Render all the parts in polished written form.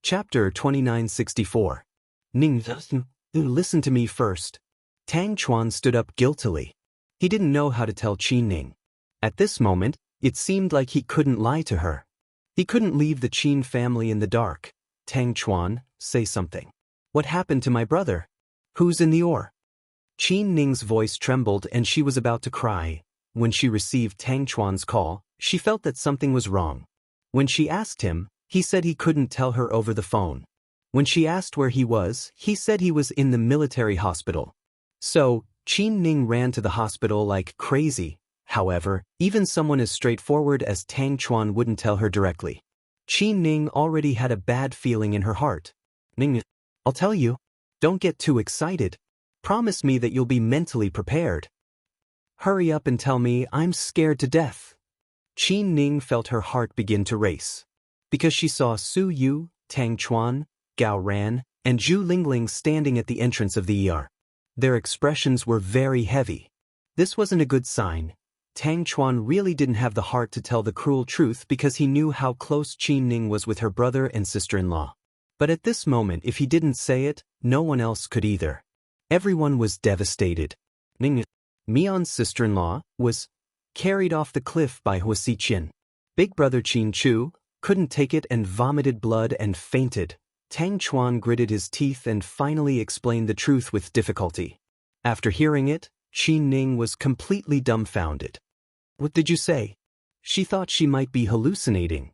Chapter 2964. Ning, listen to me first. Tang Chuan stood up guiltily. He didn't know how to tell Qi Ning. At this moment, it seemed like he couldn't lie to her. He couldn't leave the Qin family in the dark. Tang Chuan, say something. What happened to my brother? Who's in the ore? Qi Ning's voice trembled and she was about to cry. When she received Tang Chuan's call, she felt that something was wrong. When she asked him, he said he couldn't tell her over the phone. When she asked where he was, he said he was in the military hospital. So, Qi Ning ran to the hospital like crazy. However, even someone as straightforward as Tang Chuan wouldn't tell her directly. Qi Ning already had a bad feeling in her heart. Ning, I'll tell you. Don't get too excited. Promise me that you'll be mentally prepared. Hurry up and tell me. I'm scared to death. Qi Ning felt her heart begin to race. Because she saw Su Yu, Tang Chuan, Gao Ran, and Zhu Lingling standing at the entrance of the ER. Their expressions were very heavy. This wasn't a good sign. Tang Chuan really didn't have the heart to tell the cruel truth because he knew how close Qi Ning was with her brother and sister-in-law. But at this moment, if he didn't say it, no one else could either. Everyone was devastated. Mion's sister-in-law was carried off the cliff by Hua Xiqin. Big brother Qin Chu couldn't take it and vomited blood and fainted. Tang Chuan gritted his teeth and finally explained the truth with difficulty. After hearing it, Qi Ning was completely dumbfounded. What did you say? She thought she might be hallucinating.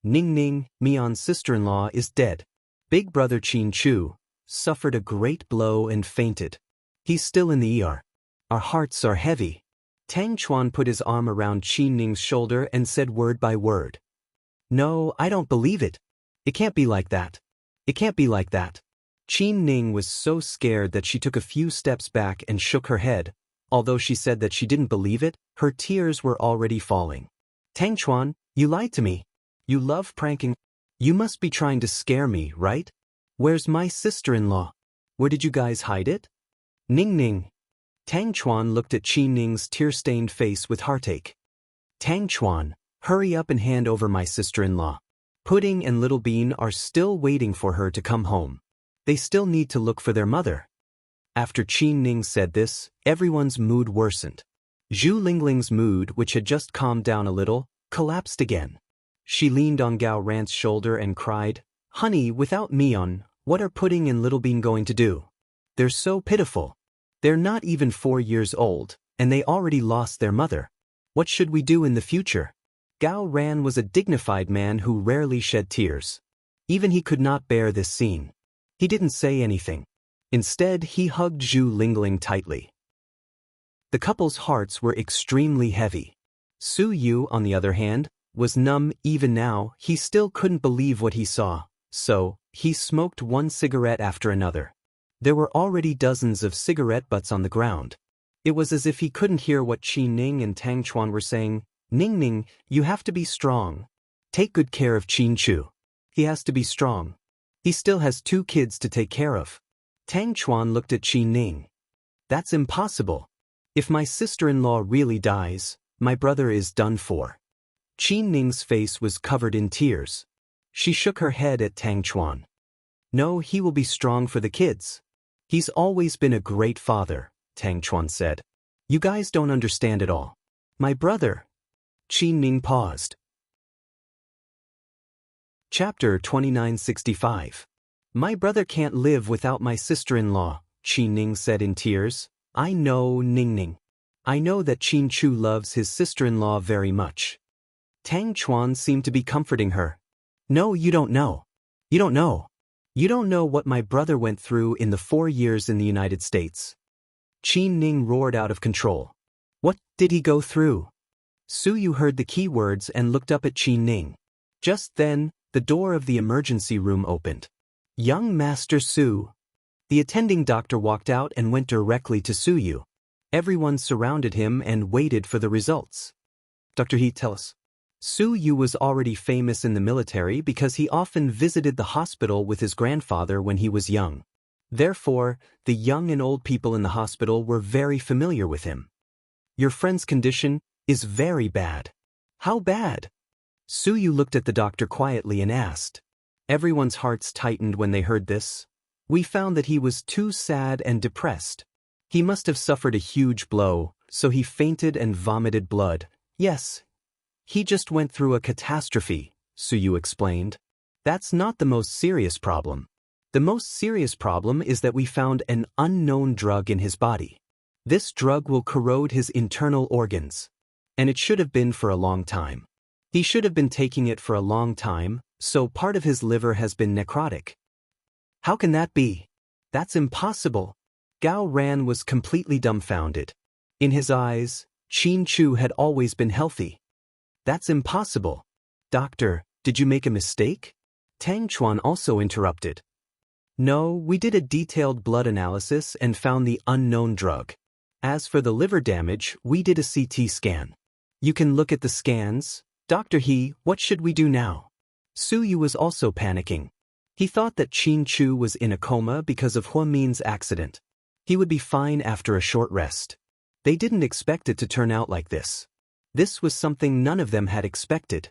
Ning, Mion's sister-in-law, is dead. Big brother Qin Chu suffered a great blow and fainted. He's still in the ER. Our hearts are heavy. Tang Chuan put his arm around Qi Ning's shoulder and said word by word. No, I don't believe it. It can't be like that. It can't be like that. Qi Ning was so scared that she took a few steps back and shook her head. Although she said that she didn't believe it, her tears were already falling. Tang Chuan, you lied to me. You love pranking. You must be trying to scare me, right? Where's my sister-in-law? Where did you guys hide it? Ning. Tang Chuan looked at Qi Ning's tear-stained face with heartache. Tang Chuan, hurry up and hand over my sister-in-law. Pudding and Little Bean are still waiting for her to come home. They still need to look for their mother. After Qi Ning said this, everyone's mood worsened. Zhu Lingling's mood, which had just calmed down a little, collapsed again. She leaned on Gao Ran's shoulder and cried, Honey, without Mion, what are Pudding and Little Bean going to do? They're so pitiful. They're not even 4 years old, and they already lost their mother. What should we do in the future? Gao Ran was a dignified man who rarely shed tears. Even he could not bear this scene. He didn't say anything. Instead, he hugged Zhu Lingling tightly. The couple's hearts were extremely heavy. Su Yu, on the other hand, was numb. Even now, he still couldn't believe what he saw, so he smoked one cigarette after another. There were already dozens of cigarette butts on the ground. It was as if he couldn't hear what Qi Ning and Tang Chuan were saying. Ning, you have to be strong. Take good care of Qin Chu. He has to be strong. He still has 2 kids to take care of. Tang Chuan looked at Qi Ning. That's impossible. If my sister-in-law really dies, my brother is done for. Qi Ning's face was covered in tears. She shook her head at Tang Chuan. No, he will be strong for the kids. He's always been a great father, Tang Chuan said. You guys don't understand at all. My brother. Qi Ning paused. Chapter 2965. My brother can't live without my sister-in-law, Qi Ning said in tears. I know, Ning. I know that Qin Chu loves his sister-in-law very much. Tang Chuan seemed to be comforting her. No, you don't know. You don't know. You don't know what my brother went through in the 4 years in the United States. Qi Ning roared out of control. What did he go through? Su Yu heard the key words and looked up at Qi Ning. Just then, the door of the emergency room opened. Young Master Su. The attending doctor walked out and went directly to Su Yu. Everyone surrounded him and waited for the results. Dr. He, tell us. Su Yu was already famous in the military because he often visited the hospital with his grandfather when he was young. Therefore, the young and old people in the hospital were very familiar with him. Your friend's condition is very bad. How bad? Su Yu looked at the doctor quietly and asked. Everyone's hearts tightened when they heard this. We found that he was too sad and depressed. He must have suffered a huge blow, so he fainted and vomited blood. Yes, he just went through a catastrophe, Suyu explained. That's not the most serious problem. The most serious problem is that we found an unknown drug in his body. This drug will corrode his internal organs. And it should have been for a long time. He should have been taking it for a long time, so part of his liver has been necrotic. How can that be? That's impossible. Gao Ran was completely dumbfounded. In his eyes, Qin Chu had always been healthy. That's impossible. Doctor, did you make a mistake? Tang Chuan also interrupted. No, we did a detailed blood analysis and found the unknown drug. As for the liver damage, we did a CT scan. You can look at the scans. Dr. He, what should we do now? Suyu was also panicking. He thought that Qin Chu was in a coma because of Huamin's accident. He would be fine after a short rest. They didn't expect it to turn out like this. This was something none of them had expected.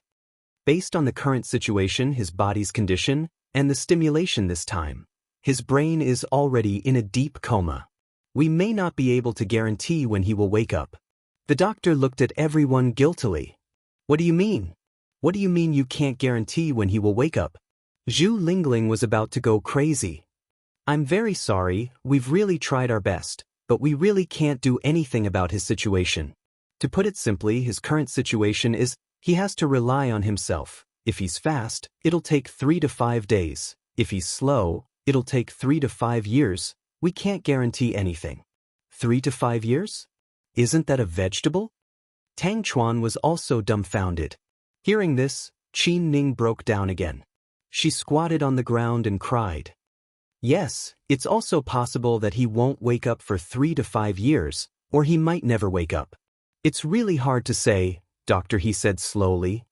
Based on the current situation, his body's condition, and the stimulation this time, his brain is already in a deep coma. We may not be able to guarantee when he will wake up. The doctor looked at everyone guiltily. What do you mean? What do you mean you can't guarantee when he will wake up? Zhu Lingling was about to go crazy. I'm very sorry, we've really tried our best, but we really can't do anything about his situation. To put it simply, his current situation is he has to rely on himself. If he's fast, it'll take 3 to 5 days. If he's slow, it'll take 3 to 5 years. We can't guarantee anything. 3 to 5 years? Isn't that a vegetable? Tang Chuan was also dumbfounded. Hearing this, Qin Ning broke down again. She squatted on the ground and cried. Yes, it's also possible that he won't wake up for 3 to 5 years, or he might never wake up. It's really hard to say, Doctor, he said slowly.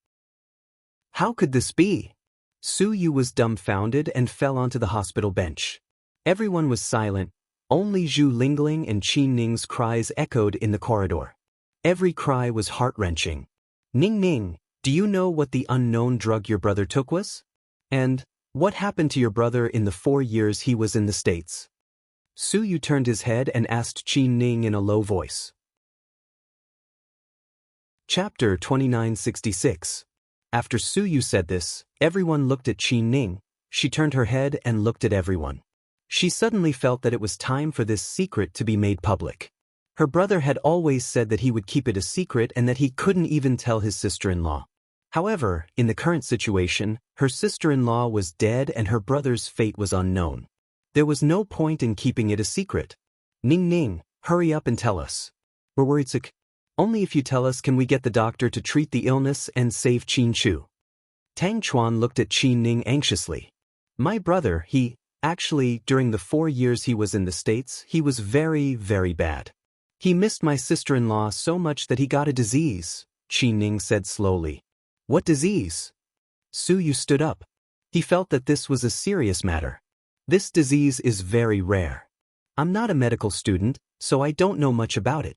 How could this be? Suyu was dumbfounded and fell onto the hospital bench. Everyone was silent. Only Zhu Lingling and Qin Ning's cries echoed in the corridor. Every cry was heart-wrenching. Ning Ning, do you know what the unknown drug your brother took was? And what happened to your brother in the 4 years he was in the States? Suyu turned his head and asked Qin Ning in a low voice. Chapter 2966. After Suyu said this, everyone looked at Qin Ning. She turned her head and looked at everyone. She suddenly felt that it was time for this secret to be made public. Her brother had always said that he would keep it a secret and that he couldn't even tell his sister-in-law. However, in the current situation, her sister-in-law was dead and her brother's fate was unknown. There was no point in keeping it a secret. Ning Ning, hurry up and tell us. We're worried sick. Only if you tell us can we get the doctor to treat the illness and save Qin Chu. Tang Chuan looked at Qin Ning anxiously. My brother, actually, during the 4 years he was in the States, he was very, very bad. He missed my sister-in-law so much that he got a disease, Qin Ning said slowly. What disease? Suyu stood up. He felt that this was a serious matter. This disease is very rare. I'm not a medical student, so I don't know much about it.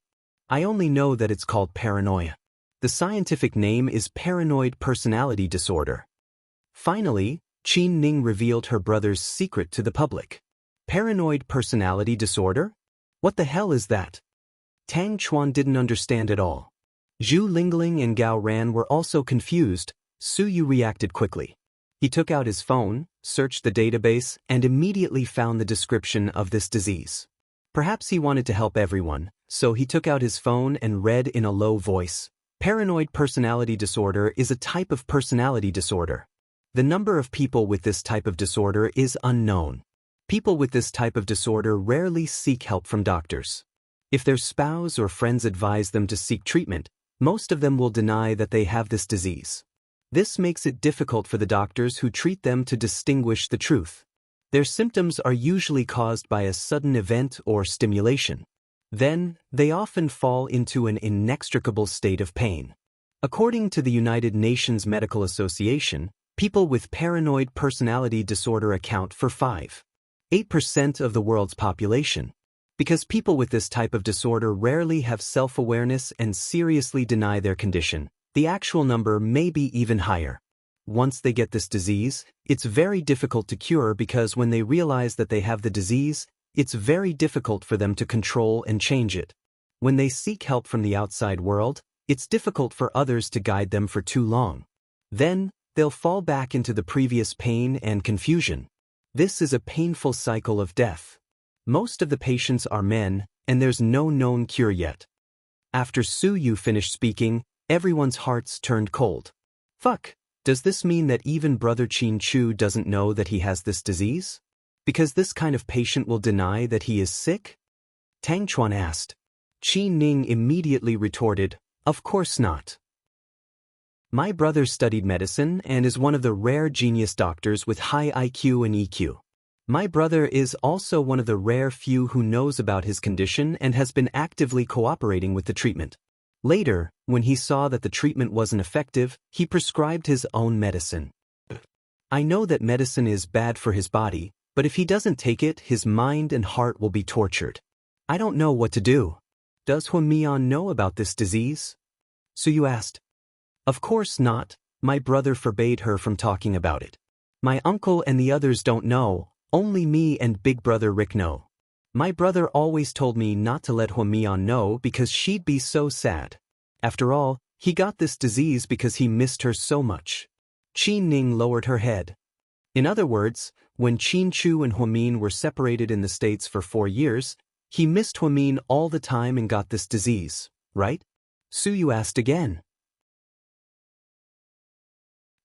I only know that it's called paranoia. The scientific name is paranoid personality disorder. Finally, Qin Ning revealed her brother's secret to the public. Paranoid personality disorder? What the hell is that? Tang Chuan didn't understand at all. Zhu Lingling and Gao Ran were also confused. Suyu reacted quickly. He took out his phone, searched the database, and immediately found the description of this disease. Perhaps he wanted to help everyone, so he took out his phone and read in a low voice. Paranoid personality disorder is a type of personality disorder. The number of people with this type of disorder is unknown. People with this type of disorder rarely seek help from doctors. If their spouse or friends advise them to seek treatment, most of them will deny that they have this disease. This makes it difficult for the doctors who treat them to distinguish the truth. Their symptoms are usually caused by a sudden event or stimulation. Then, they often fall into an inextricable state of pain. According to the United Nations Medical Association, people with paranoid personality disorder account for 5.8% of the world's population. Because people with this type of disorder rarely have self-awareness and seriously deny their condition, the actual number may be even higher. Once they get this disease, it's very difficult to cure because when they realize that they have the disease, it's very difficult for them to control and change it. When they seek help from the outside world, it's difficult for others to guide them for too long. Then, they'll fall back into the previous pain and confusion. This is a painful cycle of death. Most of the patients are men, and there's no known cure yet. After Su Yu finished speaking, everyone's hearts turned cold. Fuck, does this mean that even Brother Qin Chu doesn't know that he has this disease? Because this kind of patient will deny that he is sick? Tang Chuan asked. Qin Ning immediately retorted, "Of course not. My brother studied medicine and is one of the rare genius doctors with high IQ and EQ. My brother is also one of the rare few who knows about his condition and has been actively cooperating with the treatment. Later, when he saw that the treatment wasn't effective, he prescribed his own medicine. I know that medicine is bad for his body, but if he doesn't take it, his mind and heart will be tortured. I don't know what to do. Does Hun Mian know about this disease?" Su Yu asked. "Of course not, my brother forbade her from talking about it. My uncle and the others don't know, only me and big brother Rick know. My brother always told me not to let Hun Mian know because she'd be so sad. After all, he got this disease because he missed her so much." Qin Ning lowered her head. In other words, when Qin Chu and Huamin were separated in the States for 4 years, he missed Huamin all the time and got this disease, right? Su Yu asked again.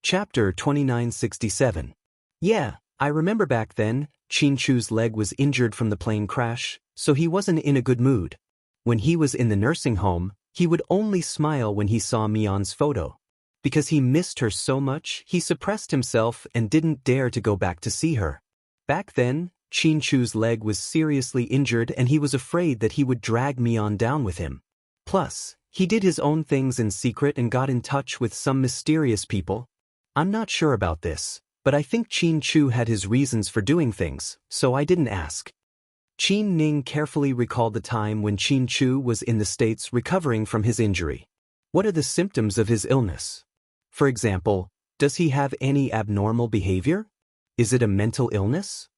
Chapter 2967. Yeah, I remember back then, Qin Chu's leg was injured from the plane crash, so he wasn't in a good mood. When he was in the nursing home, he would only smile when he saw Mian's photo. Because he missed her so much, he suppressed himself and didn't dare to go back to see her. Back then, Qin Chu's leg was seriously injured and he was afraid that he would drag Mian down with him. Plus, he did his own things in secret and got in touch with some mysterious people. I'm not sure about this, but I think Qin Chu had his reasons for doing things, so I didn't ask. Qin Ning carefully recalled the time when Qin Chu was in the States recovering from his injury. What are the symptoms of his illness? For example, does he have any abnormal behavior? Is it a mental illness?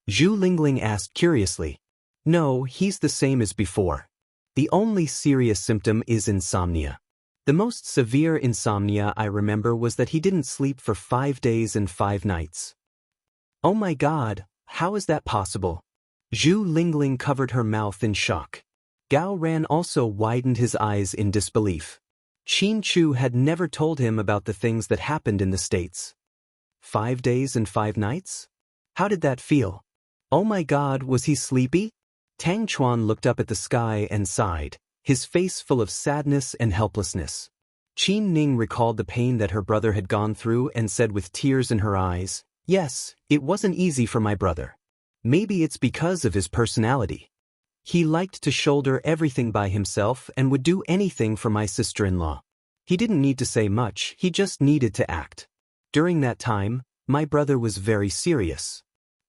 Zhu Lingling asked curiously. No, he's the same as before. The only serious symptom is insomnia. The most severe insomnia I remember was that he didn't sleep for 5 days and 5 nights. Oh my God, how is that possible? Zhu Lingling covered her mouth in shock. Gao Ran also widened his eyes in disbelief. Qin Chu had never told him about the things that happened in the States. 5 days and 5 nights? How did that feel? Oh my God, was he sleepy? Tang Chuan looked up at the sky and sighed, his face full of sadness and helplessness. Qin Ning recalled the pain that her brother had gone through and said with tears in her eyes, "Yes, it wasn't easy for my brother. Maybe it's because of his personality. He liked to shoulder everything by himself and would do anything for my sister-in-law. He didn't need to say much, he just needed to act. During that time, my brother was very serious.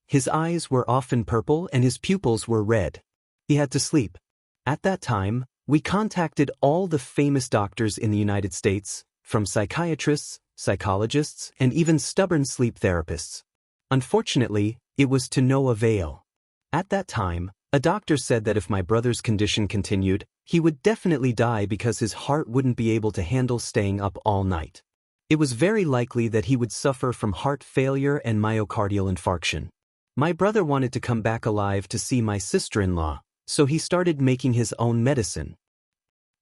His eyes were often purple and his pupils were red. He had to sleep. At that time, we contacted all the famous doctors in the United States, from psychiatrists, psychologists, and even stubborn sleep therapists. Unfortunately, it was to no avail. At that time, a doctor said that if my brother's condition continued, he would definitely die because his heart wouldn't be able to handle staying up all night. It was very likely that he would suffer from heart failure and myocardial infarction. My brother wanted to come back alive to see my sister-in-law, so he started making his own medicine.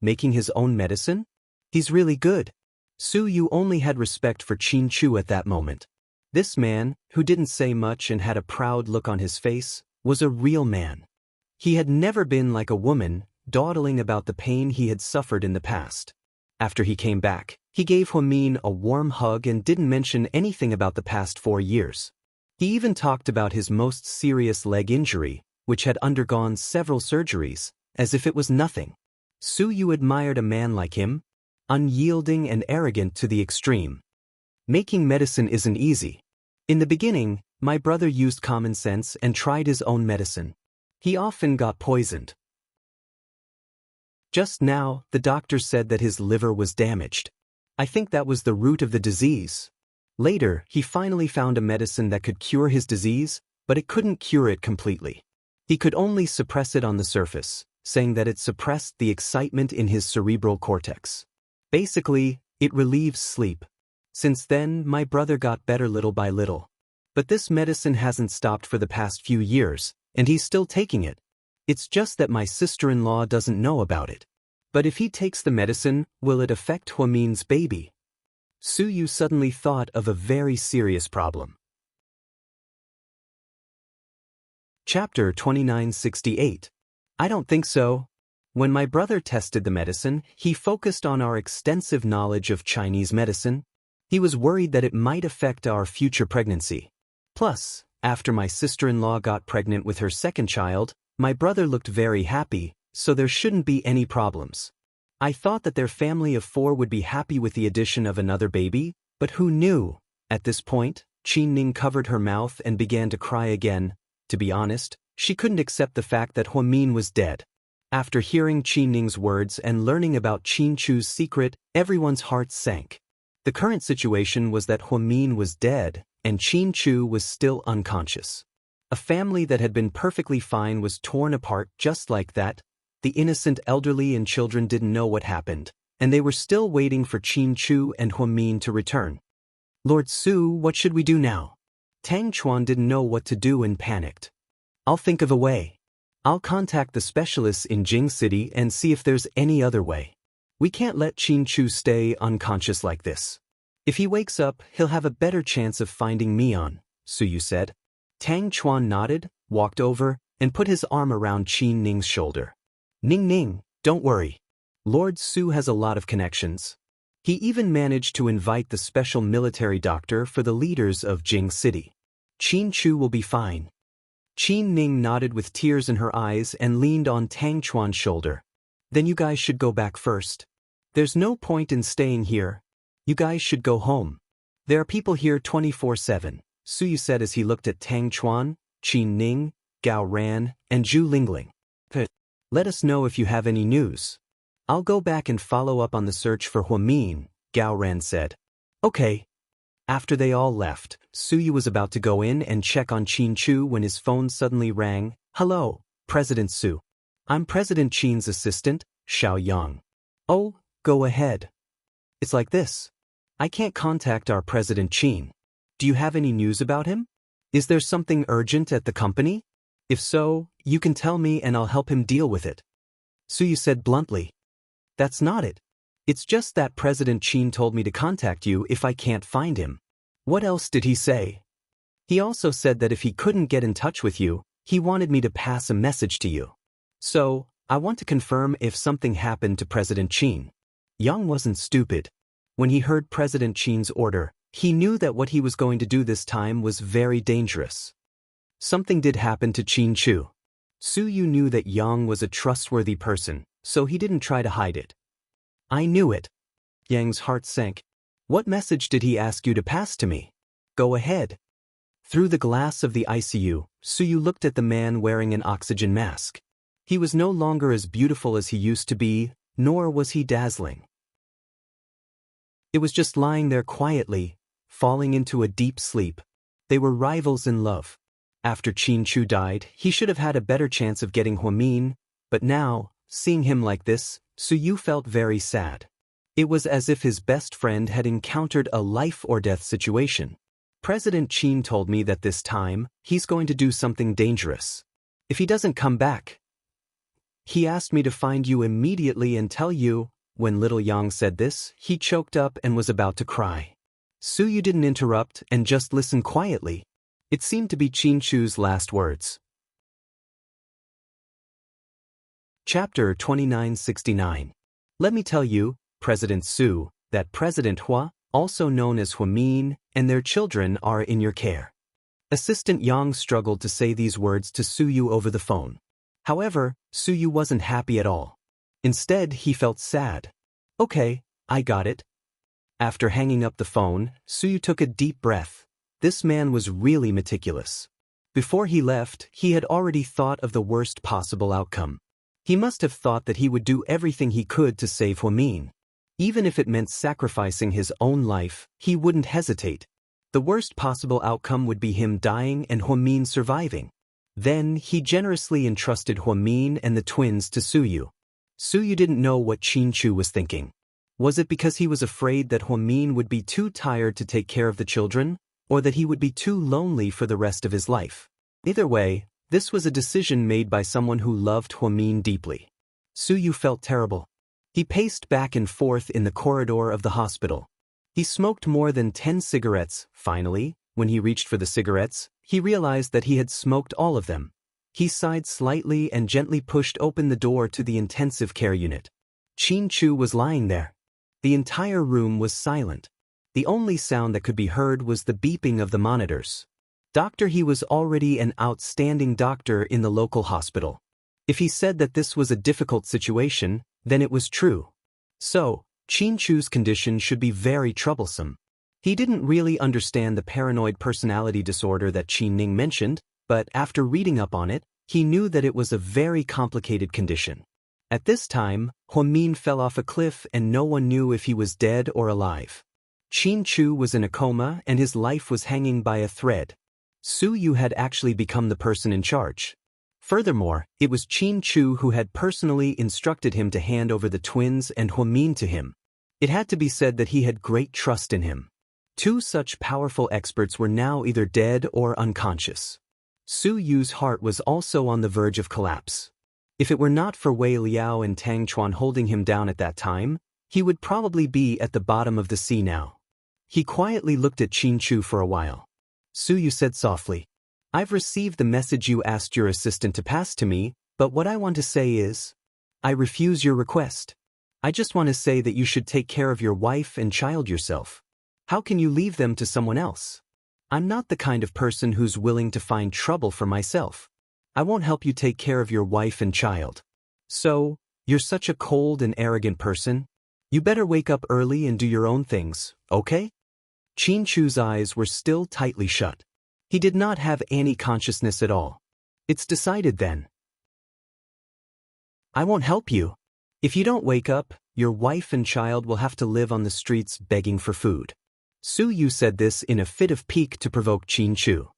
Making his own medicine? He's really good. Su Yu only had respect for Qin Chu at that moment. This man, who didn't say much and had a proud look on his face, was a real man. He had never been like a woman, dawdling about the pain he had suffered in the past. After he came back, he gave Huamin a warm hug and didn't mention anything about the past 4 years. He even talked about his most serious leg injury, which had undergone several surgeries, as if it was nothing. Su Yu admired a man like him, unyielding and arrogant to the extreme. Making medicine isn't easy. In the beginning, my brother used common sense and tried his own medicine. He often got poisoned. Just now, the doctor said that his liver was damaged. I think that was the root of the disease. Later, he finally found a medicine that could cure his disease, but it couldn't cure it completely. He could only suppress it on the surface, saying that it suppressed the excitement in his cerebral cortex. Basically, it relieves sleep. Since then, my brother got better little by little. But this medicine hasn't stopped for the past few years, and he's still taking it. It's just that my sister-in-law doesn't know about it. But if he takes the medicine, will it affect Huamin's baby? Suyu suddenly thought of a very serious problem. Chapter 2968. I don't think so. When my brother tested the medicine, he focused on our extensive knowledge of Chinese medicine. He was worried that it might affect our future pregnancy. Plus, after my sister-in-law got pregnant with her second child, my brother looked very happy, so there shouldn't be any problems. I thought that their family of 4 would be happy with the addition of another baby, but who knew? At this point, Qin Ning covered her mouth and began to cry again. To be honest, she couldn't accept the fact that Huamin was dead. After hearing Qin Ning's words and learning about Qin Chu's secret, everyone's hearts sank. The current situation was that Huamin was dead, and Qin Chu was still unconscious. A family that had been perfectly fine was torn apart just like that. The innocent elderly and children didn't know what happened, and they were still waiting for Qin Chu and Huamin to return. Lord Su, what should we do now? Tang Chuan didn't know what to do and panicked. I'll think of a way. I'll contact the specialists in Jing City and see if there's any other way. We can't let Qin Chu stay unconscious like this. If he wakes up, he'll have a better chance of finding Mian, Suyu said. Tang Chuan nodded, walked over, and put his arm around Qin Ning's shoulder. Ning Ning, don't worry. Lord Su has a lot of connections. He even managed to invite the special military doctor for the leaders of Jing City. Qin Chu will be fine. Qin Ning nodded with tears in her eyes and leaned on Tang Chuan's shoulder. Then you guys should go back first. There's no point in staying here. You guys should go home. There are people here 24/7, Suyu said as he looked at Tang Chuan, Qin Ning, Gao Ran, and Zhu Lingling. Let us know if you have any news. I'll go back and follow up on the search for Huamin, Gao Ran said. Okay. After they all left, Suyu was about to go in and check on Qin Chu when his phone suddenly rang. Hello, President Su. I'm President Qin's assistant, Xiao Yang. Oh, go ahead. It's like this. I can't contact our President Qin. Do you have any news about him? Is there something urgent at the company? If so, you can tell me and I'll help him deal with it. Suyu said bluntly. That's not it. It's just that President Qin told me to contact you if I can't find him. What else did he say? He also said that if he couldn't get in touch with you, he wanted me to pass a message to you. So, I want to confirm if something happened to President Qin. Yang wasn't stupid. When he heard President Qin's order, he knew that what he was going to do this time was very dangerous. Something did happen to Qin Chu. Suyu knew that Yang was a trustworthy person, so he didn't try to hide it. I knew it. Yang's heart sank. What message did he ask you to pass to me? Go ahead. Through the glass of the ICU, Suyu looked at the man wearing an oxygen mask. He was no longer as beautiful as he used to be, nor was he dazzling. It was just lying there quietly, falling into a deep sleep. They were rivals in love. After Qin Chu died, he should have had a better chance of getting Huamin, but now, seeing him like this, Suyu felt very sad. It was as if his best friend had encountered a life-or-death situation. President Qin told me that this time, he's going to do something dangerous. If he doesn't come back, he asked me to find you immediately and tell you. When little Yang said this, he choked up and was about to cry. Suyu didn't interrupt and just listened quietly. It seemed to be Qin Chu's last words. Chapter 2969. Let me tell you, President Su, that President Hua, also known as Huamin, and their children are in your care. Assistant Yang struggled to say these words to Suyu over the phone. However, Suyu wasn't happy at all. Instead, he felt sad. Okay, I got it. After hanging up the phone, Suyu took a deep breath. This man was really meticulous. Before he left, he had already thought of the worst possible outcome. He must have thought that he would do everything he could to save Huamin. Even if it meant sacrificing his own life, he wouldn't hesitate. The worst possible outcome would be him dying and Huamin surviving. Then, he generously entrusted Huamin and the twins to Suyu. Suyu didn't know what Qinchu was thinking. Was it because he was afraid that Huamin would be too tired to take care of the children, or that he would be too lonely for the rest of his life? Either way, this was a decision made by someone who loved Huamin deeply. Suyu felt terrible. He paced back and forth in the corridor of the hospital. He smoked more than 10 cigarettes. Finally, when he reached for the cigarettes, he realized that he had smoked all of them. He sighed slightly and gently pushed open the door to the intensive care unit. Qinchu was lying there. The entire room was silent. The only sound that could be heard was the beeping of the monitors. He was already an outstanding doctor in the local hospital. If he said that this was a difficult situation, then it was true. So, Qinchu's condition should be very troublesome. He didn't really understand the paranoid personality disorder that Qin Ning mentioned, but after reading up on it, he knew that it was a very complicated condition. At this time, Huamin fell off a cliff and no one knew if he was dead or alive. Qinchu was in a coma and his life was hanging by a thread. Suyu had actually become the person in charge. Furthermore, it was Qinchu who had personally instructed him to hand over the twins and Huamin to him. It had to be said that he had great trust in him. Two such powerful experts were now either dead or unconscious. Suyu's heart was also on the verge of collapse. If it were not for Wei Liao and Tang Chuan holding him down at that time, he would probably be at the bottom of the sea now. He quietly looked at Qinchu for a while. Suyu said softly, "I've received the message you asked your assistant to pass to me, but what I want to say is, I refuse your request. I just want to say that you should take care of your wife and child yourself. How can you leave them to someone else? I'm not the kind of person who's willing to find trouble for myself. I won't help you take care of your wife and child. So, you're such a cold and arrogant person. You better wake up early and do your own things, okay?" Qinchu's eyes were still tightly shut. He did not have any consciousness at all. "It's decided then. I won't help you. If you don't wake up, your wife and child will have to live on the streets begging for food." Suyu said this in a fit of pique to provoke Qinchu.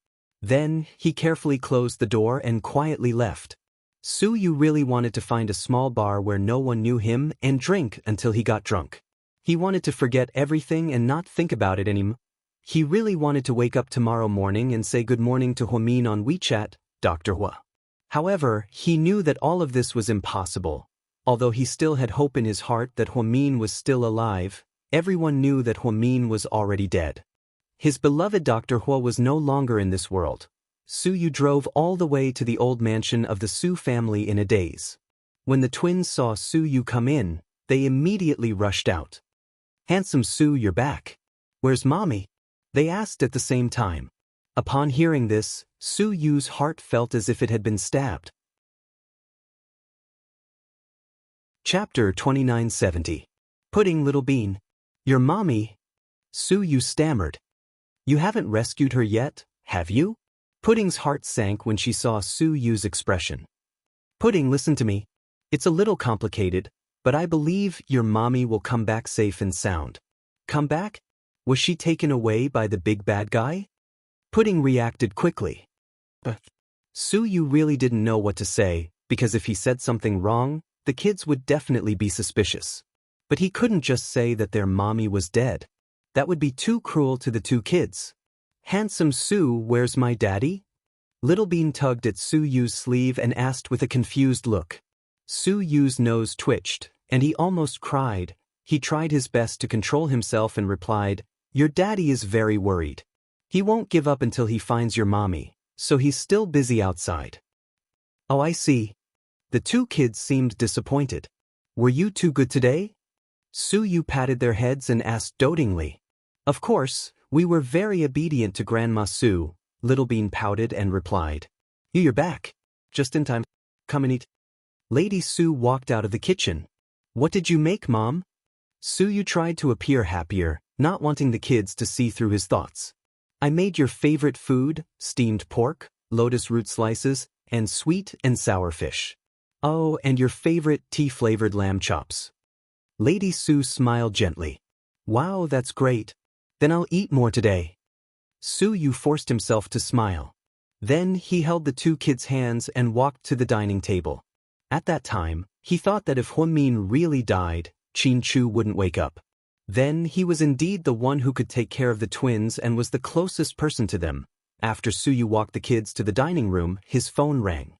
Then, he carefully closed the door and quietly left. Suyu really wanted to find a small bar where no one knew him and drink until he got drunk. He wanted to forget everything and not think about it anymore. He really wanted to wake up tomorrow morning and say good morning to Huamin on WeChat, Dr. Hua. However, he knew that all of this was impossible. Although he still had hope in his heart that Huamin was still alive, everyone knew that Huamin was already dead. His beloved Dr. Hua was no longer in this world. Suyu drove all the way to the old mansion of the Su family in a daze. When the twins saw Suyu come in, they immediately rushed out. "Handsome Su, you're back. Where's Mommy?" they asked at the same time. Upon hearing this, Suyu's heart felt as if it had been stabbed. Chapter 2970. Pudding Little Bean. "Your mommy?" Suyu stammered. "You haven't rescued her yet, have you?" Pudding's heart sank when she saw Suyu's expression. "Pudding, listen to me. It's a little complicated, but I believe your mommy will come back safe and sound." "Come back? Was she taken away by the big bad guy?" Pudding reacted quickly. Suyu really didn't know what to say, because if he said something wrong, the kids would definitely be suspicious. But he couldn't just say that their mommy was dead. That would be too cruel to the two kids. "Handsome Su, where's my daddy?" Little Bean tugged at Suyu's sleeve and asked with a confused look. Suyu's nose twitched, and he almost cried. He tried his best to control himself and replied, "Your daddy is very worried. He won't give up until he finds your mommy, so he's still busy outside." "Oh, I see." The two kids seemed disappointed. "Were you too good today?" Suyu patted their heads and asked dotingly. "Of course, we were very obedient to Grandma Su," Little Bean pouted and replied. "You're back. Just in time. Come and eat." Lady Su walked out of the kitchen. "What did you make, Mom?" Suyu tried to appear happier, not wanting the kids to see through his thoughts. "I made your favorite food, steamed pork, lotus root slices, and sweet and sour fish. Oh, and your favorite tea-flavored lamb chops." Lady Su smiled gently. "Wow, that's great. Then I'll eat more today." Su Yu forced himself to smile. Then he held the two kids' hands and walked to the dining table. At that time, he thought that if Huamin really died, Qin Chu wouldn't wake up. Then he was indeed the one who could take care of the twins and was the closest person to them. After Su Yu walked the kids to the dining room, his phone rang.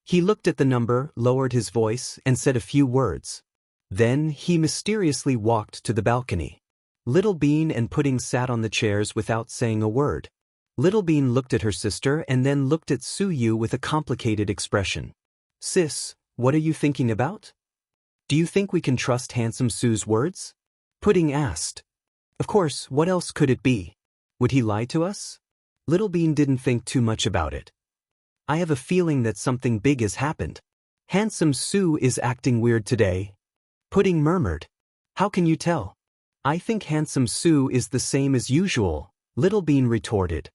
He looked at the number, lowered his voice, and said a few words. Then he mysteriously walked to the balcony. Little Bean and Pudding sat on the chairs without saying a word. Little Bean looked at her sister and then looked at Su Yu with a complicated expression. "Sis, what are you thinking about? Do you think we can trust handsome Su's words?" Pudding asked. "Of course, what else could it be? Would he lie to us?" Little Bean didn't think too much about it. "I have a feeling that something big has happened. Handsome Su is acting weird today." Pudding murmured. "How can you tell?" "I think Handsome Su is the same as usual," Little Bean retorted.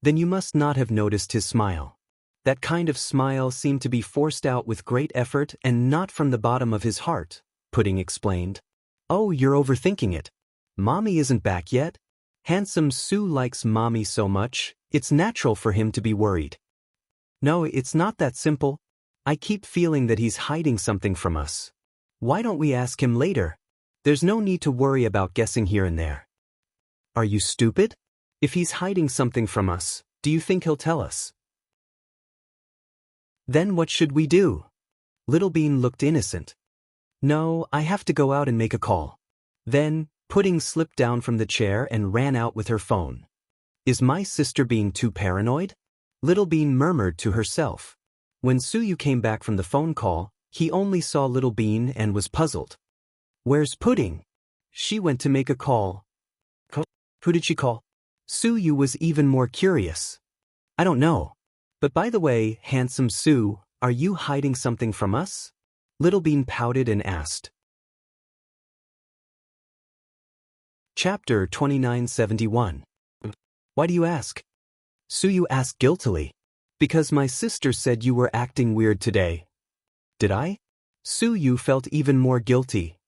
"Then you must not have noticed his smile. That kind of smile seemed to be forced out with great effort and not from the bottom of his heart," Pudding explained. "Oh, you're overthinking it. Mommy isn't back yet. Handsome Su likes Mommy so much, it's natural for him to be worried." "No, it's not that simple. I keep feeling that he's hiding something from us. Why don't we ask him later? There's no need to worry about guessing here and there." "Are you stupid? If he's hiding something from us, do you think he'll tell us?" "Then what should we do?" Little Bean looked innocent. "No, I have to go out and make a call." Then, Pudding slipped down from the chair and ran out with her phone. "Is my sister being too paranoid?" Little Bean murmured to herself. When Su Yu came back from the phone call, he only saw Little Bean and was puzzled. "Where's Pudding?" "She went to make a call." "Who did she call?" Su Yu was even more curious. "I don't know. But by the way, Handsome Su, are you hiding something from us?" Little Bean pouted and asked. Chapter 2971. "Why do you ask?" Su Yu asked guiltily. "Because my sister said you were acting weird today." "Did I?" Su Yu felt even more guilty.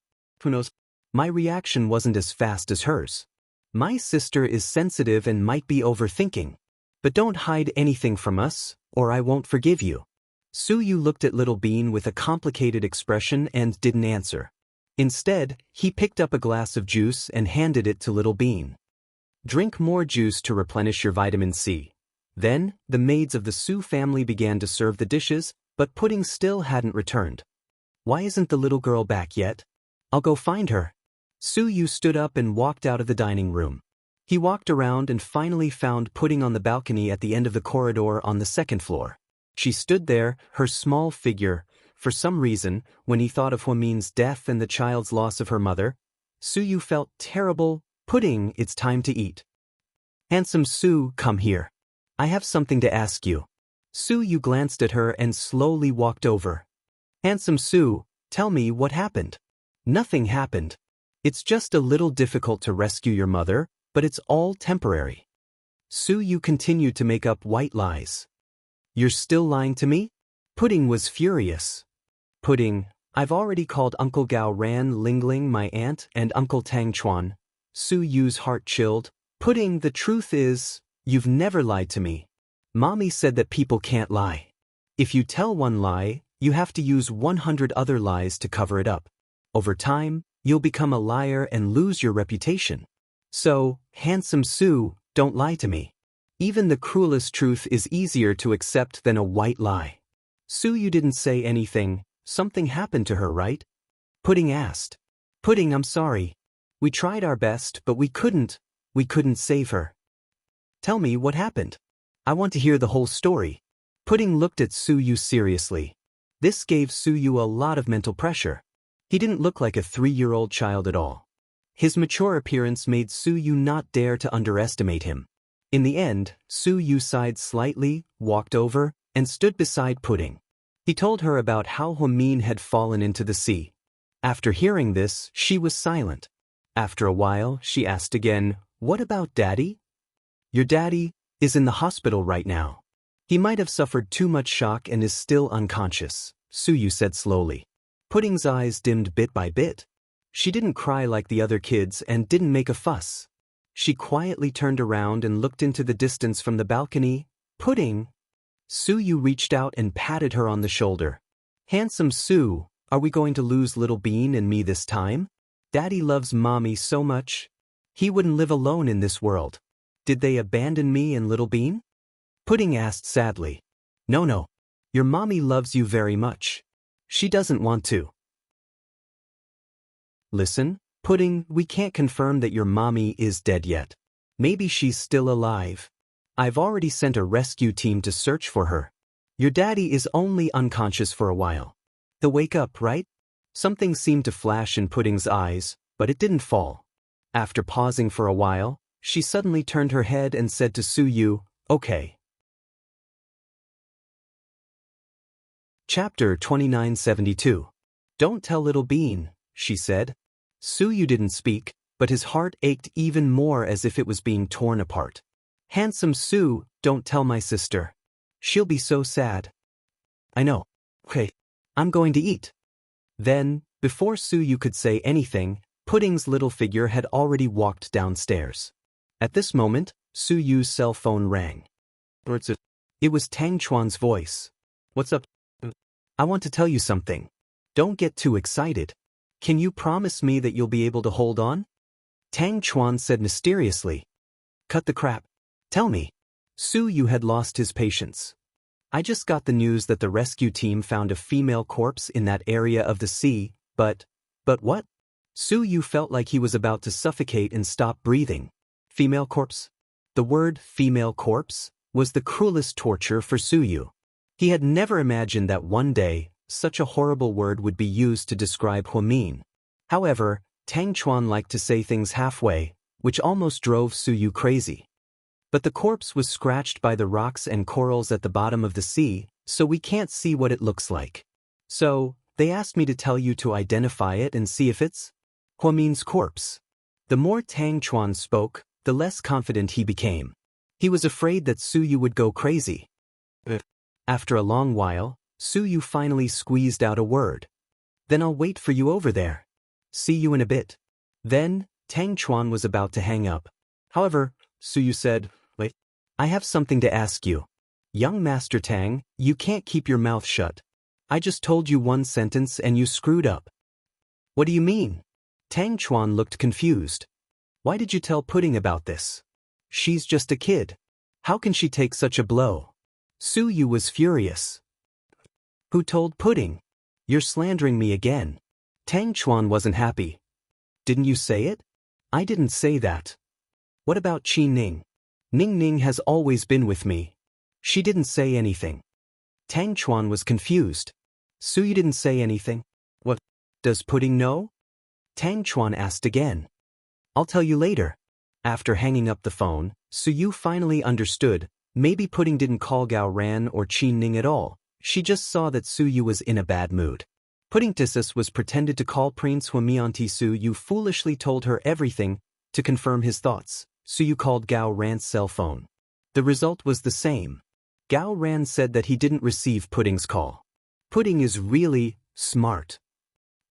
Who knows? My reaction wasn't as fast as hers. My sister is sensitive and might be overthinking. But don't hide anything from us, or I won't forgive you. Su Yu looked at Little Bean with a complicated expression and didn't answer. Instead, he picked up a glass of juice and handed it to Little Bean. "Drink more juice to replenish your vitamin C." Then, the maids of the Su family began to serve the dishes, but Pudding still hadn't returned. "Why isn't the little girl back yet? I'll go find her." Su Yu stood up and walked out of the dining room. He walked around and finally found Pudding on the balcony at the end of the corridor on the second floor. She stood there, her small figure. For some reason, when he thought of Huamin's death and the child's loss of her mother, Su Yu felt terrible. "Pudding, it's time to eat." "Handsome Su, come here. I have something to ask you." Su Yu glanced at her and slowly walked over. "Handsome Su, tell me what happened." "Nothing happened. It's just a little difficult to rescue your mother, but it's all temporary." Su Yu continued to make up white lies. "You're still lying to me?" Pudding was furious. "Pudding, I've already called Uncle Gao Ran Lingling my aunt and Uncle Tang Chuan." Su Yu's heart chilled. "Pudding, the truth is, you've never lied to me. Mommy said that people can't lie. If you tell one lie, you have to use 100 other lies to cover it up. Over time, you'll become a liar and lose your reputation. So, Handsome Su, don't lie to me. Even the cruelest truth is easier to accept than a white lie." Su Yu didn't say anything. "Something happened to her, right?" Pudding asked. "Pudding, I'm sorry. We tried our best, but we couldn't save her." "Tell me what happened. I want to hear the whole story." Pudding looked at Su Yu seriously. This gave Su Yu a lot of mental pressure. He didn't look like a 3-year-old child at all. His mature appearance made Su Yu not dare to underestimate him. In the end, Su Yu sighed slightly, walked over, and stood beside Pudding. He told her about how Huamin had fallen into the sea. After hearing this, she was silent. After a while, she asked again, "What about Daddy?" "Your daddy is in the hospital right now. He might have suffered too much shock and is still unconscious," Su Yu said slowly. Pudding's eyes dimmed bit by bit. She didn't cry like the other kids and didn't make a fuss. She quietly turned around and looked into the distance from the balcony. Pudding! Su-yu reached out and patted her on the shoulder. Handsome Su, are we going to lose Little Bean and me this time? Daddy loves Mommy so much. He wouldn't live alone in this world. Did they abandon me and Little Bean? Pudding asked sadly. No. Your mommy loves you very much. She doesn't want to. Listen, Pudding, we can't confirm that your mommy is dead yet. Maybe she's still alive. I've already sent a rescue team to search for her. Your daddy is only unconscious for a while. He'll wake up, right? Something seemed to flash in Pudding's eyes, but it didn't fall. After pausing for a while, she suddenly turned her head and said to Su-yu, okay. Chapter 2972. Don't tell Little Bean, she said. Su-yu didn't speak, but his heart ached even more as if it was being torn apart. Handsome Su, don't tell my sister. She'll be so sad. I know. Okay, I'm going to eat. Then, before Su-yu could say anything, Pudding's little figure had already walked downstairs. At this moment, Su-yu's cell phone rang. It was Tang Chuan's voice. What's up? I want to tell you something. Don't get too excited. Can you promise me that you'll be able to hold on? Tang Chuan said mysteriously. Cut the crap. Tell me. Su-yu had lost his patience. I just got the news that the rescue team found a female corpse in that area of the sea, but what? Su-yu felt like he was about to suffocate and stop breathing. Female corpse? The word female corpse was the cruelest torture for Su-yu. He had never imagined that one day, such a horrible word would be used to describe Huamin. However, Tang Chuan liked to say things halfway, which almost drove Su-yu crazy. But the corpse was scratched by the rocks and corals at the bottom of the sea, so we can't see what it looks like. So, they asked me to tell you to identify it and see if it's Huamin's corpse. The more Tang Chuan spoke, the less confident he became. He was afraid that Su-yu would go crazy. After a long while, Su-yu finally squeezed out a word. Then I'll wait for you over there. See you in a bit. Then, Tang Chuan was about to hang up. However, Su-yu said, wait, I have something to ask you. Young Master Tang, you can't keep your mouth shut. I just told you one sentence and you screwed up. What do you mean? Tang Chuan looked confused. Why did you tell Pudding about this? She's just a kid. How can she take such a blow? Su-yu was furious. Who told Pudding? You're slandering me again. Tang Chuan wasn't happy. Didn't you say it? I didn't say that. What about Qi Ning? Ning Ning has always been with me. She didn't say anything. Tang Chuan was confused. Su-yu didn't say anything. What? Does Pudding know? Tang Chuan asked again. I'll tell you later. After hanging up the phone, Su-yu finally understood. Maybe Pudding didn't call Gao Ran or Qi Ning at all. She just saw that Su-yu was in a bad mood. Pudding Tissus was pretended to call Prince Huamianti. Su-yu foolishly told her everything to confirm his thoughts. Su-yu called Gao Ran's cell phone. The result was the same. Gao Ran said that he didn't receive Pudding's call. Pudding is really smart.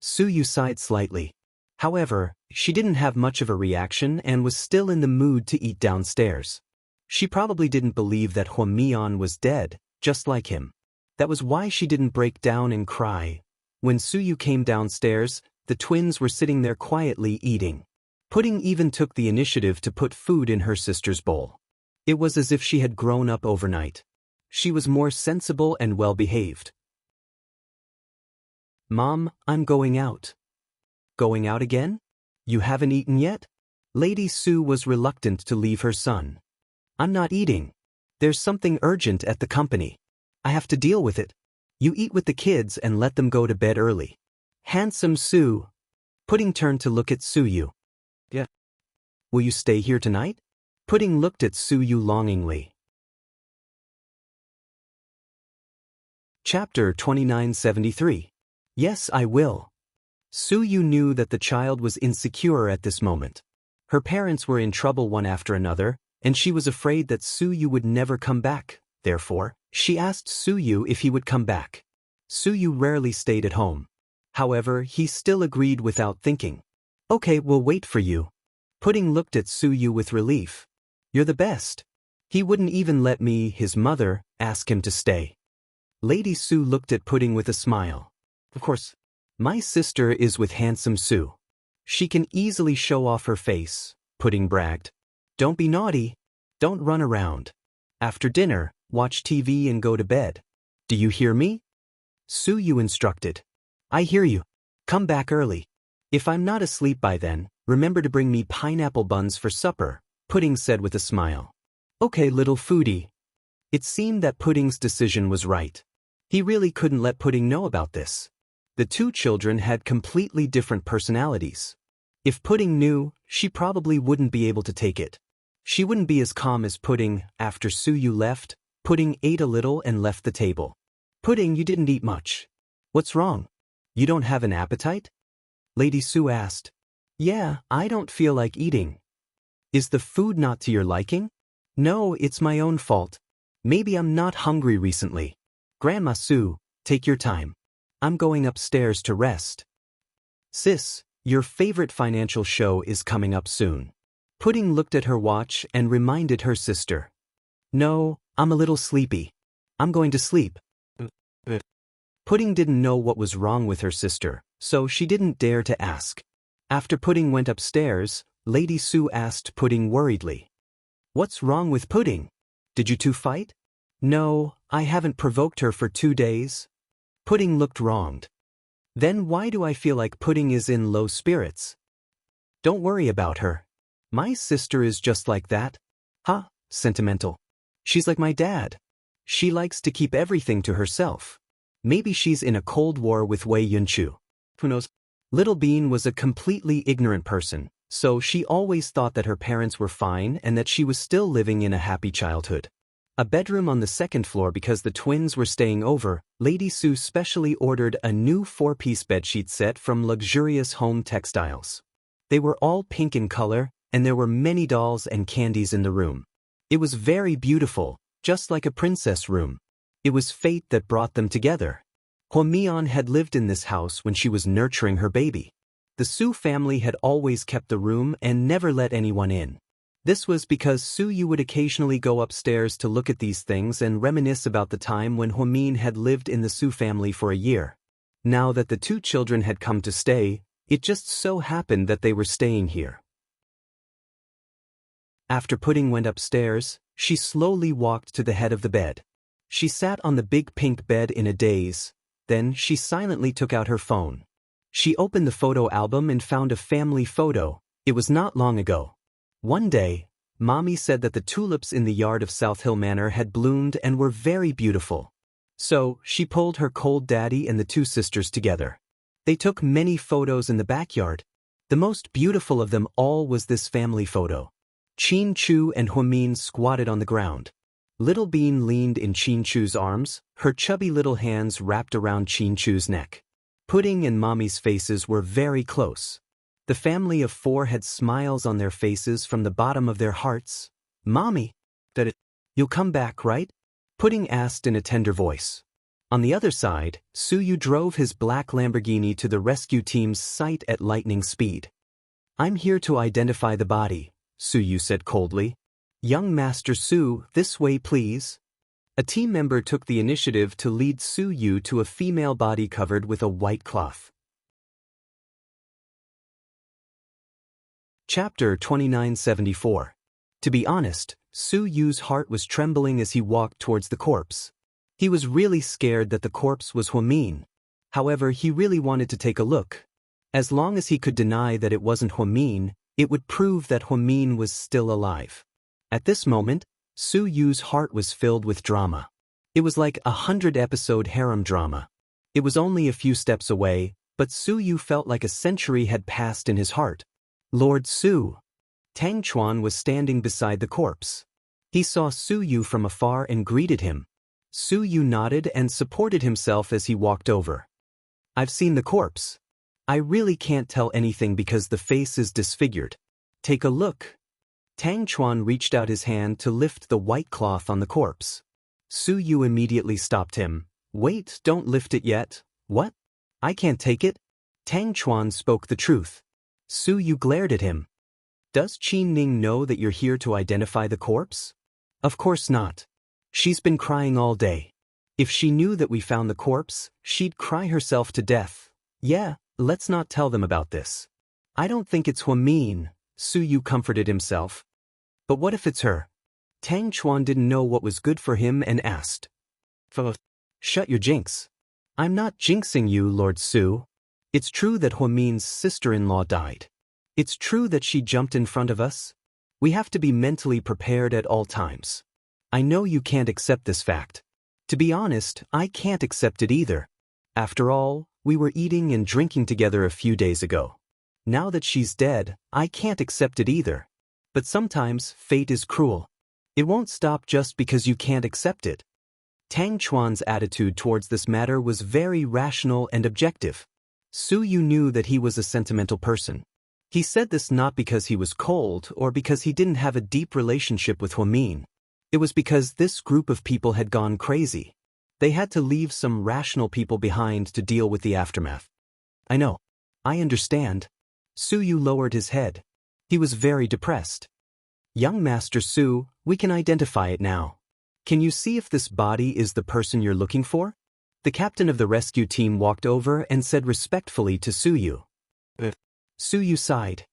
Su-yu sighed slightly. However, she didn't have much of a reaction and was still in the mood to eat downstairs. She probably didn't believe that Huamian was dead, just like him. That was why she didn't break down and cry. When Su-yu came downstairs, the twins were sitting there quietly eating. Pudding even took the initiative to put food in her sister's bowl. It was as if she had grown up overnight. She was more sensible and well-behaved. Mom, I'm going out. Going out again? You haven't eaten yet? Lady Su was reluctant to leave her son. I'm not eating. There's something urgent at the company. I have to deal with it. You eat with the kids and let them go to bed early. Handsome Su. Pudding turned to look at Su-yu. Yeah. Will you stay here tonight? Pudding looked at Su-yu longingly. Chapter 2973. Yes, I will. Su-yu knew that the child was insecure at this moment. Her parents were in trouble one after another, and she was afraid that Su-yu would never come back. Therefore, she asked Su-yu if he would come back. Su-yu rarely stayed at home. However, he still agreed without thinking. Okay, we'll wait for you. Pudding looked at Su Yu with relief. You're the best. He wouldn't even let me, his mother, ask him to stay. Lady Su looked at Pudding with a smile. Of course, my sister is with handsome Su. She can easily show off her face, Pudding bragged. Don't be naughty. Don't run around. After dinner, watch TV and go to bed. Do you hear me? Su Yu instructed. I hear you. Come back early. If I'm not asleep by then, remember to bring me pineapple buns for supper, Pudding said with a smile. Okay, little foodie. It seemed that Pudding's decision was right. He really couldn't let Pudding know about this. The two children had completely different personalities. If Pudding knew, she probably wouldn't be able to take it. She wouldn't be as calm as Pudding. After Su Yu left, Pudding ate a little and left the table. Pudding, you didn't eat much. What's wrong? You don't have an appetite? Lady Su asked. Yeah, I don't feel like eating. Is the food not to your liking? No, it's my own fault. Maybe I'm not hungry recently. Grandma Su, take your time. I'm going upstairs to rest. Sis, your favorite financial show is coming up soon. Pudding looked at her watch and reminded her sister. No, I'm a little sleepy. I'm going to sleep. Pudding didn't know what was wrong with her sister, so she didn't dare to ask. After Pudding went upstairs, Lady Su asked Pudding worriedly. What's wrong with Pudding? Did you two fight? No, I haven't provoked her for 2 days. Pudding looked wronged. Then why do I feel like Pudding is in low spirits? Don't worry about her. My sister is just like that. Huh, sentimental. She's like my dad. She likes to keep everything to herself. Maybe she's in a cold war with Wei Yunchu. Who knows? Little Bean was a completely ignorant person, so she always thought that her parents were fine and that she was still living in a happy childhood. A bedroom on the second floor because the twins were staying over, Lady Su specially ordered a new 4-piece bedsheet set from Luxurious Home Textiles. They were all pink in color, and there were many dolls and candies in the room. It was very beautiful, just like a princess room. It was fate that brought them together. Huamian had lived in this house when she was nurturing her baby. The Su family had always kept the room and never let anyone in. This was because Su Yu would occasionally go upstairs to look at these things and reminisce about the time when Huamian had lived in the Su family for a year. Now that the two children had come to stay, it just so happened that they were staying here. After Pudding went upstairs, she slowly walked to the head of the bed. She sat on the big pink bed in a daze, then she silently took out her phone. She opened the photo album and found a family photo. It was not long ago. One day, Mommy said that the tulips in the yard of South Hill Manor had bloomed and were very beautiful. So, she pulled her cold daddy and the two sisters together. They took many photos in the backyard. The most beautiful of them all was this family photo. Chin Chu and Huamian squatted on the ground. Little Bean leaned in Chin Chu's arms, her chubby little hands wrapped around Chin Chu's neck. Pudding and Mommy's faces were very close. The family of 4 had smiles on their faces from the bottom of their hearts. Mommy, you'll come back, right? Pudding asked in a tender voice. On the other side, Su Yu drove his black Lamborghini to the rescue team's site at lightning speed. I'm here to identify the body, Su Yu said coldly. Young Master Su, this way please. A team member took the initiative to lead Su Yu to a female body covered with a white cloth. Chapter 2974. To be honest, Su Yu's heart was trembling as he walked towards the corpse. He was really scared that the corpse was Huamian. However, he really wanted to take a look. As long as he could deny that it wasn't Huamian, it would prove that Huamian was still alive. At this moment, Su Yu's heart was filled with drama. It was like a 100-episode harem drama. It was only a few steps away, but Su Yu felt like a century had passed in his heart. Lord Su. Tang Chuan was standing beside the corpse. He saw Su Yu from afar and greeted him. Su Yu nodded and supported himself as he walked over. I've seen the corpse. I really can't tell anything because the face is disfigured. Take a look. Tang Chuan reached out his hand to lift the white cloth on the corpse. Su Yu immediately stopped him. Wait, don't lift it yet. What? I can't take it? Tang Chuan spoke the truth. Su Yu glared at him. Does Qin Ning know that you're here to identify the corpse? Of course not. She's been crying all day. If she knew that we found the corpse, she'd cry herself to death. Yeah, let's not tell them about this. I don't think it's Huamin, Su Yu comforted himself. But what if it's her? Tang Chuan didn't know what was good for him and asked. Shut your jinx. I'm not jinxing you, Lord Su. It's true that Huamin's sister-in-law died. It's true that she jumped in front of us. We have to be mentally prepared at all times. I know you can't accept this fact. To be honest, I can't accept it either. After all, we were eating and drinking together a few days ago. Now that she's dead, I can't accept it either. But sometimes, fate is cruel. It won't stop just because you can't accept it. Tang Chuan's attitude towards this matter was very rational and objective. Su Yu knew that he was a sentimental person. He said this not because he was cold or because he didn't have a deep relationship with Huamin. It was because this group of people had gone crazy. They had to leave some rational people behind to deal with the aftermath. I know. I understand. Su Yu lowered his head. He was very depressed. Young Master Su, we can identify it now. Can you see if this body is the person you're looking for? The captain of the rescue team walked over and said respectfully to Su Yu. Su Yu sighed.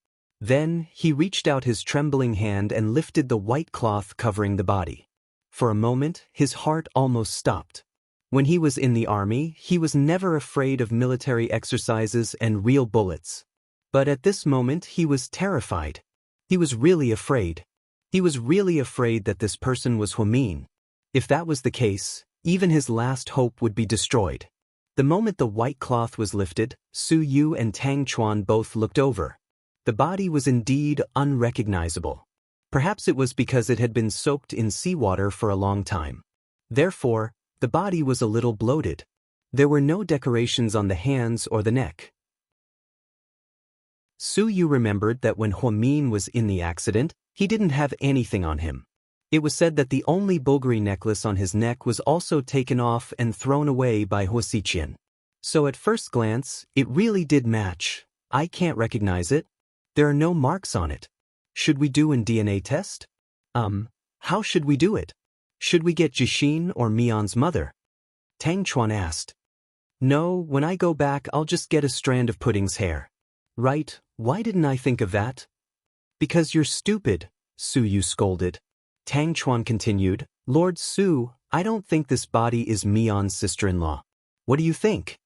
Then, he reached out his trembling hand and lifted the white cloth covering the body. For a moment, his heart almost stopped. When he was in the army, he was never afraid of military exercises and real bullets. But at this moment, he was terrified. He was really afraid. He was really afraid that this person was Huamin. If that was the case, even his last hope would be destroyed. The moment the white cloth was lifted, Su Yu and Tang Chuan both looked over. The body was indeed unrecognizable. Perhaps it was because it had been soaked in seawater for a long time. Therefore, the body was a little bloated. There were no decorations on the hands or the neck. Su Yu remembered that when Huamin was in the accident, he didn't have anything on him. It was said that the only bulgari necklace on his neck was also taken off and thrown away by Huasiqian. So at first glance, it really did match. I can't recognize it. There are no marks on it. Should we do a DNA test? How should we do it? Should we get Jixin or Mian's mother? Tang Chuan asked. No, when I go back I'll just get a strand of Pudding's hair. Right, why didn't I think of that? Because you're stupid, Su Yu scolded. Tang Chuan continued, Lord Su, I don't think this body is Mian's sister-in-law. What do you think?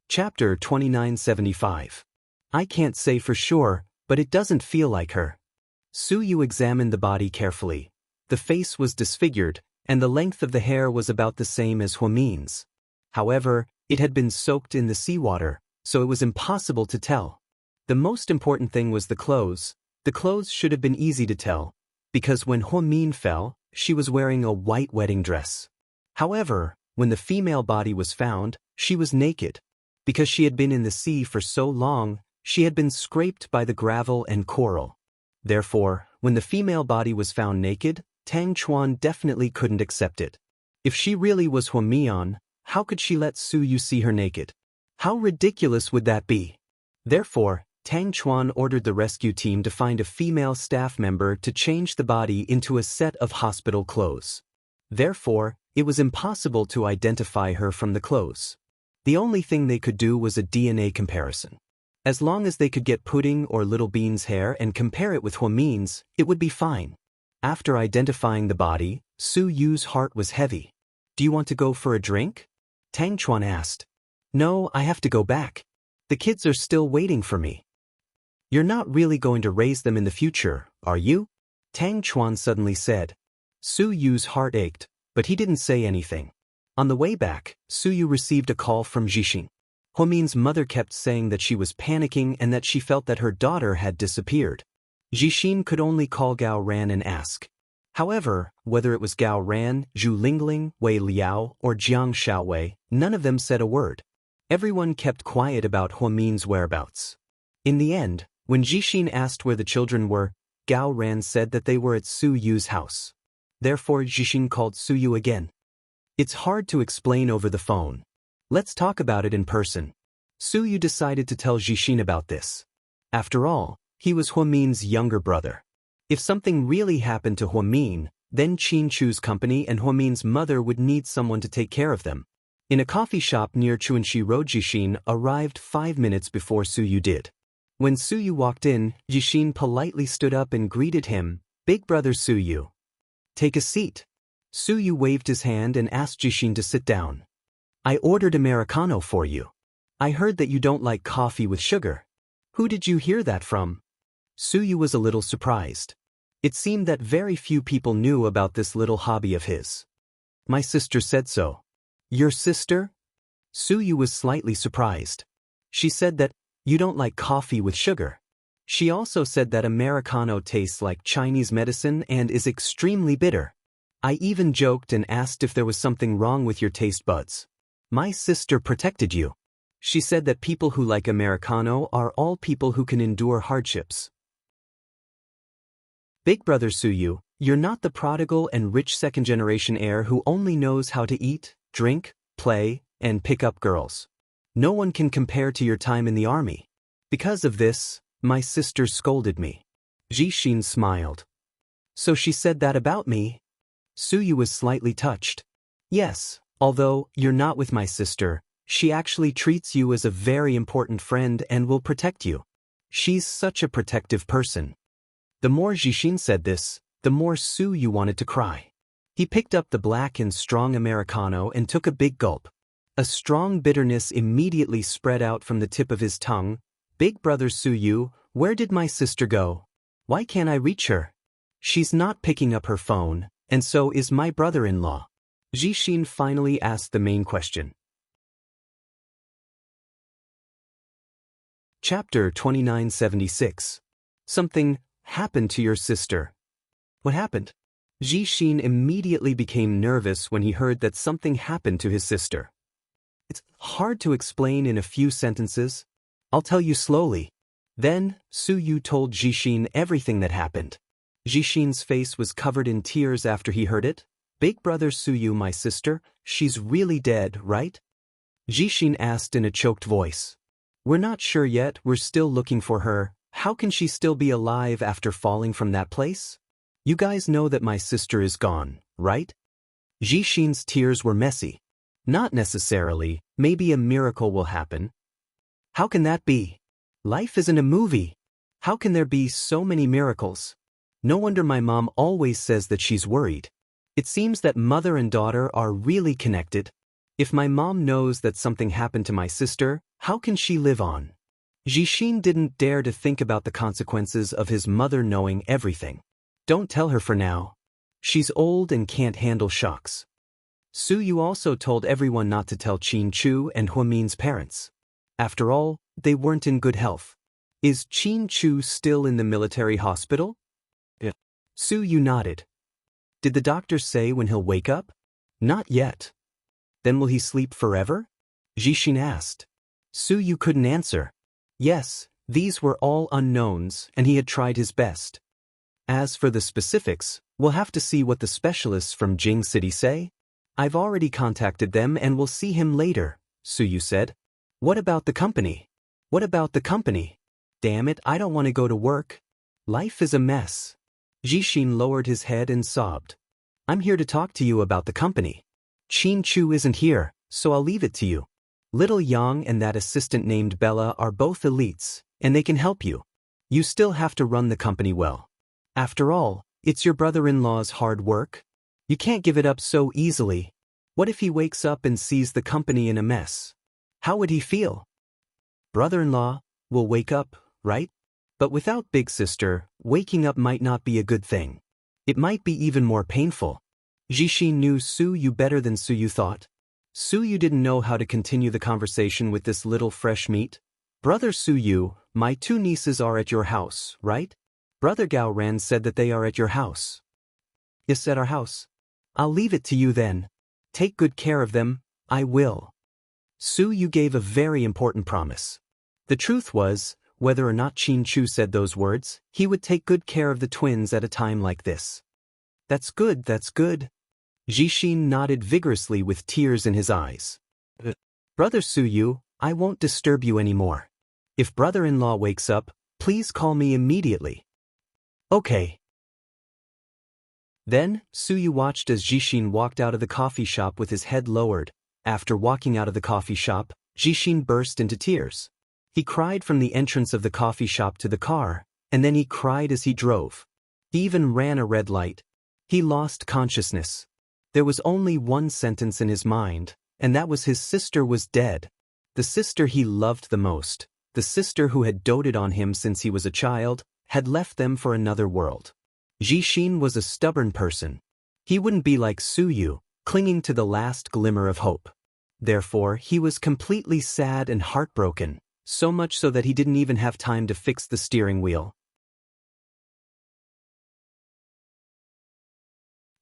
Chapter 2975. I can't say for sure, but it doesn't feel like her. Su Yu examined the body carefully. The face was disfigured, and the length of the hair was about the same as Huamin's. However, it had been soaked in the seawater, so it was impossible to tell. The most important thing was the clothes. The clothes should have been easy to tell, because when Huamin fell, she was wearing a white wedding dress. However, when the female body was found, she was naked. Because she had been in the sea for so long, she had been scraped by the gravel and coral. Therefore, when the female body was found naked, Tang Chuan definitely couldn't accept it. If she really was Huamian, how could she let Su Yu see her naked? How ridiculous would that be? Therefore, Tang Chuan ordered the rescue team to find a female staff member to change the body into a set of hospital clothes. Therefore, it was impossible to identify her from the clothes. The only thing they could do was a DNA comparison. As long as they could get Pudding or Little Bean's hair and compare it with Huamin's, it would be fine. After identifying the body, Su Yu's heart was heavy. Do you want to go for a drink? Tang Chuan asked. No, I have to go back. The kids are still waiting for me. You're not really going to raise them in the future, are you? Tang Chuan suddenly said. Su Yu's heart ached, but he didn't say anything. On the way back, Su Yu received a call from Jixin. Huamin's mother kept saying that she was panicking and that she felt that her daughter had disappeared. Jixin could only call Gao Ran and ask. However, whether it was Gao Ran, Zhu Lingling, Wei Liao, or Jiang Xiaowei, none of them said a word. Everyone kept quiet about Huamin's whereabouts. In the end, when Jixin asked where the children were, Gao Ran said that they were at Su Yu's house. Therefore, Jixin called Su Yu again. It's hard to explain over the phone. Let's talk about it in person. Su Yu decided to tell Jixin about this. After all, he was Huamin's younger brother. If something really happened to Huamin, then Qin Chu's company and Huamin's mother would need someone to take care of them. In a coffee shop near Chuanxi Road, Jixin arrived 5 minutes before Su Yu did. When Su Yu walked in, Jixin politely stood up and greeted him, "Big brother Su Yu. Take a seat." Su Yu waved his hand and asked Jixin to sit down. "I ordered Americano for you. I heard that you don't like coffee with sugar. Who did you hear that from?" Su Yu was a little surprised. It seemed that very few people knew about this little hobby of his. "My sister said so." "Your sister?" Su Yu was slightly surprised. "She said that you don't like coffee with sugar. She also said that Americano tastes like Chinese medicine and is extremely bitter. I even joked and asked if there was something wrong with your taste buds. My sister protected you. She said that people who like Americano are all people who can endure hardships." "Big brother Su Yu, you're not the prodigal and rich second-generation heir who only knows how to eat, drink, play, and pick up girls. No one can compare to your time in the army. Because of this, my sister scolded me." Jixin smiled. "So she said that about me?" Su Yu was slightly touched. "Yes, although you're not with my sister, she actually treats you as a very important friend and will protect you. She's such a protective person." The more Jixin said this, the more Su Yu wanted to cry. He picked up the black and strong Americano and took a big gulp. A strong bitterness immediately spread out from the tip of his tongue. "Big brother Su Yu, where did my sister go? Why can't I reach her? She's not picking up her phone, and so is my brother-in-law." Jixin finally asked the main question. Chapter 2976. Something happened to your sister. What happened? Jixin immediately became nervous when he heard that something happened to his sister. It's hard to explain in a few sentences. I'll tell you slowly. Then, Su Yu told Jixin everything that happened. Jixin's face was covered in tears after he heard it. "Big brother Su Yu, my sister, she's really dead, right?" Jixin asked in a choked voice. "We're not sure yet, we're still looking for her. How can she still be alive after falling from that place? You guys know that my sister is gone, right?" Jixin's tears were messy. "Not necessarily, maybe a miracle will happen." "How can that be? Life isn't a movie. How can there be so many miracles? No wonder my mom always says that she's worried. It seems that mother and daughter are really connected. If my mom knows that something happened to my sister, how can she live on?" Jixin didn't dare to think about the consequences of his mother knowing everything. "Don't tell her for now. She's old and can't handle shocks." Su Yu also told everyone not to tell Qin Chu and Huamin's parents. After all, they weren't in good health. "Is Qin Chu still in the military hospital?" "Yeah." Su Yu nodded. "Did the doctor say when he'll wake up?" "Not yet." "Then will he sleep forever?" Jixin asked. Su Yu couldn't answer. Yes, these were all unknowns, and he had tried his best. As for the specifics, we'll have to see what the specialists from Jing City say. "I've already contacted them and will see him later," Su Yu said. "What about the company? What about the company? Damn it, I don't want to go to work. Life is a mess." Jixin lowered his head and sobbed. "I'm here to talk to you about the company. Qin Chu isn't here, so I'll leave it to you. Little Yang and that assistant named Bella are both elites, and they can help you. You still have to run the company well. After all, it's your brother-in-law's hard work. You can't give it up so easily. What if he wakes up and sees the company in a mess? How would he feel?" "Brother-in-law will wake up, right? But without big sister, waking up might not be a good thing. It might be even more painful." Jixin knew Su Yu better than Su Yu thought. Su Yu didn't know how to continue the conversation with this little fresh meat. "Brother Su Yu, my 2 nieces are at your house, right? Brother Gao Ran said that they are at your house." "Yes, at our house." "I'll leave it to you then. Take good care of them." "I will." Su Yu gave a very important promise. The truth was, whether or not Qin Chu said those words, he would take good care of the twins at a time like this. That's good, that's good." Jixin nodded vigorously with tears in his eyes. "Brother Su Yu, I won't disturb you anymore. If brother-in-law wakes up, please call me immediately. Okay. Then, Suyu watched as Jishin walked out of the coffee shop with his head lowered. After walking out of the coffee shop, Jishin burst into tears. He cried from the entrance of the coffee shop to the car, and then he cried as he drove. He even ran a red light. He lost consciousness. There was only one sentence in his mind, and that was his sister was dead. The sister he loved the most, the sister who had doted on him since he was a child, had left them for another world. Jishin was a stubborn person. He wouldn't be like Suyu, clinging to the last glimmer of hope. Therefore, he was completely sad and heartbroken, so much so that he didn't even have time to fix the steering wheel.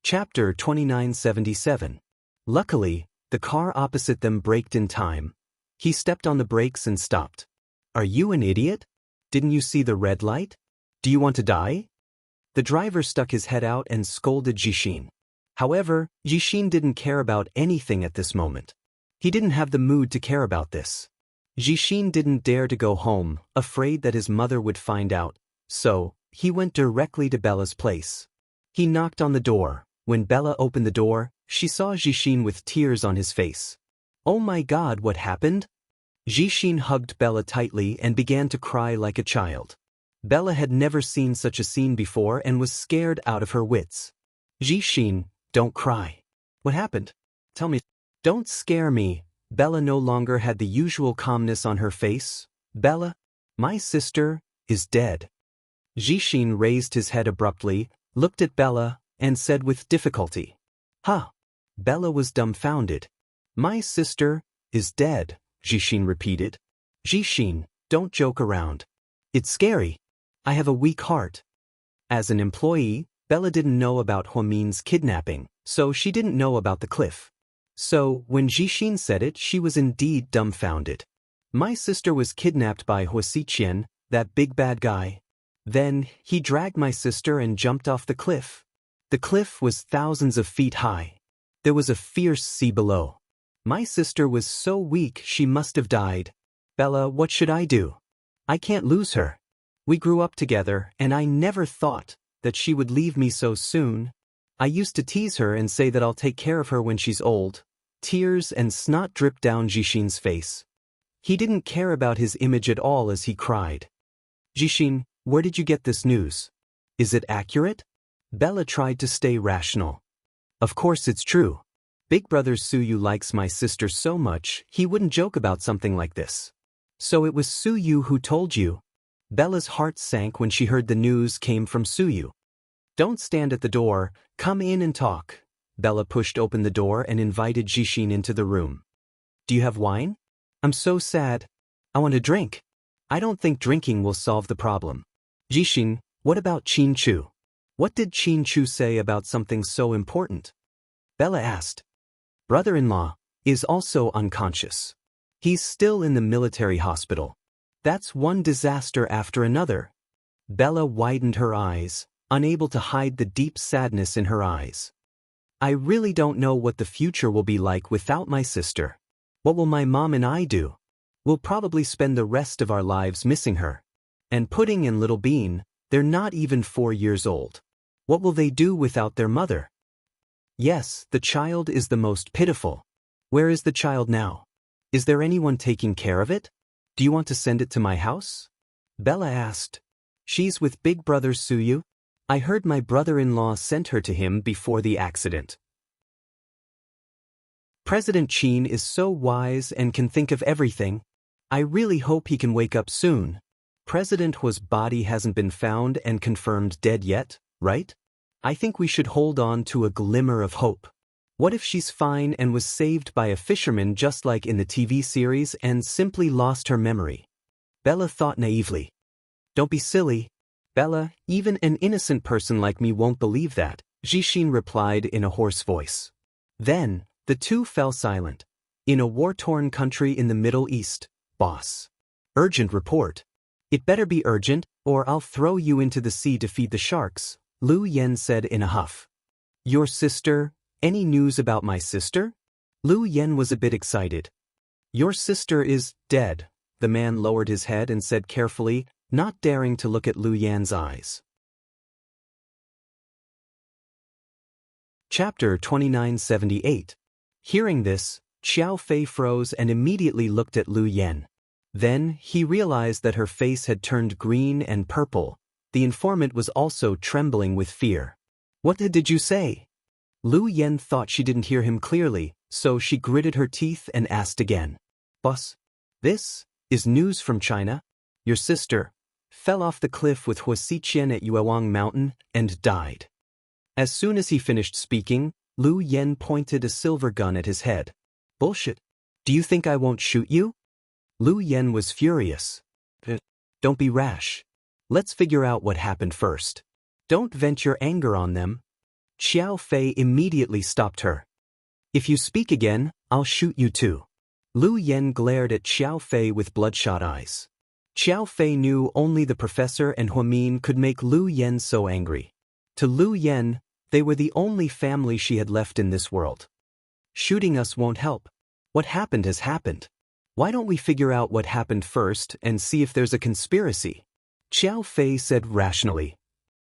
Chapter 2977. Luckily, the car opposite them braked in time. He stepped on the brakes and stopped. Are you an idiot? Didn't you see the red light? Do you want to die? The driver stuck his head out and scolded Jishin. However, Jishin didn't care about anything at this moment. He didn't have the mood to care about this. Jishin didn't dare to go home, afraid that his mother would find out, so he went directly to Bella's place. He knocked on the door. When Bella opened the door, she saw Jishin with tears on his face. Oh my God, what happened? Jishin hugged Bella tightly and began to cry like a child. Bella had never seen such a scene before and was scared out of her wits. Jishin, don't cry. What happened? Tell me. Don't scare me. Bella no longer had the usual calmness on her face. Bella, my sister, is dead. Jishin raised his head abruptly, looked at Bella, and said with difficulty. Huh. Bella was dumbfounded. My sister is dead, Jishin repeated. Jishin, don't joke around. It's scary. I have a weak heart. As an employee, Bella didn't know about Huamin's kidnapping, so she didn't know about the cliff. So, when Jishin said it, she was indeed dumbfounded. My sister was kidnapped by Huasiqian, that big bad guy. Then, he dragged my sister and jumped off the cliff. The cliff was thousands of feet high. There was a fierce sea below. My sister was so weak she must have died. Bella, what should I do? I can't lose her. We grew up together, and I never thought that she would leave me so soon. I used to tease her and say that I'll take care of her when she's old. Tears and snot dripped down Jishin's face. He didn't care about his image at all as he cried. Jishin, where did you get this news? Is it accurate? Bella tried to stay rational. Of course it's true. Big brother Suyu likes my sister so much, he wouldn't joke about something like this. So it was Suyu who told you? Bella's heart sank when she heard the news came from Suyu. Don't stand at the door, come in and talk. Bella pushed open the door and invited Jishin into the room. Do you have wine? I'm so sad. I want a drink. I don't think drinking will solve the problem. Jishin, what about Qin Chu? What did Qin Chu say about something so important? Bella asked. Brother-in-law is also unconscious. He's still in the military hospital. That's one disaster after another. Bella widened her eyes, unable to hide the deep sadness in her eyes. I really don't know what the future will be like without my sister. What will my mom and I do? We'll probably spend the rest of our lives missing her. And Pudding and Little Bean, they're not even 4 years old. What will they do without their mother? Yes, the child is the most pitiful. Where is the child now? Is there anyone taking care of it? Do you want to send it to my house? Bella asked. She's with big brother Suyu. I heard my brother-in-law sent her to him before the accident. President Qin is so wise and can think of everything. I really hope he can wake up soon. President Hua's body hasn't been found and confirmed dead yet, right? I think we should hold on to a glimmer of hope. What if she's fine and was saved by a fisherman just like in the TV series and simply lost her memory? Bella thought naively. Don't be silly. Bella, even an innocent person like me won't believe that, Jishin replied in a hoarse voice. Then, the two fell silent. In a war-torn country in the Middle East, boss. Urgent report. It better be urgent, or I'll throw you into the sea to feed the sharks, Lu Yen said in a huff. Your sister? Any news about my sister? Lu Yen was a bit excited. Your sister is dead, the man lowered his head and said carefully, not daring to look at Lu Yan's eyes. Chapter 2978. Hearing this, Xiao Fei froze and immediately looked at Lu Yan. Then, he realized that her face had turned green and purple. The informant was also trembling with fear. What did you say? Lu Yan thought she didn't hear him clearly, so she gritted her teeth and asked again. Boss, this is news from China. Your sister fell off the cliff with Wuxia at Yuewang Mountain and died. As soon as he finished speaking, Lu Yan pointed a silver gun at his head. Bullshit. Do you think I won't shoot you? Lu Yan was furious. Don't be rash. Let's figure out what happened first. Don't vent your anger on them. Xiao Fei immediately stopped her. If you speak again, I'll shoot you too. Lu Yan glared at Xiao Fei with bloodshot eyes. Xiao Fei knew only the professor and Huamin could make Lu Yan so angry. To Lu Yan, they were the only family she had left in this world. Shooting us won't help. What happened has happened. Why don't we figure out what happened first and see if there's a conspiracy? Xiao Fei said rationally.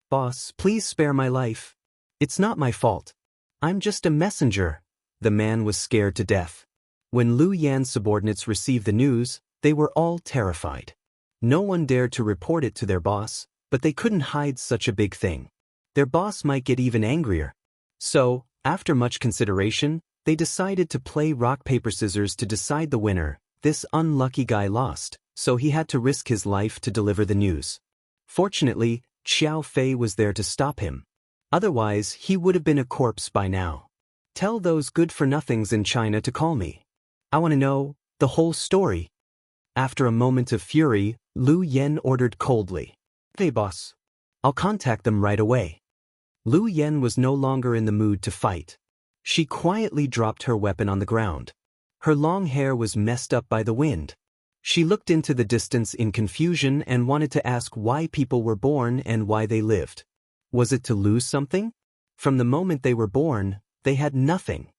Boss, please spare my life. It's not my fault. I'm just a messenger. The man was scared to death. When Lu Yan's subordinates received the news, they were all terrified. No one dared to report it to their boss, but they couldn't hide such a big thing. Their boss might get even angrier. So, after much consideration, they decided to play rock paper scissors to decide the winner. This unlucky guy lost, so he had to risk his life to deliver the news. Fortunately, Xiao Fei was there to stop him. Otherwise, he would have been a corpse by now. Tell those good-for-nothings in China to call me. I want to know the whole story. After a moment of fury, Lu Yan ordered coldly. Hey boss. I'll contact them right away. Lu Yan was no longer in the mood to fight. She quietly dropped her weapon on the ground. Her long hair was messed up by the wind. She looked into the distance in confusion and wanted to ask why people were born and why they lived. Was it to lose something? From the moment they were born, they had nothing.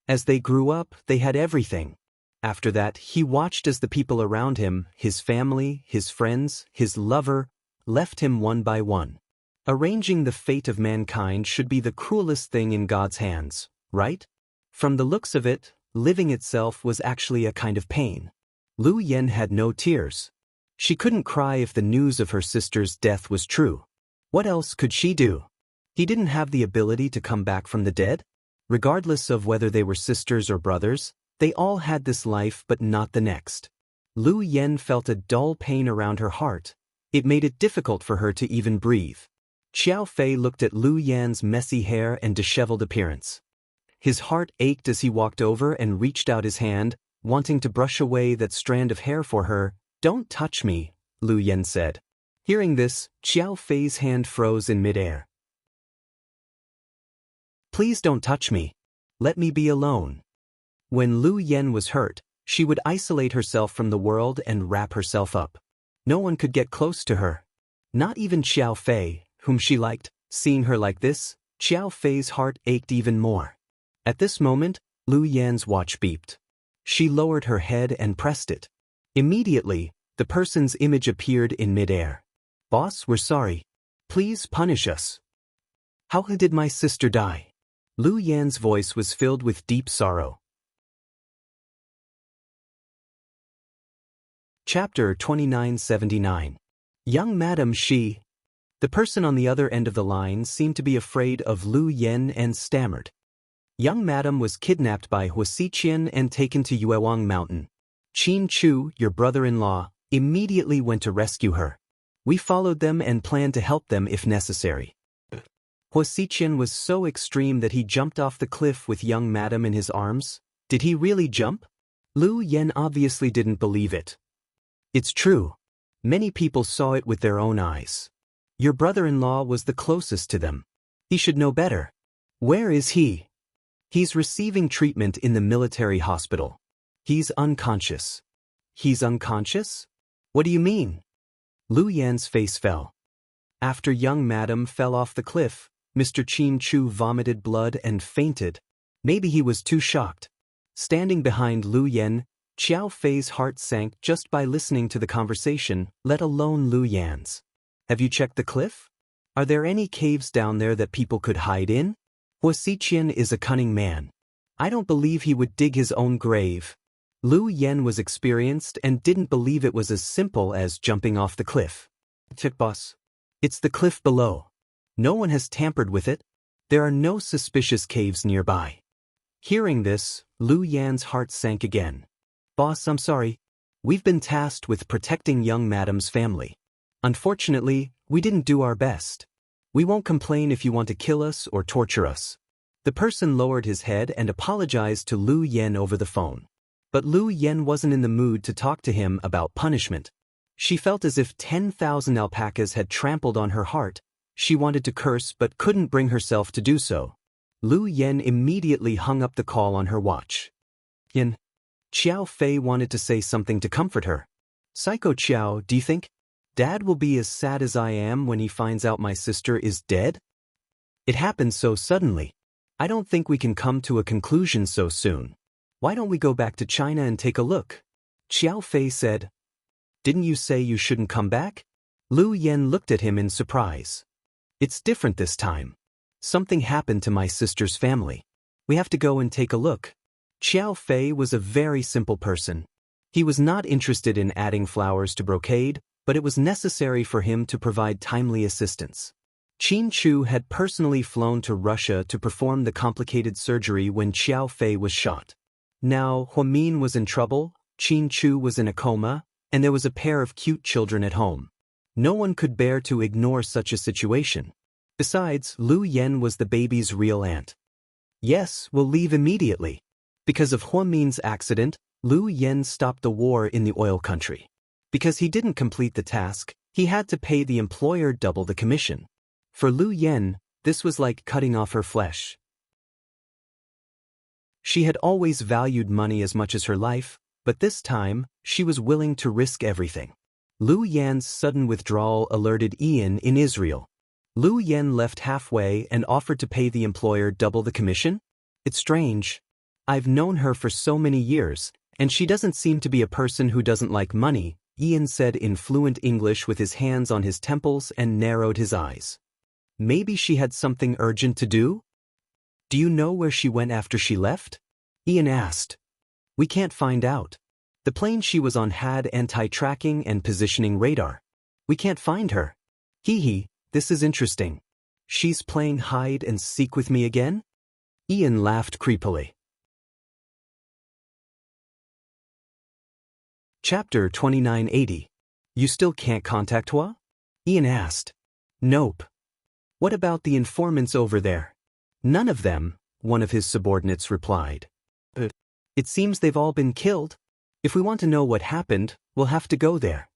As they grew up, they had everything. After that, he watched as the people around him, his family, his friends, his lover, left him one by one. Arranging the fate of mankind should be the cruelest thing in God's hands, right? From the looks of it, living itself was actually a kind of pain. Lu Yan had no tears. She couldn't cry if the news of her sister's death was true. What else could she do? He didn't have the ability to come back from the dead? Regardless of whether they were sisters or brothers, they all had this life but not the next. Lu Yan felt a dull pain around her heart. It made it difficult for her to even breathe. Xiao Fei looked at Lu Yan's messy hair and disheveled appearance. His heart ached as he walked over and reached out his hand, wanting to brush away that strand of hair for her. Don't touch me, Lu Yan said. Hearing this, Xiao Fei's hand froze in midair. Please don't touch me. Let me be alone. When Lu Yan was hurt, she would isolate herself from the world and wrap herself up. No one could get close to her. Not even Xiao Fei, whom she liked. Seeing her like this, Xiao Fei's heart ached even more. At this moment, Lu Yan's watch beeped. She lowered her head and pressed it. Immediately, the person's image appeared in midair. Boss, we're sorry. Please punish us. How did my sister die? Lu Yan's voice was filled with deep sorrow. Chapter 2979. Young Madam Shi. The person on the other end of the line seemed to be afraid of Lu Yan and stammered. Young Madam was kidnapped by Wuxia and taken to Yuewang Mountain. Qin Chu, your brother-in-law, immediately went to rescue her. We followed them and planned to help them if necessary. Wuxia was so extreme that he jumped off the cliff with young Madam in his arms. Did he really jump? Lu Yan obviously didn't believe it. It's true. Many people saw it with their own eyes. Your brother-in-law was the closest to them. He should know better. Where is he? He's receiving treatment in the military hospital. He's unconscious. He's unconscious? What do you mean? Lu Yan's face fell. After young Madam fell off the cliff, Mr. Qin Chu vomited blood and fainted. Maybe he was too shocked. Standing behind Lu Yan, Xiao Fei's heart sank just by listening to the conversation, let alone Lu Yan's. Have you checked the cliff? Are there any caves down there that people could hide in? Xiqian is a cunning man. I don't believe he would dig his own grave. Lu Yan was experienced and didn't believe it was as simple as jumping off the cliff. Tick boss. It's the cliff below. No one has tampered with it. There are no suspicious caves nearby. Hearing this, Lu Yan's heart sank again. Boss, I'm sorry. We've been tasked with protecting young madam's family. Unfortunately, we didn't do our best. We won't complain if you want to kill us or torture us. The person lowered his head and apologized to Lu Yan over the phone. But Lu Yan wasn't in the mood to talk to him about punishment. She felt as if 10,000 alpacas had trampled on her heart. She wanted to curse but couldn't bring herself to do so. Lu Yan immediately hung up the call on her watch. Yan. Xiao Fei wanted to say something to comfort her. Psycho Xiao, do you think Dad will be as sad as I am when he finds out my sister is dead? It happened so suddenly. I don't think we can come to a conclusion so soon. Why don't we go back to China and take a look? Xiao Fei said. Didn't you say you shouldn't come back? Lu Yan looked at him in surprise. It's different this time. Something happened to my sister's family. We have to go and take a look. Xiao Fei was a very simple person. He was not interested in adding flowers to brocade, but it was necessary for him to provide timely assistance. Qin Chu had personally flown to Russia to perform the complicated surgery when Xiao Fei was shot. Now, Huamin was in trouble, Qin Chu was in a coma, and there was a pair of cute children at home. No one could bear to ignore such a situation. Besides, Lu Yan was the baby's real aunt. Yes, we'll leave immediately. Because of Huamin's accident, Lu Yan stopped the war in the oil country. Because he didn't complete the task, he had to pay the employer double the commission. For Lu Yan, this was like cutting off her flesh. She had always valued money as much as her life, but this time, she was willing to risk everything. Lu Yan's sudden withdrawal alerted Ian in Israel. Lu Yan left halfway and offered to pay the employer double the commission? It's strange. I've known her for so many years, and she doesn't seem to be a person who doesn't like money, Ian said in fluent English with his hands on his temples and narrowed his eyes. Maybe she had something urgent to do? Do you know where she went after she left? Ian asked. We can't find out. The plane she was on had anti-tracking and positioning radar. We can't find her. Hee, this is interesting. She's playing hide and seek with me again? Ian laughed creepily. Chapter 2980. You still can't contact Hua? Ian asked. Nope. What about the informants over there? None of them, one of his subordinates replied. It seems they've all been killed. If we want to know what happened, we'll have to go there.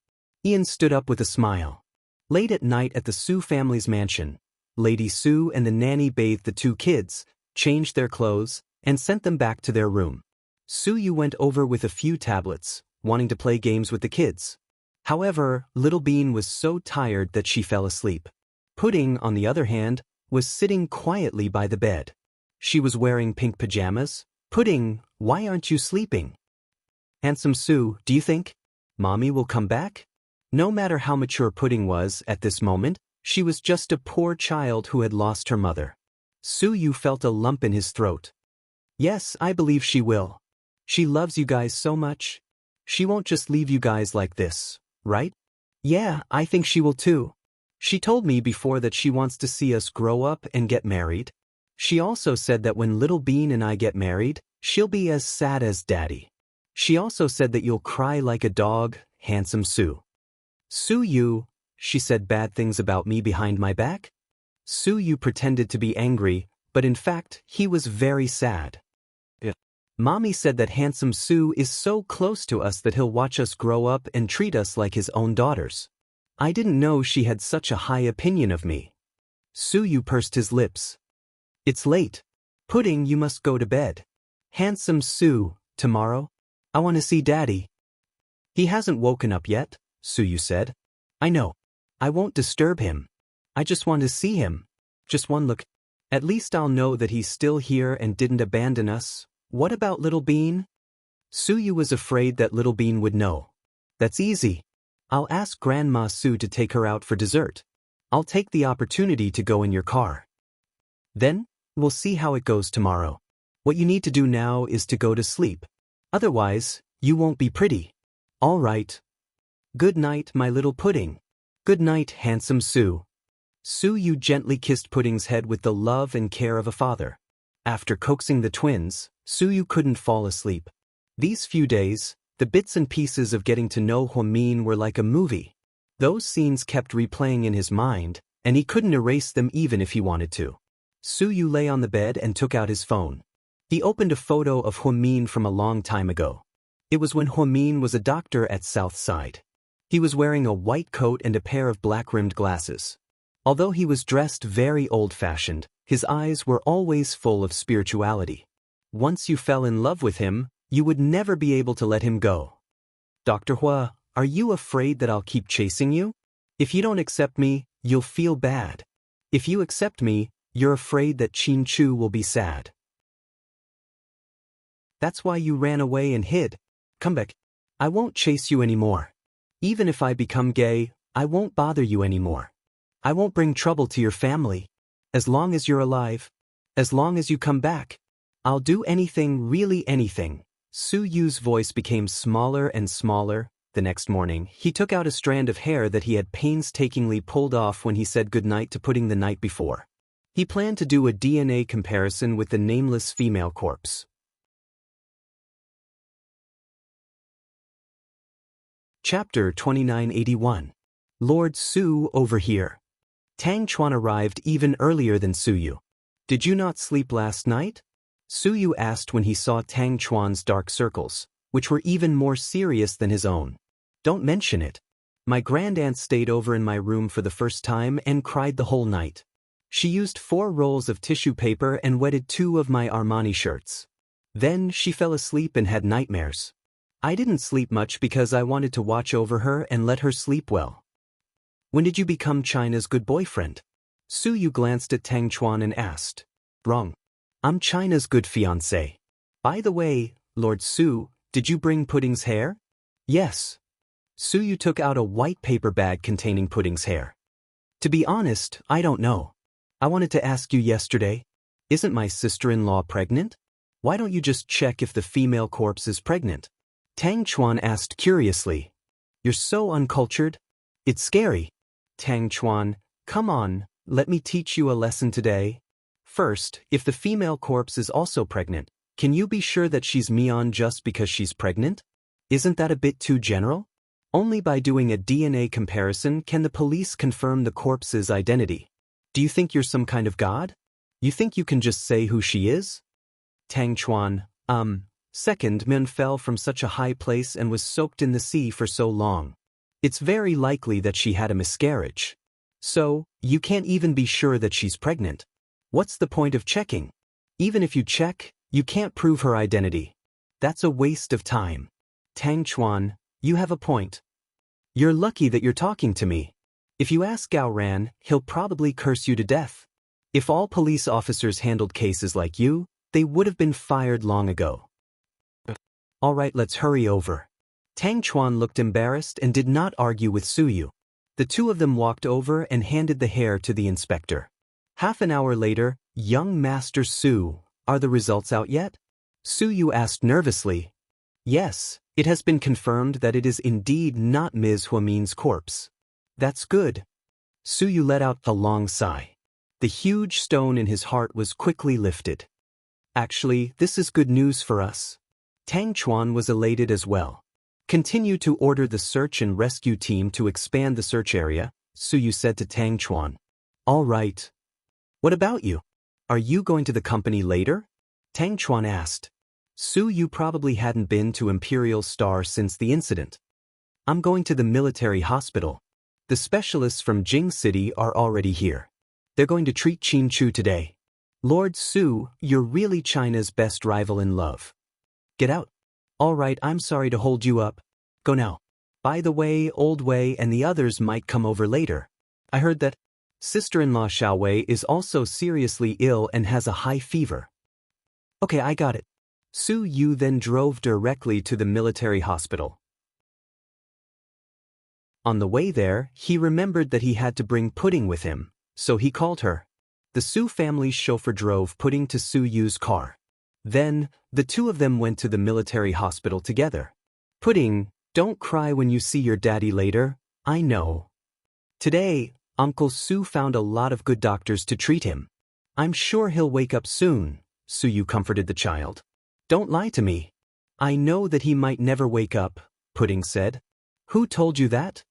Ian stood up with a smile. Late at night at the Su family's mansion, Lady Su and the nanny bathed the two kids, changed their clothes, and sent them back to their room. Su Yu went over with a few tablets, wanting to play games with the kids. However, Little Bean was so tired that she fell asleep. Pudding, on the other hand, was sitting quietly by the bed. She was wearing pink pajamas. Pudding, why aren't you sleeping? Handsome Su, do you think Mommy will come back? No matter how mature Pudding was at this moment, she was just a poor child who had lost her mother. Su Yu felt a lump in his throat. Yes, I believe she will. She loves you guys so much. She won't just leave you guys like this, right? Yeah, I think she will too. She told me before that she wants to see us grow up and get married. She also said that when Little Bean and I get married, she'll be as sad as Daddy. She also said that you'll cry like a dog, Handsome Su. Su Yu, she said bad things about me behind my back? Su Yu pretended to be angry, but in fact, he was very sad. Mommy said that Handsome Su is so close to us that he'll watch us grow up and treat us like his own daughters. I didn't know she had such a high opinion of me. Su Yu pursed his lips. It's late. Pudding, you must go to bed. Handsome Su, tomorrow? I want to see Daddy. He hasn't woken up yet, Su Yu said. I know. I won't disturb him. I just want to see him. Just one look. At least I'll know that he's still here and didn't abandon us. What about Little Bean? Suyu was afraid that Little Bean would know. That's easy. I'll ask Grandma Su to take her out for dessert. I'll take the opportunity to go in your car. Then, we'll see how it goes tomorrow. What you need to do now is to go to sleep. Otherwise, you won't be pretty. All right. Good night, my little pudding. Good night, handsome Su. Suyu gently kissed Pudding's head with the love and care of a father. After coaxing the twins, Suyu couldn't fall asleep. These few days, the bits and pieces of getting to know Huamin were like a movie. Those scenes kept replaying in his mind, and he couldn't erase them even if he wanted to. Suyu lay on the bed and took out his phone. He opened a photo of Huamin from a long time ago. It was when Huamin was a doctor at Southside. He was wearing a white coat and a pair of black-rimmed glasses. Although he was dressed very old-fashioned, his eyes were always full of spirituality. Once you fell in love with him, you would never be able to let him go. Dr. Hua, are you afraid that I'll keep chasing you? If you don't accept me, you'll feel bad. If you accept me, you're afraid that Qin Chu will be sad. That's why you ran away and hid. Come back. I won't chase you anymore. Even if I become gay, I won't bother you anymore. I won't bring trouble to your family. As long as you're alive. As long as you come back. I'll do anything, really anything. Suyu's voice became smaller and smaller. The next morning, he took out a strand of hair that he had painstakingly pulled off when he said goodnight to Pudding the night before. He planned to do a DNA comparison with the nameless female corpse. Chapter 2981. Lord Su over here. Tang Chuan arrived even earlier than Suyu. Did you not sleep last night? Suyu asked when he saw Tang Chuan's dark circles, which were even more serious than his own. Don't mention it. My grandaunt stayed over in my room for the first time and cried the whole night. She used 4 rolls of tissue paper and wetted 2 of my Armani shirts. Then she fell asleep and had nightmares. I didn't sleep much because I wanted to watch over her and let her sleep well. When did you become China's good boyfriend? Suyu glanced at Tang Chuan and asked. Wrong. I'm China's good fiancé. By the way, Lord Su, did you bring Pudding's hair? Yes. Suyu took out a white paper bag containing Pudding's hair. To be honest, I don't know. I wanted to ask you yesterday. Isn't my sister-in-law pregnant? Why don't you just check if the female corpse is pregnant? Tang Chuan asked curiously. You're so uncultured. It's scary. Tang Chuan, come on, let me teach you a lesson today. First, if the female corpse is also pregnant, can you be sure that she's Mian just because she's pregnant? Isn't that a bit too general? Only by doing a DNA comparison can the police confirm the corpse's identity. Do you think you're some kind of god? You think you can just say who she is? Tang Chuan, Second, Min fell from such a high place and was soaked in the sea for so long. It's very likely that she had a miscarriage. So, you can't even be sure that she's pregnant. What's the point of checking? Even if you check, you can't prove her identity. That's a waste of time. Tang Chuan, you have a point. You're lucky that you're talking to me. If you ask Gao Ran, he'll probably curse you to death. If all police officers handled cases like you, they would have been fired long ago. All right, let's hurry over. Tang Chuan looked embarrassed and did not argue with Suyu. The two of them walked over and handed the hair to the inspector. Half an hour later, young Master Su, are the results out yet? Suyu asked nervously. Yes, it has been confirmed that it is indeed not Ms. Huamin's corpse. That's good. Suyu let out a long sigh. The huge stone in his heart was quickly lifted. Actually, this is good news for us. Tang Chuan was elated as well. Continue to order the search and rescue team to expand the search area, Suyu said to Tang Chuan. All right. What about you? Are you going to the company later? Tang Chuan asked. Suyu probably hadn't been to Imperial Star since the incident. I'm going to the military hospital. The specialists from Jing City are already here. They're going to treat Qin Chu today. Lord Su, you're really China's best rival in love. Get out. All right, I'm sorry to hold you up. Go now. By the way, Old Wei and the others might come over later. I heard that sister-in-law Xiao Wei is also seriously ill and has a high fever. Okay, I got it. Su Yu then drove directly to the military hospital. On the way there, he remembered that he had to bring Pudding with him, so he called her. The Su family's chauffeur drove Pudding to Su Yu's car. Then, the two of them went to the military hospital together. Pudding, don't cry when you see your daddy later, I know. Today, Uncle Su found a lot of good doctors to treat him. I'm sure he'll wake up soon, Su Yu comforted the child. Don't lie to me. I know that he might never wake up, Pudding said. Who told you that?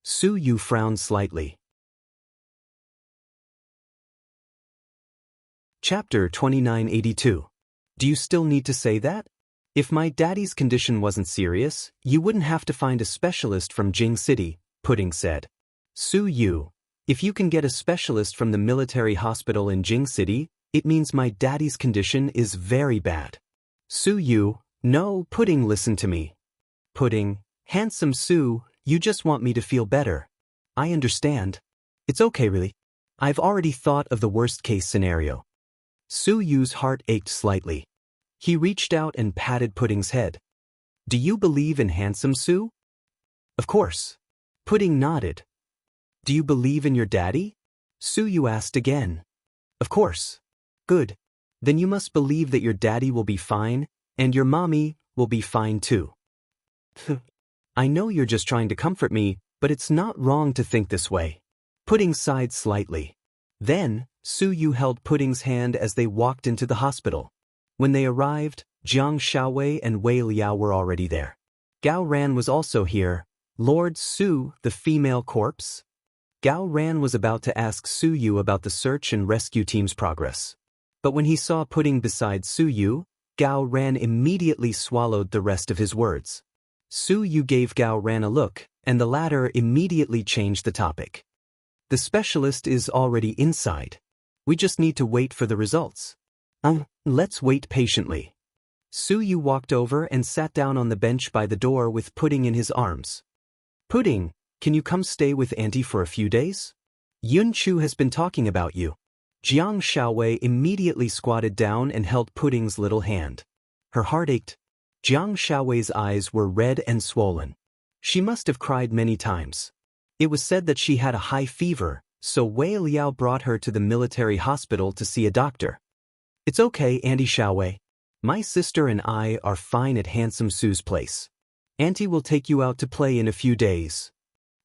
Su Yu frowned slightly. Chapter 2982. Do you still need to say that? If my daddy's condition wasn't serious, you wouldn't have to find a specialist from Jing City, Pudding said. Su Yu, if you can get a specialist from the military hospital in Jing City, it means my daddy's condition is very bad. Su Yu, no, Pudding, listen to me. Pudding, handsome Su, you just want me to feel better. I understand. It's okay really. I've already thought of the worst-case scenario. Su Yu's heart ached slightly. He reached out and patted Pudding's head. Do you believe in handsome Su? Of course. Pudding nodded. Do you believe in your daddy? Su Yu asked again. Of course. Good. Then you must believe that your daddy will be fine, and your mommy will be fine too. I know you're just trying to comfort me, but it's not wrong to think this way. Pudding sighed slightly. Then, Su Yu held Pudding's hand as they walked into the hospital. When they arrived, Jiang Xiaowei and Wei Liao were already there. Gao Ran was also here. Lord Su, the female corpse? Gao Ran was about to ask Su Yu about the search and rescue team's progress. But when he saw Pudding beside Su Yu, Gao Ran immediately swallowed the rest of his words. Su Yu gave Gao Ran a look, and the latter immediately changed the topic. The specialist is already inside. We just need to wait for the results. Let's wait patiently. Su Yu walked over and sat down on the bench by the door with Pudding in his arms. Pudding, can you come stay with Auntie for a few days? Yun Chu has been talking about you. Jiang Xiaowei immediately squatted down and held Pudding's little hand. Her heart ached. Jiang Xiaowei's eyes were red and swollen. She must have cried many times. It was said that she had a high fever, so Wei Liao brought her to the military hospital to see a doctor. It's okay, Auntie Xiaowei. My sister and I are fine at Handsome Su's place. Auntie will take you out to play in a few days.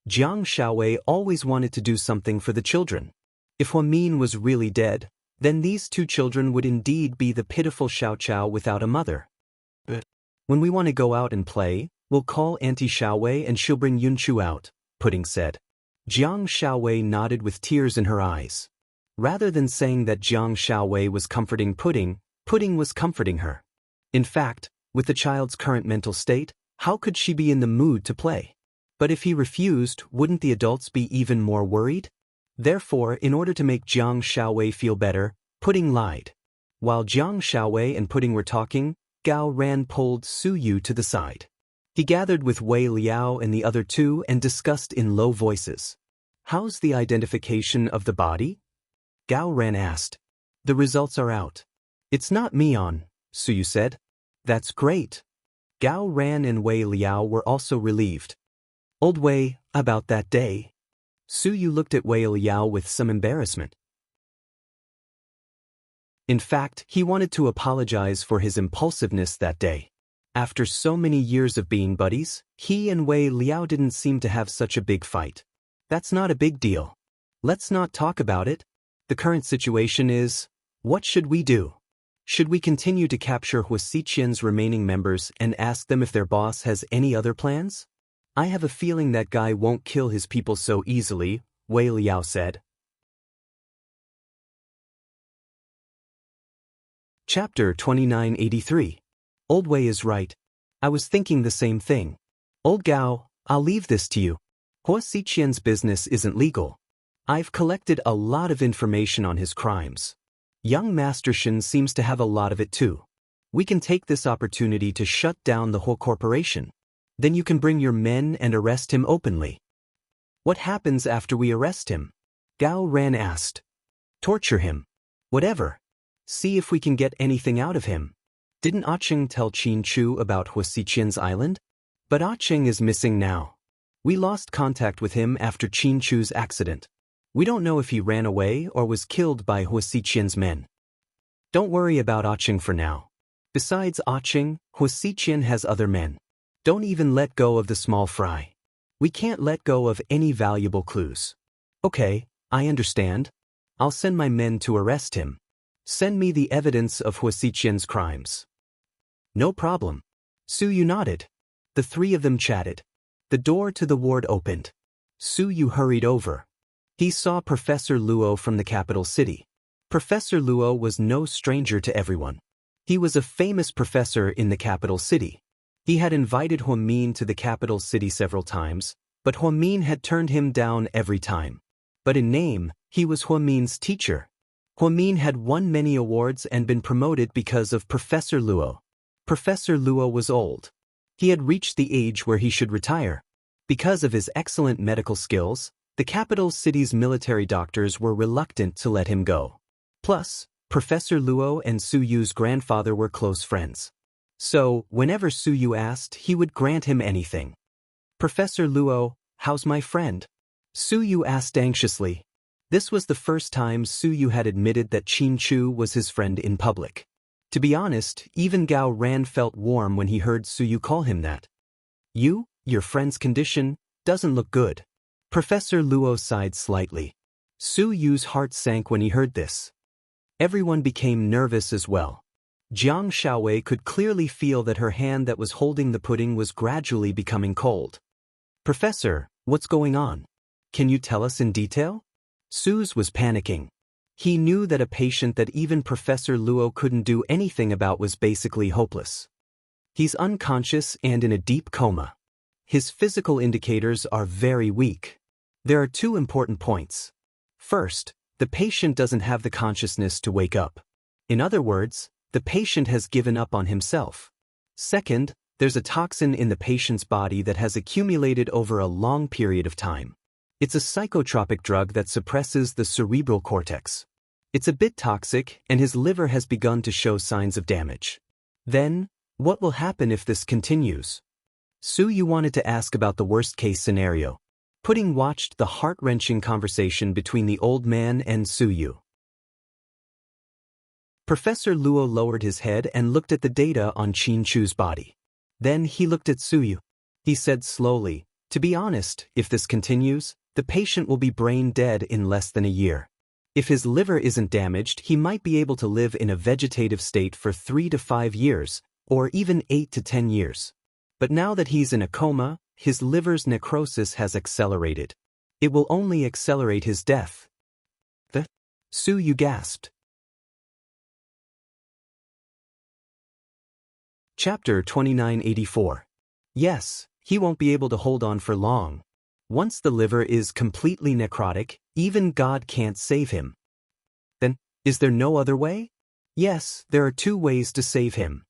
Jiang Xiaowei always wanted to do something for the children. If Huamin was really dead, then these two children would indeed be the pitiful Xiaoqiao without a mother. When we want to go out and play, we'll call Auntie Xiaowei and she'll bring Yunchu out, Pudding said. Jiang Xiaowei nodded with tears in her eyes. Rather than saying that Jiang Xiaowei was comforting Pudding, Pudding was comforting her. In fact, with the child's current mental state, how could she be in the mood to play? But if he refused, wouldn't the adults be even more worried? Therefore, in order to make Jiang Xiaowei feel better, Pudding lied. While Jiang Xiaowei and Pudding were talking, Gao Ran pulled Su Yu to the side. He gathered with Wei Liao and the other two and discussed in low voices. How's the identification of the body? Gao Ran asked. The results are out. It's not Mian, Su Yu said. That's great. Gao Ran and Wei Liao were also relieved. Old Wei, about that day. Su Yu looked at Wei Liao with some embarrassment. In fact, he wanted to apologize for his impulsiveness that day. After so many years of being buddies, he and Wei Liao didn't seem to have such a big fight. That's not a big deal. Let's not talk about it. The current situation is, what should we do? Should we continue to capture Huasiqian's remaining members and ask them if their boss has any other plans? I have a feeling that guy won't kill his people so easily, Wei Liao said. Chapter 2983. Old Wei is right. I was thinking the same thing. Old Gao, I'll leave this to you. Huasiqian's business isn't legal. I've collected a lot of information on his crimes. Young Master Shen seems to have a lot of it too. We can take this opportunity to shut down the whole corporation. Then you can bring your men and arrest him openly. What happens after we arrest him? Gao Ran asked. Torture him. Whatever. See if we can get anything out of him. Didn't Cheng tell Qin Chu about Huasiqian's island? But Cheng is missing now. We lost contact with him after Qin Chu's accident. We don't know if he ran away or was killed by Huasiqian's men. Don't worry about Cheng for now. Besides Cheng, Huasiqian has other men. Don't even let go of the small fry. We can't let go of any valuable clues. Okay, I understand. I'll send my men to arrest him. Send me the evidence of Huasiqian's crimes. No problem. Su Yu nodded. The three of them chatted. The door to the ward opened. Su Yu hurried over. He saw Professor Luo from the capital city. Professor Luo was no stranger to everyone. He was a famous professor in the capital city. He had invited Huamin to the capital city several times, but Huamin had turned him down every time. But in name, he was Huamin's teacher. Huamin had won many awards and been promoted because of Professor Luo. Professor Luo was old. He had reached the age where he should retire. Because of his excellent medical skills, the capital city's military doctors were reluctant to let him go. Plus, Professor Luo and Su Yu's grandfather were close friends. So, whenever Su Yu asked, he would grant him anything. Professor Luo, how's my friend? Su Yu asked anxiously. This was the first time Su Yu had admitted that Qin Chu was his friend in public. To be honest, even Gao Ran felt warm when he heard Su Yu call him that. Your friend's condition, doesn't look good. Professor Luo sighed slightly. Su Yu's heart sank when he heard this. Everyone became nervous as well. Jiang Xiaowei could clearly feel that her hand that was holding the pudding was gradually becoming cold. Professor, what's going on? Can you tell us in detail? Su's was panicking. He knew that a patient that even Professor Luo couldn't do anything about was basically hopeless. He's unconscious and in a deep coma. His physical indicators are very weak. There are two important points. First, the patient doesn't have the consciousness to wake up. In other words, the patient has given up on himself. Second, there's a toxin in the patient's body that has accumulated over a long period of time. It's a psychotropic drug that suppresses the cerebral cortex. It's a bit toxic, and his liver has begun to show signs of damage. Then, what will happen if this continues? Su Yu wanted to ask about the worst-case scenario. Pudding watched the heart-wrenching conversation between the old man and Su Yu. Professor Luo lowered his head and looked at the data on Qin Chu's body. Then he looked at Su Yu. He said slowly, to be honest, if this continues, the patient will be brain dead in less than a year. If his liver isn't damaged, he might be able to live in a vegetative state for 3 to 5 years, or even 8 to 10 years. But now that he's in a coma, his liver's necrosis has accelerated. It will only accelerate his death. Su Yu gasped. Chapter 2984. Yes, he won't be able to hold on for long. Once the liver is completely necrotic, even God can't save him. Then, is there no other way? Yes, there are 2 ways to save him.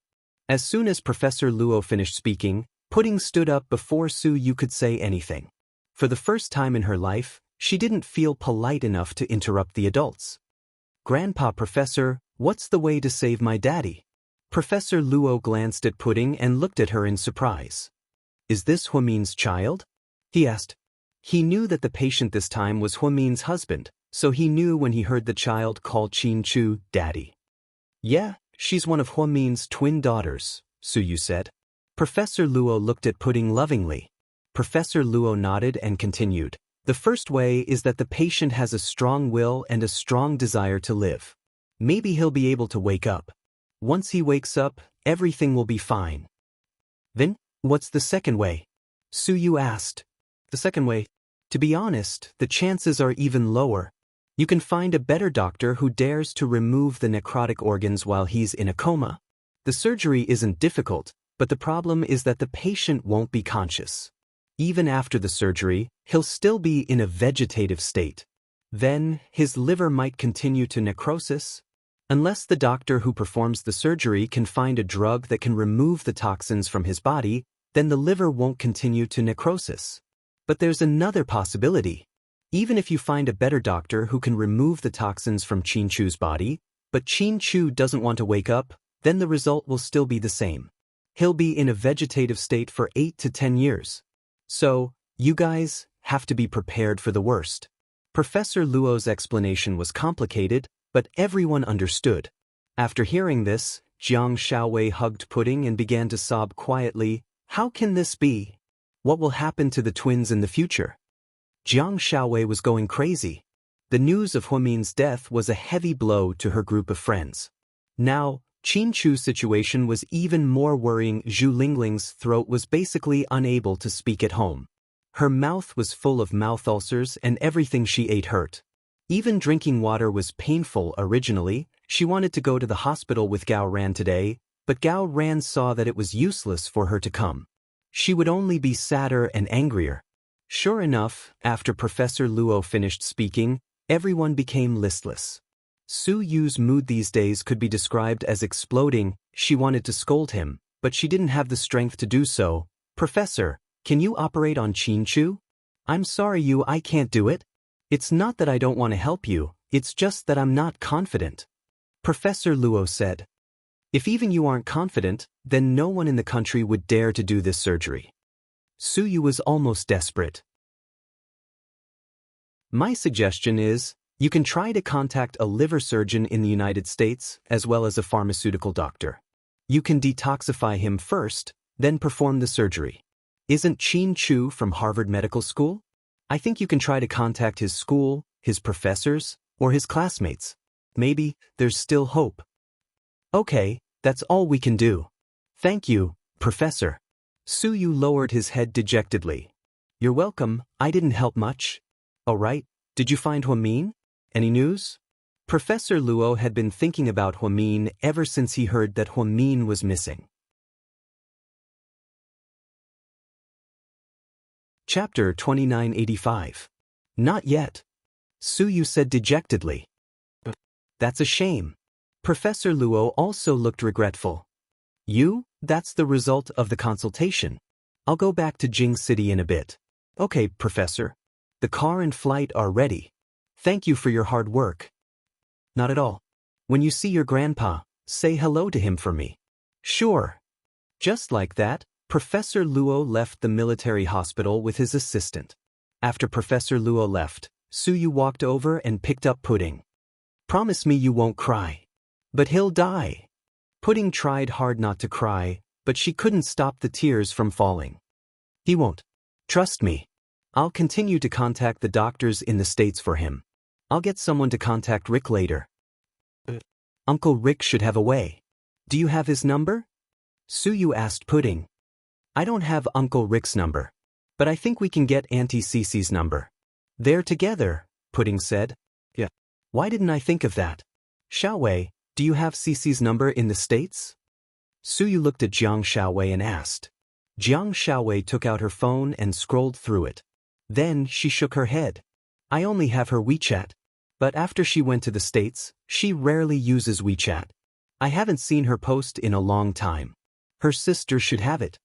As soon as Professor Luo finished speaking, Pudding stood up before Su Yu could say anything. For the first time in her life, she didn't feel polite enough to interrupt the adults. Grandpa Professor, what's the way to save my daddy? Professor Luo glanced at Pudding and looked at her in surprise. Is this Huamin's child? He asked. He knew that the patient this time was Huamin's husband, so he knew when he heard the child call Qin Chu daddy. Yeah, she's one of Huamin's twin daughters, Su Yu said. Professor Luo looked at Pudding lovingly. Professor Luo nodded and continued. The first way is that the patient has a strong will and a strong desire to live. Maybe he'll be able to wake up. Once he wakes up, everything will be fine. Then, what's the second way? Su Yu asked. The second way? To be honest, the chances are even lower. You can find a better doctor who dares to remove the necrotic organs while he's in a coma. The surgery isn't difficult, but the problem is that the patient won't be conscious. Even after the surgery, he'll still be in a vegetative state. Then, his liver might continue to necrosis. Unless the doctor who performs the surgery can find a drug that can remove the toxins from his body, then the liver won't continue to necrosis. But there's another possibility. Even if you find a better doctor who can remove the toxins from Qin Chu's body, but Qin Chu doesn't want to wake up, then the result will still be the same. He'll be in a vegetative state for 8 to 10 years. So, you guys have to be prepared for the worst. Professor Luo's explanation was complicated, but everyone understood. After hearing this, Jiang Xiaowei hugged Pudding and began to sob quietly. How can this be? What will happen to the twins in the future? Jiang Xiaowei was going crazy. The news of Huamin's death was a heavy blow to her group of friends. Now, Qin Chu's situation was even more worrying. Zhu Lingling's throat was basically unable to speak at home. Her mouth was full of mouth ulcers and everything she ate hurt. Even drinking water was painful originally. She wanted to go to the hospital with Gao Ran today, but Gao Ran saw that it was useless for her to come. She would only be sadder and angrier. Sure enough, after Professor Luo finished speaking, everyone became listless. Su Yu's mood these days could be described as exploding. She wanted to scold him, but she didn't have the strength to do so. Professor, can you operate on Qin Chu? I'm sorry I can't do it. It's not that I don't want to help you, it's just that I'm not confident. Professor Luo said. If even you aren't confident, then no one in the country would dare to do this surgery. Su Yu was almost desperate. My suggestion is, you can try to contact a liver surgeon in the United States as well as a pharmaceutical doctor. You can detoxify him first, then perform the surgery. Isn't Qin Chu from Harvard Medical School? I think you can try to contact his school, his professors, or his classmates. Maybe there's still hope. Okay, that's all we can do. Thank you, Professor. Su Yu lowered his head dejectedly. You're welcome, I didn't help much. All right, did you find Huamin? Any news? Professor Luo had been thinking about Huamin ever since he heard that Huamin was missing. Chapter 2985. Not yet. Su Yu said dejectedly. That's a shame. Professor Luo also looked regretful. That's the result of the consultation. I'll go back to Jing City in a bit. Okay, Professor. The car and flight are ready. Thank you for your hard work. Not at all. When you see your grandpa, say hello to him for me. Sure. Just like that, Professor Luo left the military hospital with his assistant. After Professor Luo left, Su Yu walked over and picked up Pudding. Promise me you won't cry. But he'll die. Pudding tried hard not to cry, but she couldn't stop the tears from falling. He won't. Trust me. I'll continue to contact the doctors in the States for him. I'll get someone to contact Rick later. Uncle Rick should have a way. Do you have his number? Su Yu asked Pudding. I don't have Uncle Rick's number, but I think we can get Auntie Cece's number. They're together, Pudding said. Yeah. Why didn't I think of that? Xiaowei, do you have Cece's number in the States? Su Yu looked at Jiang Xiaowei and asked. Jiang Xiaowei took out her phone and scrolled through it. Then she shook her head. I only have her WeChat. But after she went to the States, she rarely uses WeChat. I haven't seen her post in a long time. Her sister should have it.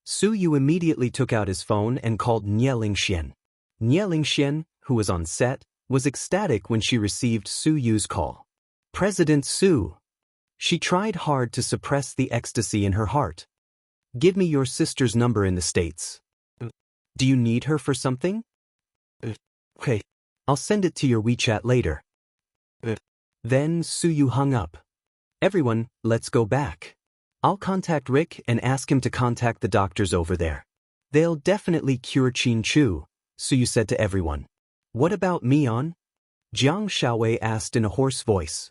Su Yu immediately took out his phone and called Nie Lingxian. Nie Lingxian, who was on set, was ecstatic when she received Su Yu's call. President Su. She tried hard to suppress the ecstasy in her heart. Give me your sister's number in the States. Do you need her for something? Okay. I'll send it to your WeChat later. Then Su Yu hung up. Everyone, let's go back. I'll contact Rick and ask him to contact the doctors over there. They'll definitely cure Qin Chu, Su Yu said to everyone. What about Mian? Jiang Xiaowei asked in a hoarse voice.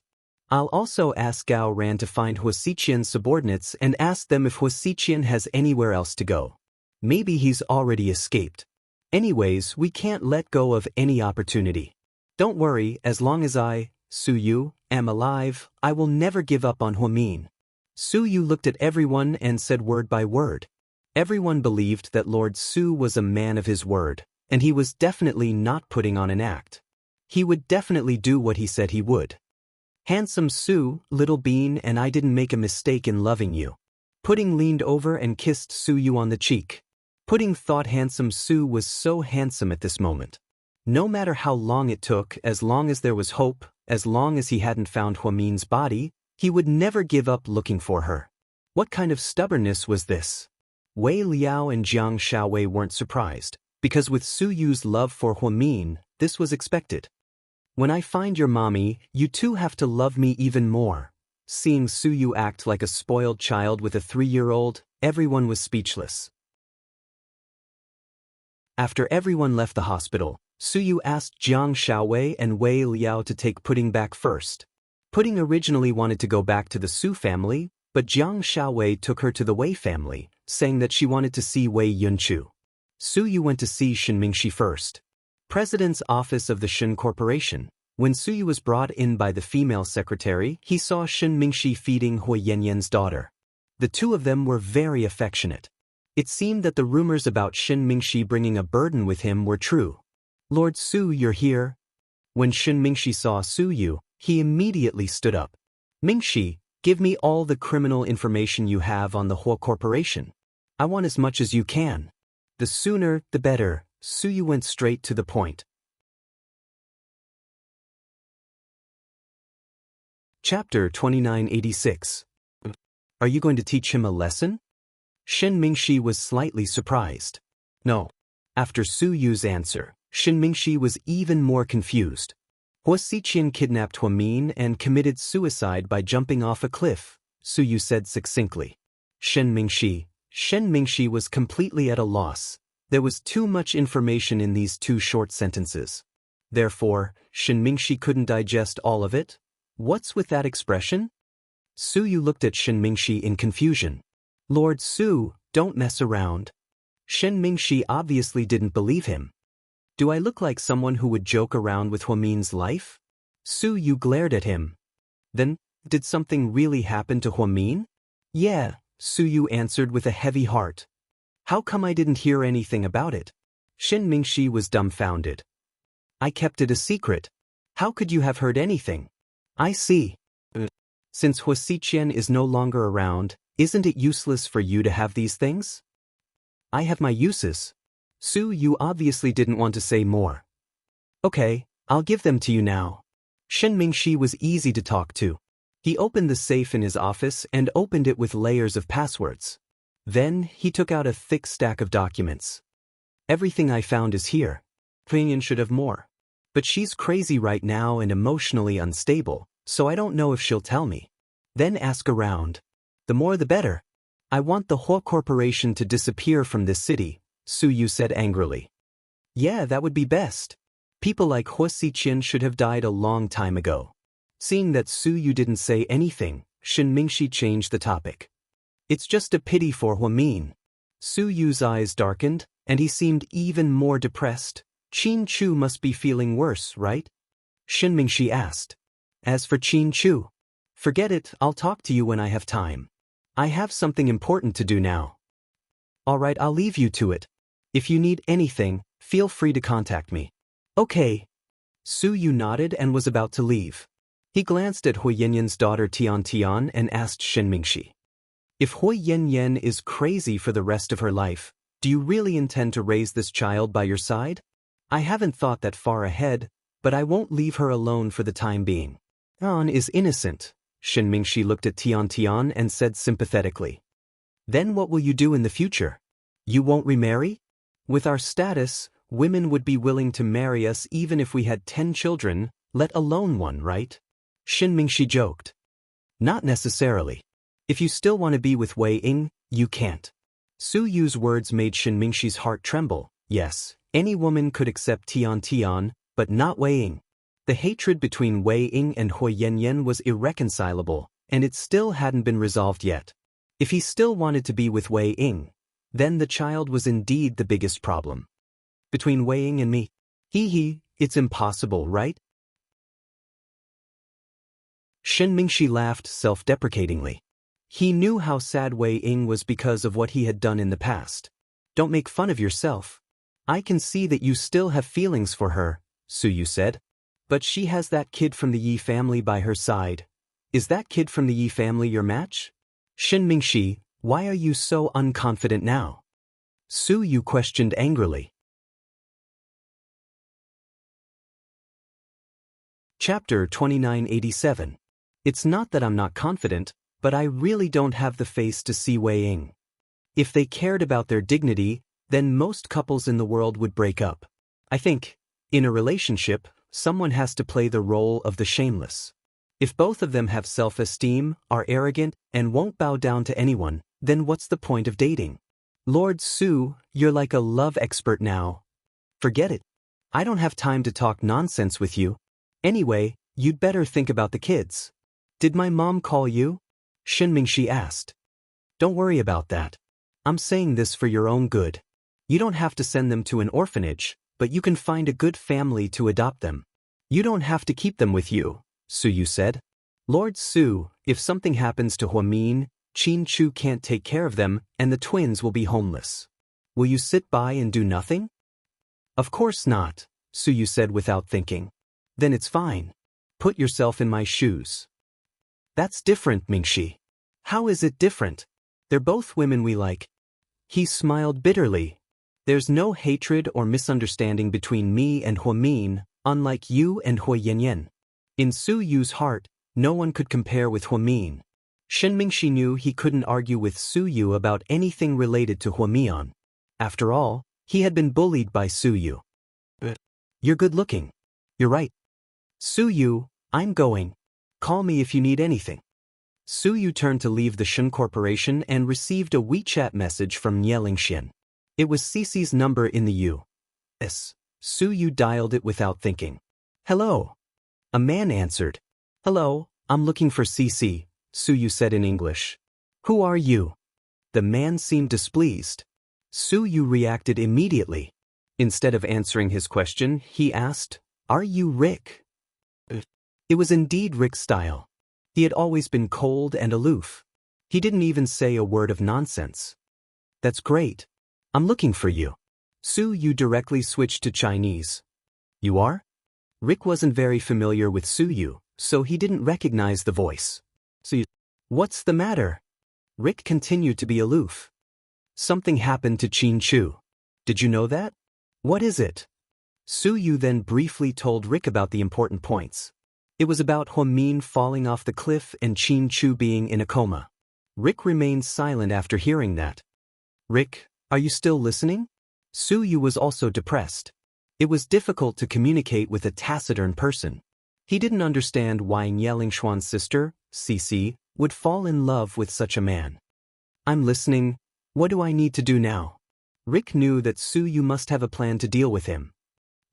I'll also ask Gao Ran to find Huasiqian's subordinates and ask them if Huasiqian has anywhere else to go. Maybe he's already escaped. Anyways, we can't let go of any opportunity. Don't worry, as long as I, Su Yu, am alive, I will never give up on Huamin. Su Yu looked at everyone and said word by word. Everyone believed that Lord Su was a man of his word, and he was definitely not putting on an act. He would definitely do what he said he would. Handsome Su, little bean, and I didn't make a mistake in loving you. Pudding leaned over and kissed Su Yu on the cheek. Pudding thought handsome Su was so handsome at this moment. No matter how long it took, as long as there was hope, as long as he hadn't found Huamin's body, He would never give up looking for her. What kind of stubbornness was this? Wei Liao and Jiang Shaowei weren't surprised, because with Su Yu's love for Huamin, this was expected. When I find your mommy, you two have to love me even more. Seeing Su Yu act like a spoiled child with a 3-year-old, everyone was speechless. After everyone left the hospital, Su Yu asked Jiang Shaowei and Wei Liao to take Pudding back first. Pudding originally wanted to go back to the Su family, but Jiang Shaowei took her to the Wei family, saying that she wanted to see Wei Yunchu. Su Yu went to see Shen Mingxi first. President's office of the Shen Corporation. When Su Yu was brought in by the female secretary, he saw Shen Mingxi feeding Hui Yanyan's daughter. The two of them were very affectionate. It seemed that the rumors about Shen Mingxi bringing a burden with him were true. Lord Su, you're here? When Shen Mingxi saw Su Yu, he immediately stood up. Mingxi, give me all the criminal information you have on the Hua Corporation. I want as much as you can. The sooner, the better. Su Yu went straight to the point. Chapter 2986. Are you going to teach him a lesson? Shen Mingxi was slightly surprised. No. After Su Yu's answer, Shen Mingxi was even more confused. Hua Xiqian kidnapped Huamin and committed suicide by jumping off a cliff, Su Yu said succinctly. Shen Mingxi was completely at a loss. There was too much information in these 2 short sentences. Therefore, Shen Mingxi couldn't digest all of it. What's with that expression? Su Yu looked at Shen Mingxi in confusion. Lord Su, don't mess around. Shen Mingxi obviously didn't believe him. Do I look like someone who would joke around with Huamin's life? Su Yu glared at him. Then, did something really happen to Huamin? Yeah, Su Yu answered with a heavy heart. How come I didn't hear anything about it? Shen Mingxi was dumbfounded. I kept it a secret. How could you have heard anything? I see. Since Hua Xiqian is no longer around, isn't it useless for you to have these things? I have my uses. Su Yu obviously didn't want to say more. Okay, I'll give them to you now. Shen Mingxi was easy to talk to. He opened the safe in his office and opened it with layers of passwords. Then, he took out a thick stack of documents. Everything I found is here. Pinyin should have more. But she's crazy right now and emotionally unstable, so I don't know if she'll tell me. Then ask around. The more the better. I want the Hua Corporation to disappear from this city, Su Yu said angrily. Yeah, that would be best. People like Hua Xiqian should have died a long time ago. Seeing that Su Yu didn't say anything, Shen Mingxi changed the topic. It's just a pity for Huamin. Su Yu's eyes darkened, and he seemed even more depressed. Qin Chu must be feeling worse, right? Shen Mingxi asked. As for Qin Chu, forget it, I'll talk to you when I have time. I have something important to do now. All right, I'll leave you to it. If you need anything, feel free to contact me. Okay. Su Yu nodded and was about to leave. He glanced at Hui Yanyan's daughter Tian Tian and asked Shen Mingxi. If Hui Yanyan is crazy for the rest of her life, do you really intend to raise this child by your side? I haven't thought that far ahead, but I won't leave her alone for the time being. Tian is innocent. Shen Mingxi looked at Tian Tian and said sympathetically. Then what will you do in the future? You won't remarry? With our status, women would be willing to marry us even if we had 10 children, let alone 1, right? Shen Mingxi joked. Not necessarily. If you still want to be with Wei Ying, you can't. Su Yu's words made Shen Mingxi's heart tremble. Yes, any woman could accept Tian Tian, but not Wei Ying. The hatred between Wei Ying and Hui Yanyan was irreconcilable, and it still hadn't been resolved yet. If he still wanted to be with Wei Ying, then the child was indeed the biggest problem. Between Wei Ying and me, it's impossible, right? Shen Mingxi laughed self-deprecatingly. He knew how sad Wei Ying was because of what he had done in the past. Don't make fun of yourself. I can see that you still have feelings for her, Su Yu said. But she has that kid from the Yi family by her side. Is that kid from the Yi family your match? Shen Mingxi, why are you so unconfident now? Su Yu questioned angrily. Chapter 2987. It's not that I'm not confident, but I really don't have the face to see Wei Ying. If they cared about their dignity, then most couples in the world would break up. I think, in a relationship, someone has to play the role of the shameless. If both of them have self-esteem, are arrogant, and won't bow down to anyone, then what's the point of dating? Lord Su, you're like a love expert now. Forget it. I don't have time to talk nonsense with you. Anyway, you'd better think about the kids. Did my mom call you? Mingxi asked. Don't worry about that. I'm saying this for your own good. You don't have to send them to an orphanage, but you can find a good family to adopt them. You don't have to keep them with you, Su said. Lord Su, if something happens to Huamin, Qin Chu can't take care of them, and the twins will be homeless. Will you sit by and do nothing? Of course not, Su said without thinking. Then it's fine. Put yourself in my shoes. That's different, Mingxi. How is it different? They're both women we like. He smiled bitterly. There's no hatred or misunderstanding between me and Huamin, unlike you and Hui Yanyan. In Su Yu's heart, no one could compare with Huamin. Mingxi knew he couldn't argue with Su Yu about anything related to Huamian. After all, he had been bullied by Su Yu. But you're good looking. You're right. Su Yu, I'm going. Call me if you need anything. Su Yu turned to leave the Shun Corporation and received a WeChat message from Lingxian. It was Cece's number in the U.S. Su Yu dialed it without thinking. Hello. A man answered. Hello, I'm looking for Cece, Su Yu said in English. Who are you? The man seemed displeased. Su Yu reacted immediately. Instead of answering his question, he asked, Are you Rick? It was indeed Rick's style. He had always been cold and aloof. He didn't even say a word of nonsense. That's great. I'm looking for you. Su Yu directly switched to Chinese. You are? Rick wasn't very familiar with Su Yu, so he didn't recognize the voice. What's the matter? Rick continued to be aloof. Something happened to Qin Chu. Did you know that? What is it? Su Yu then briefly told Rick about the important points. It was about Huamin falling off the cliff and Qin Chu being in a coma. Rick remained silent after hearing that. Rick, are you still listening? Su Yu was also depressed. It was difficult to communicate with a taciturn person. He didn't understand why Lingshuan's sister, Cece, would fall in love with such a man. I'm listening. What do I need to do now? Rick knew that Su Yu must have a plan to deal with him.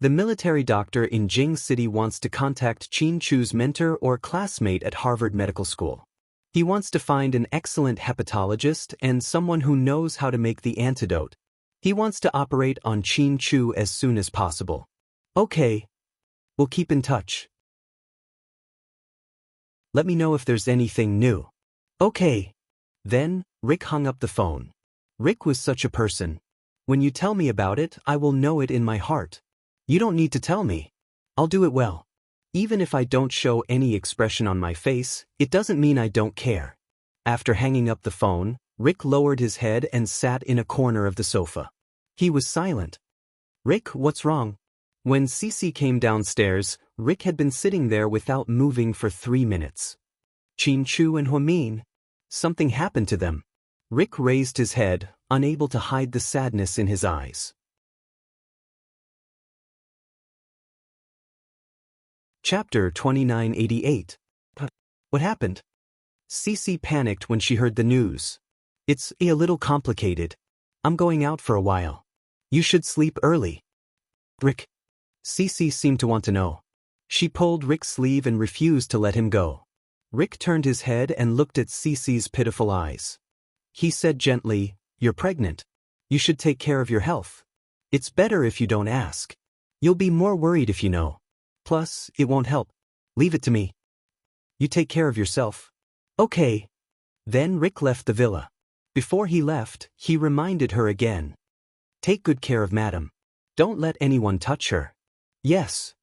The military doctor in Jing City wants to contact Qin Chu's mentor or classmate at Harvard Medical School. He wants to find an excellent hepatologist and someone who knows how to make the antidote. He wants to operate on Qin Chu as soon as possible. Okay. We'll keep in touch. Let me know if there's anything new. Okay. Then, Rick hung up the phone. Rick was such a person. When you tell me about it, I will know it in my heart. You don't need to tell me. I'll do it well. Even if I don't show any expression on my face, it doesn't mean I don't care. After hanging up the phone, Rick lowered his head and sat in a corner of the sofa. He was silent. Rick, what's wrong? When Cece came downstairs, Rick had been sitting there without moving for 3 minutes. Qin Chu and Huamin. Something happened to them. Rick raised his head, unable to hide the sadness in his eyes. Chapter 2988. What happened? Cece panicked when she heard the news. It's a little complicated. I'm going out for a while. You should sleep early. Rick. Cece seemed to want to know. She pulled Rick's sleeve and refused to let him go. Rick turned his head and looked at Cece's pitiful eyes. He said gently, You're pregnant. You should take care of your health. It's better if you don't ask. You'll be more worried if you know. Plus, it won't help. Leave it to me. You take care of yourself. Okay. Then Rick left the villa. Before he left, he reminded her again. Take good care of Madam. Don't let anyone touch her. Yes.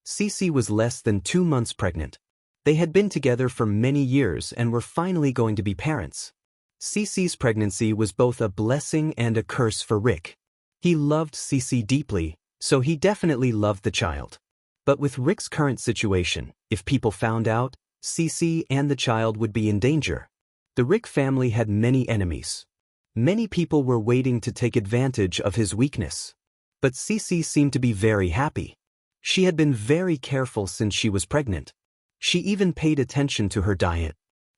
Cece was less than 2 months pregnant. They had been together for many years and were finally going to be parents. Cece's pregnancy was both a blessing and a curse for Rick. He loved Cece deeply, so he definitely loved the child. But with Rick's current situation, if people found out, Cici and the child would be in danger. The Rick family had many enemies. Many people were waiting to take advantage of his weakness. But Cici seemed to be very happy. She had been very careful since she was pregnant. She even paid attention to her diet.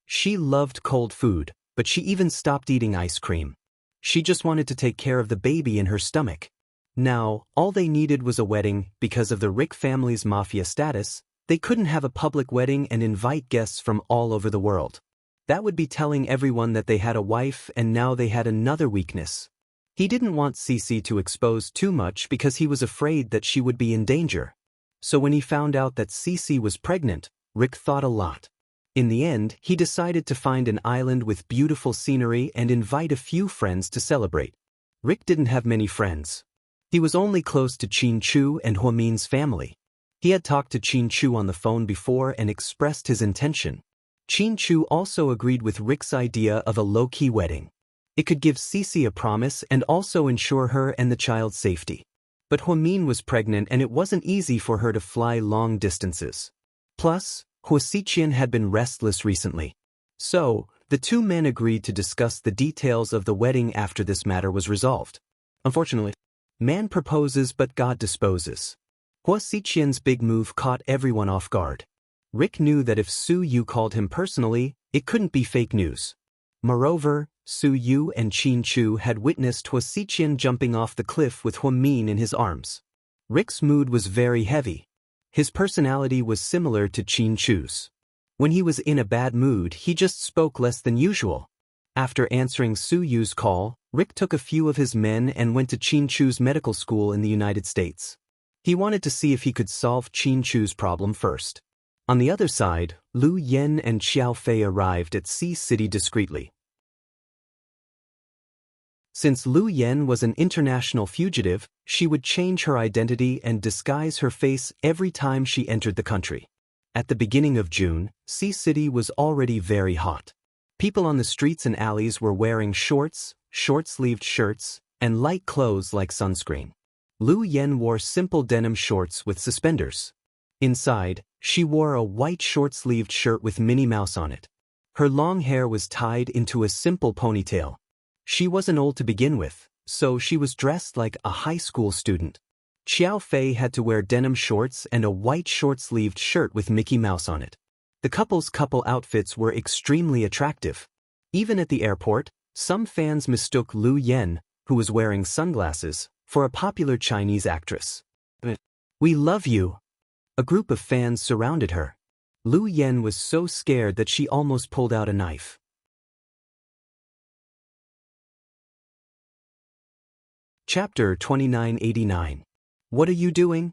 She loved cold food, but she even stopped eating ice cream. She just wanted to take care of the baby in her stomach. Now, all they needed was a wedding. Because of the Rick family's mafia status, they couldn't have a public wedding and invite guests from all over the world. That would be telling everyone that they had a wife and now they had another weakness. He didn't want Cici to expose too much because he was afraid that she would be in danger. So when he found out that Cici was pregnant, Rick thought a lot. In the end, he decided to find an island with beautiful scenery and invite a few friends to celebrate. Rick didn't have many friends. He was only close to Qin Chu and Huamin's family. He had talked to Qin Chu on the phone before and expressed his intention. Qin Chu also agreed with Rick's idea of a low-key wedding. It could give Cici a promise and also ensure her and the child's safety. But Huamin was pregnant and it wasn't easy for her to fly long distances. Plus, Huaxiqian had been restless recently. So, the two men agreed to discuss the details of the wedding after this matter was resolved. Unfortunately, man proposes but God disposes. Huaxiqian's big move caught everyone off guard. Rick knew that if Su Yu called him personally, it couldn't be fake news. Moreover, Su Yu and Qin Chu had witnessed Huaxiqian jumping off the cliff with Huamin in his arms. Rick's mood was very heavy. His personality was similar to Qin Chu's. When he was in a bad mood, he just spoke less than usual. After answering Su Yu's call, Rick took a few of his men and went to Qin Chu's medical school in the United States. He wanted to see if he could solve Qin Chu's problem first. On the other side, Lu Yen and Xiao Fei arrived at Sea City discreetly. Since Lu Yen was an international fugitive, she would change her identity and disguise her face every time she entered the country. At the beginning of June, Sea City was already very hot. People on the streets and alleys were wearing shorts, short-sleeved shirts, and light clothes like sunscreen. Lu Yen wore simple denim shorts with suspenders. Inside, she wore a white short-sleeved shirt with Minnie Mouse on it. Her long hair was tied into a simple ponytail. She wasn't old to begin with, so she was dressed like a high school student. Xiao Fei had to wear denim shorts and a white short-sleeved shirt with Mickey Mouse on it. The couple's couple outfits were extremely attractive. Even at the airport, some fans mistook Lu Yen, who was wearing sunglasses, for a popular Chinese actress. "We love you." A group of fans surrounded her. Lu Yen was so scared that she almost pulled out a knife. Chapter 2989. What are you doing?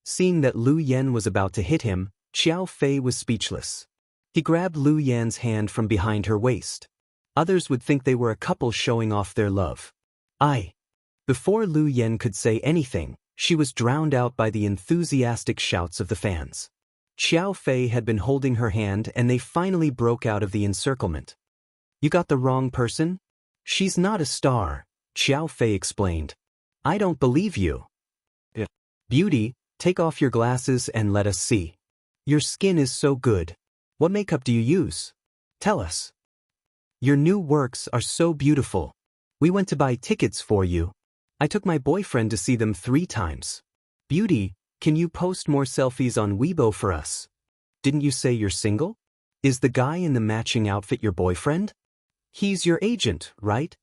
Seeing that Lu Yen was about to hit him, Xiao Fei was speechless. He grabbed Lu Yen's hand from behind her waist. Others would think they were a couple showing off their love. Before Lu Yen could say anything, she was drowned out by the enthusiastic shouts of the fans. Xiao Fei had been holding her hand and they finally broke out of the encirclement. "You got the wrong person? She's not a star," Xiao Fei explained. "I don't believe you." "Beauty, take off your glasses and let us see. Your skin is so good. What makeup do you use? Tell us. Your new works are so beautiful. We went to buy tickets for you. I took my boyfriend to see them 3 times. Beauty, can you post more selfies on Weibo for us? Didn't you say you're single? Is the guy in the matching outfit your boyfriend? He's your agent, right?"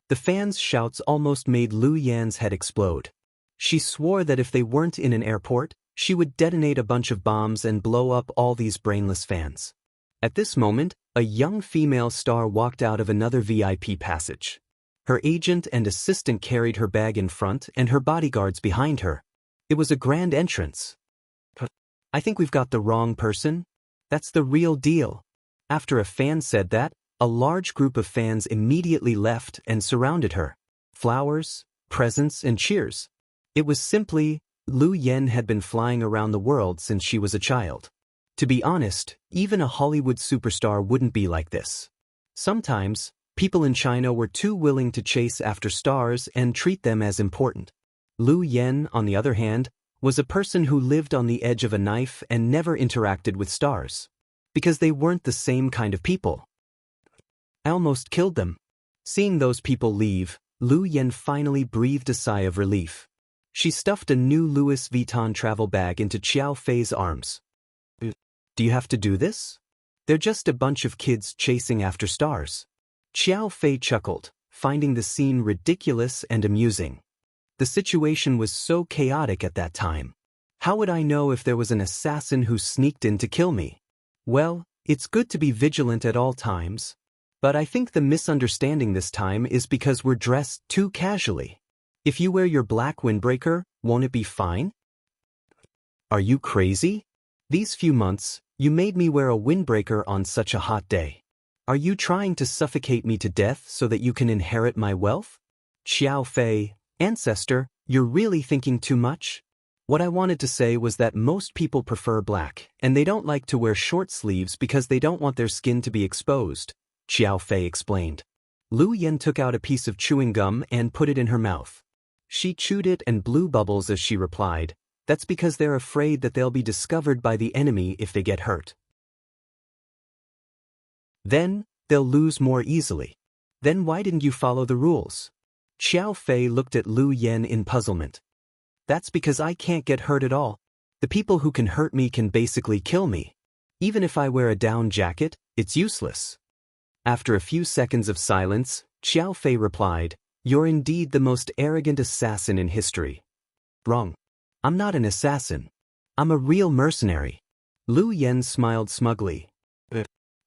The fans' shouts almost made Lu Yan's head explode. She swore that if they weren't in an airport, she would detonate a bunch of bombs and blow up all these brainless fans. At this moment, a young female star walked out of another VIP passage. Her agent and assistant carried her bag in front and her bodyguards behind her. It was a grand entrance. "I think we've got the wrong person. That's the real deal." After a fan said that, a large group of fans immediately left and surrounded her. Flowers, presents, and cheers. It was simply, Lu Yen had been flying around the world since she was a child. To be honest, even a Hollywood superstar wouldn't be like this. Sometimes, people in China were too willing to chase after stars and treat them as important. Lu Yen, on the other hand, was a person who lived on the edge of a knife and never interacted with stars. because they weren't the same kind of people. I almost killed them. Seeing those people leave, Lu Yan finally breathed a sigh of relief. She stuffed a new Louis Vuitton travel bag into Xiao Fei's arms. Do you have to do this? They're just a bunch of kids chasing after stars. Xiao Fei chuckled, finding the scene ridiculous and amusing. The situation was so chaotic at that time. How would I know if there was an assassin who sneaked in to kill me? Well, it's good to be vigilant at all times. But I think the misunderstanding this time is because we're dressed too casually. If you wear your black windbreaker, won't it be fine? Are you crazy? These few months, you made me wear a windbreaker on such a hot day. Are you trying to suffocate me to death so that you can inherit my wealth? Xiao Fei, ancestor, you're really thinking too much? What I wanted to say was that most people prefer black, and they don't like to wear short sleeves because they don't want their skin to be exposed, Xiao Fei explained. Lu Yan took out a piece of chewing gum and put it in her mouth. She chewed it and blew bubbles as she replied, "That's because they're afraid that they'll be discovered by the enemy if they get hurt. Then, they'll lose more easily. Then why didn't you follow the rules?" Xiao Fei looked at Lu Yan in puzzlement. "That's because I can't get hurt at all. The people who can hurt me can basically kill me. Even if I wear a down jacket, it's useless." After a few seconds of silence, Xiao Fei replied, "You're indeed the most arrogant assassin in history." "Wrong. I'm not an assassin. I'm a real mercenary." Lu Yan smiled smugly.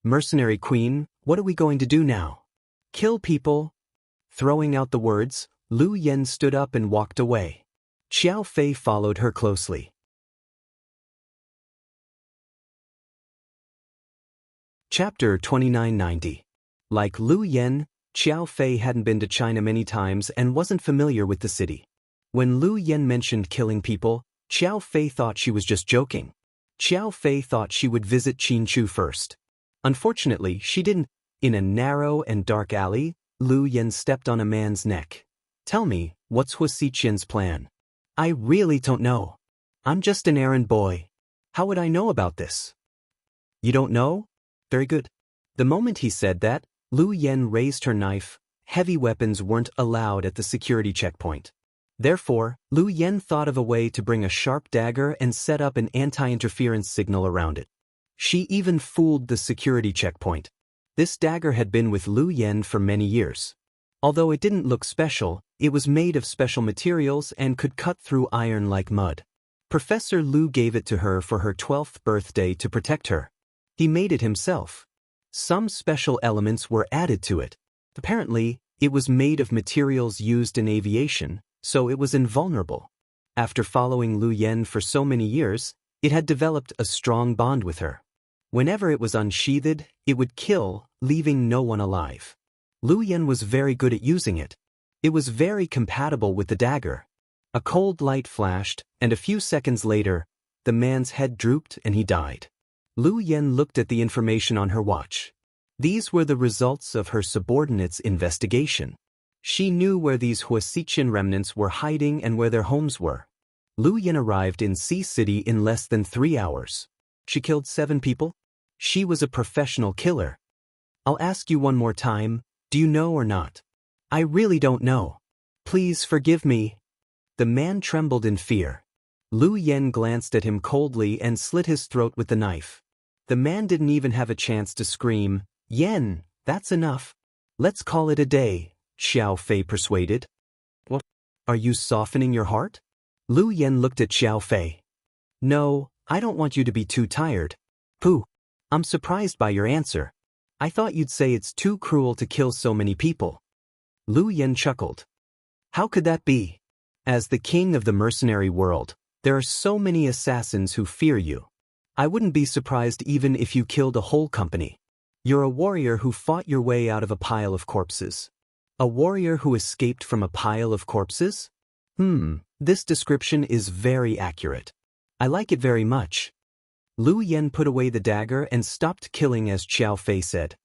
"Mercenary queen, what are we going to do now? Kill people?" Throwing out the words, Lu Yan stood up and walked away. Xiao Fei followed her closely. Chapter 2990. Like Lu Yan, Xiao Fei hadn't been to China many times and wasn't familiar with the city. When Lu Yan mentioned killing people, Xiao Fei thought she was just joking. Xiao Fei thought she would visit Qinchu first. Unfortunately, she didn't. In a narrow and dark alley, Lu Yan stepped on a man's neck. "Tell me, what's Wuxiqian's plan?" "I really don't know. I'm just an errand boy. How would I know about this?" "You don't know? Very good." The moment he said that, Lu Yan raised her knife. Heavy weapons weren't allowed at the security checkpoint. Therefore, Lu Yan thought of a way to bring a sharp dagger and set up an anti-interference signal around it. She even fooled the security checkpoint. This dagger had been with Lu Yan for many years. Although it didn't look special, it was made of special materials and could cut through iron like mud. Professor Lu gave it to her for her 12th birthday to protect her. He made it himself. Some special elements were added to it. Apparently, it was made of materials used in aviation, so it was invulnerable. After following Lu Yan for so many years, it had developed a strong bond with her. Whenever it was unsheathed, it would kill, leaving no one alive. Lu Yan was very good at using it. It was very compatible with the dagger. A cold light flashed, and a few seconds later, the man's head drooped and he died. Lu Yan looked at the information on her watch. These were the results of her subordinate's investigation. She knew where these Wuxiqian remnants were hiding and where their homes were. Lu Yan arrived in Sea City in less than 3 hours. She killed 7 people? She was a professional killer. I'll ask you one more time, do you know or not? I really don't know. Please forgive me. The man trembled in fear. Lu Yan glanced at him coldly and slit his throat with the knife. The man didn't even have a chance to scream, "Yan, that's enough. Let's call it a day," Xiao Fei persuaded. "What? Are you softening your heart?" Lu Yan looked at Xiao Fei. "No, I don't want you to be too tired." "Pooh. I'm surprised by your answer. I thought you'd say it's too cruel to kill so many people." Lu Yan chuckled. "How could that be? As the king of the mercenary world, there are so many assassins who fear you. I wouldn't be surprised even if you killed a whole company. You're a warrior who fought your way out of a pile of corpses. A warrior who escaped from a pile of corpses? This description is very accurate. I like it very much." Lu Yan put away the dagger and stopped killing as Xiao Fei said.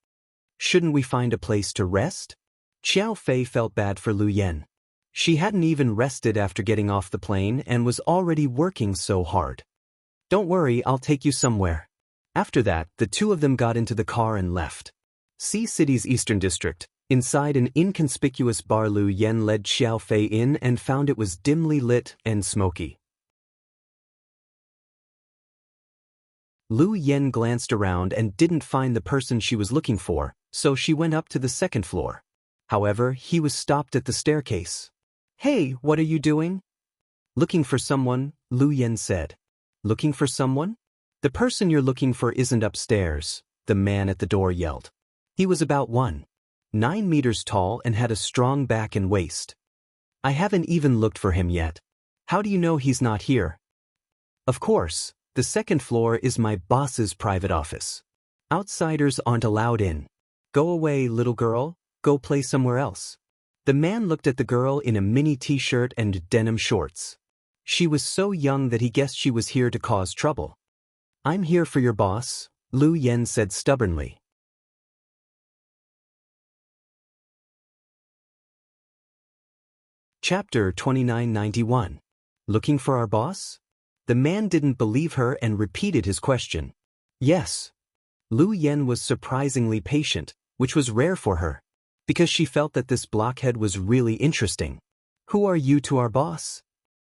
"Shouldn't we find a place to rest?" Xiao Fei felt bad for Lu Yan. She hadn't even rested after getting off the plane and was already working so hard. "Don't worry, I'll take you somewhere. After that, the two of them got into the car and left. C City's Eastern District. Inside an inconspicuous bar, Lu Yen led Xiao Fei in and found it was dimly lit and smoky. Lu Yen glanced around and didn't find the person she was looking for, so she went up to the second floor. However, he was stopped at the staircase. "Hey, what are you doing?" "Looking for someone," Lu Yen said. "Looking for someone?" "The person you're looking for isn't upstairs," the man at the door yelled. He was about 1.9 meters tall and had a strong back and waist. "I haven't even looked for him yet. How do you know he's not here?" "Of course. The second floor is my boss's private office. Outsiders aren't allowed in. Go away, little girl. Go play somewhere else." The man looked at the girl in a mini t-shirt and denim shorts. She was so young that he guessed she was here to cause trouble. "I'm here for your boss," Lu Yen said stubbornly. Chapter 2991. Looking for our boss? The man didn't believe her and repeated his question. "Yes." Lu Yen was surprisingly patient, which was rare for her, because she felt that this blockhead was really interesting. "Who are you to our boss?"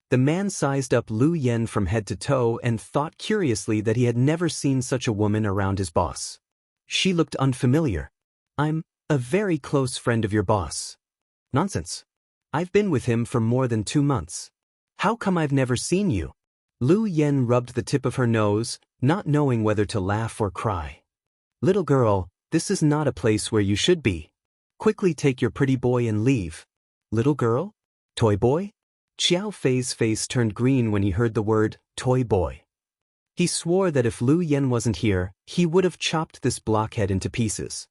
The man sized up Lu Yen from head to toe and thought curiously that he had never seen such a woman around his boss. She looked unfamiliar. "I'm a very close friend of your boss." "Nonsense. I've been with him for more than 2 months. How come I've never seen you?" Lu Yen rubbed the tip of her nose, not knowing whether to laugh or cry. "Little girl, this is not a place where you should be. Quickly take your pretty boy and leave." "Little girl? Toy boy?" Xiao Fei's face turned green when he heard the word, toy boy. He swore that if Lu Yen wasn't here, he would have chopped this blockhead into pieces.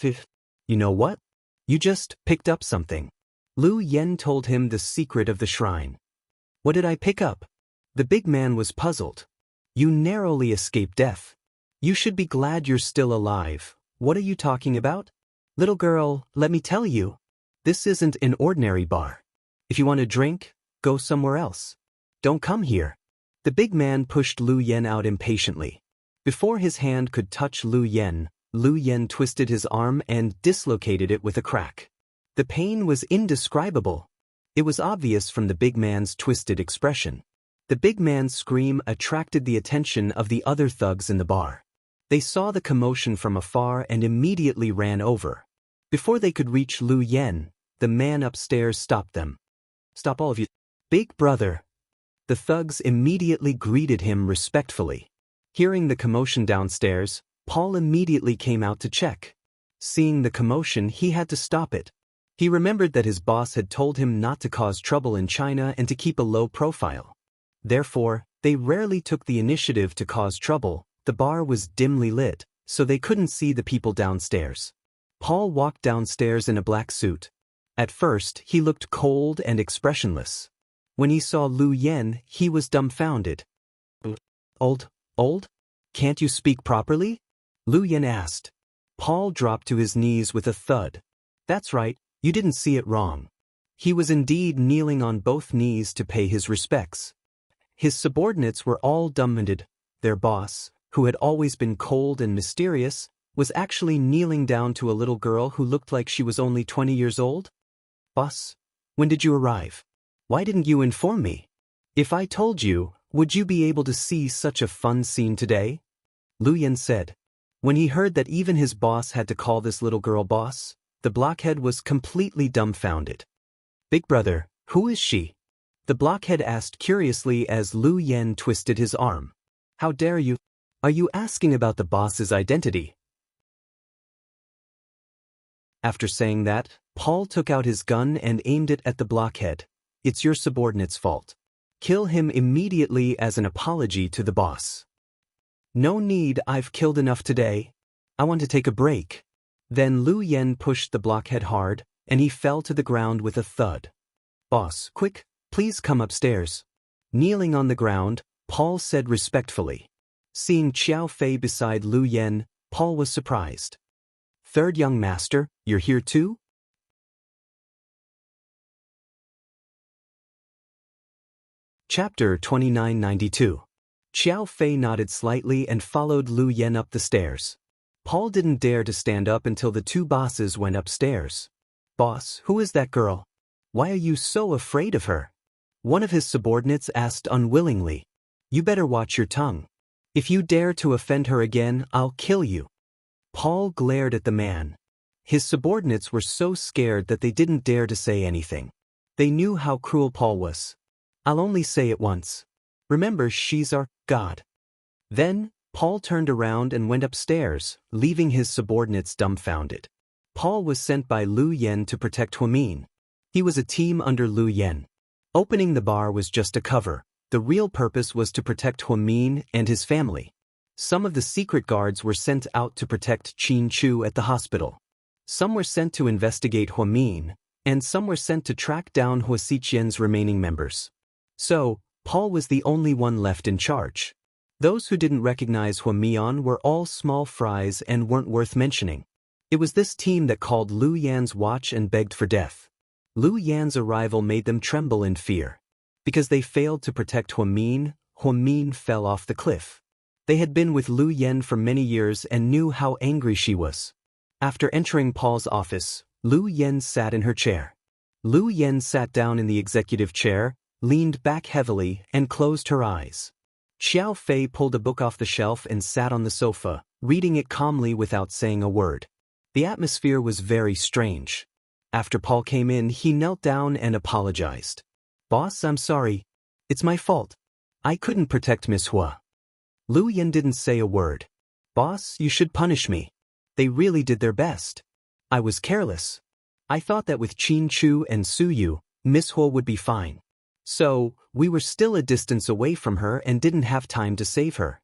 "You know what? You just picked up something." Lu Yen told him the secret of the shrine. "What did I pick up?" The big man was puzzled. "You narrowly escaped death. You should be glad you're still alive. What are you talking about?" "Little girl, let me tell you. This isn't an ordinary bar. If you want a drink, go somewhere else. Don't come here." The big man pushed Lu Yen out impatiently. Before his hand could touch Lu Yen twisted his arm and dislocated it with a crack. The pain was indescribable. It was obvious from the big man's twisted expression. The big man's scream attracted the attention of the other thugs in the bar. They saw the commotion from afar and immediately ran over. Before they could reach Lu Yen, the man upstairs stopped them. "Stop, all of you. Big brother." The thugs immediately greeted him respectfully. Hearing the commotion downstairs, Paul immediately came out to check. Seeing the commotion, he had to stop it. He remembered that his boss had told him not to cause trouble in China and to keep a low profile. Therefore, they rarely took the initiative to cause trouble. The bar was dimly lit, so they couldn't see the people downstairs. Paul walked downstairs in a black suit. At first, he looked cold and expressionless. When he saw Lu Yen, he was dumbfounded. Old? Can't you speak properly?" Lu Yen asked. Paul dropped to his knees with a thud. "That's right, you didn't see it wrong." He was indeed kneeling on both knees to pay his respects. His subordinates were all dumbfounded. Their boss, who had always been cold and mysterious, was actually kneeling down to a little girl who looked like she was only 20 years old. "Boss, when did you arrive? Why didn't you inform me? If I told you, would you be able to see such a fun scene today?" Lu Yen said. When he heard that even his boss had to call this little girl boss, the blockhead was completely dumbfounded. "Big brother, who is she?" The blockhead asked curiously as Lu Yen twisted his arm. "How dare you? Are you asking about the boss's identity?" After saying that, Paul took out his gun and aimed it at the blockhead. "It's your subordinate's fault. Kill him immediately as an apology to the boss." "No need, I've killed enough today. I want to take a break." Then Lu Yen pushed the blockhead hard, and he fell to the ground with a thud. "Boss, quick, please come upstairs." Kneeling on the ground, Paul said respectfully. Seeing Xiao Fei beside Lu Yen, Paul was surprised. "Third young master, you're here too?" Chapter 2992. Xiao Fei nodded slightly and followed Lu Yen up the stairs. Paul didn't dare to stand up until the two bosses went upstairs. "Boss, who is that girl? Why are you so afraid of her?" One of his subordinates asked unwillingly. "You better watch your tongue. If you dare to offend her again, I'll kill you." Paul glared at the man. His subordinates were so scared that they didn't dare to say anything. They knew how cruel Paul was. "I'll only say it once. Remember, she's our god." Then, Paul turned around and went upstairs, leaving his subordinates dumbfounded. Paul was sent by Lu Yen to protect Huamin. He was a team under Lu Yen. Opening the bar was just a cover. The real purpose was to protect Huamin and his family. Some of the secret guards were sent out to protect Qin Chu at the hospital. Some were sent to investigate Huamin, and some were sent to track down Hua Xiqian's remaining members. So, Paul was the only one left in charge. Those who didn't recognize Huamian were all small fries and weren't worth mentioning. It was this team that called Lu Yan's watch and begged for death. Lu Yan's arrival made them tremble in fear. Because they failed to protect Huamin, Huamin fell off the cliff. They had been with Lu Yen for many years and knew how angry she was. After entering Paul's office, Lu Yen sat in her chair. Lu Yen sat down in the executive chair, leaned back heavily, and closed her eyes. Xiao Fei pulled a book off the shelf and sat on the sofa, reading it calmly without saying a word. The atmosphere was very strange. After Paul came in, he knelt down and apologized. "Boss, I'm sorry. It's my fault. I couldn't protect Miss Hua." Lu Yen didn't say a word. "Boss, you should punish me. They really did their best. I was careless. I thought that with Qin Chu and Su Yu, Miss Hua would be fine. So, we were still a distance away from her and didn't have time to save her."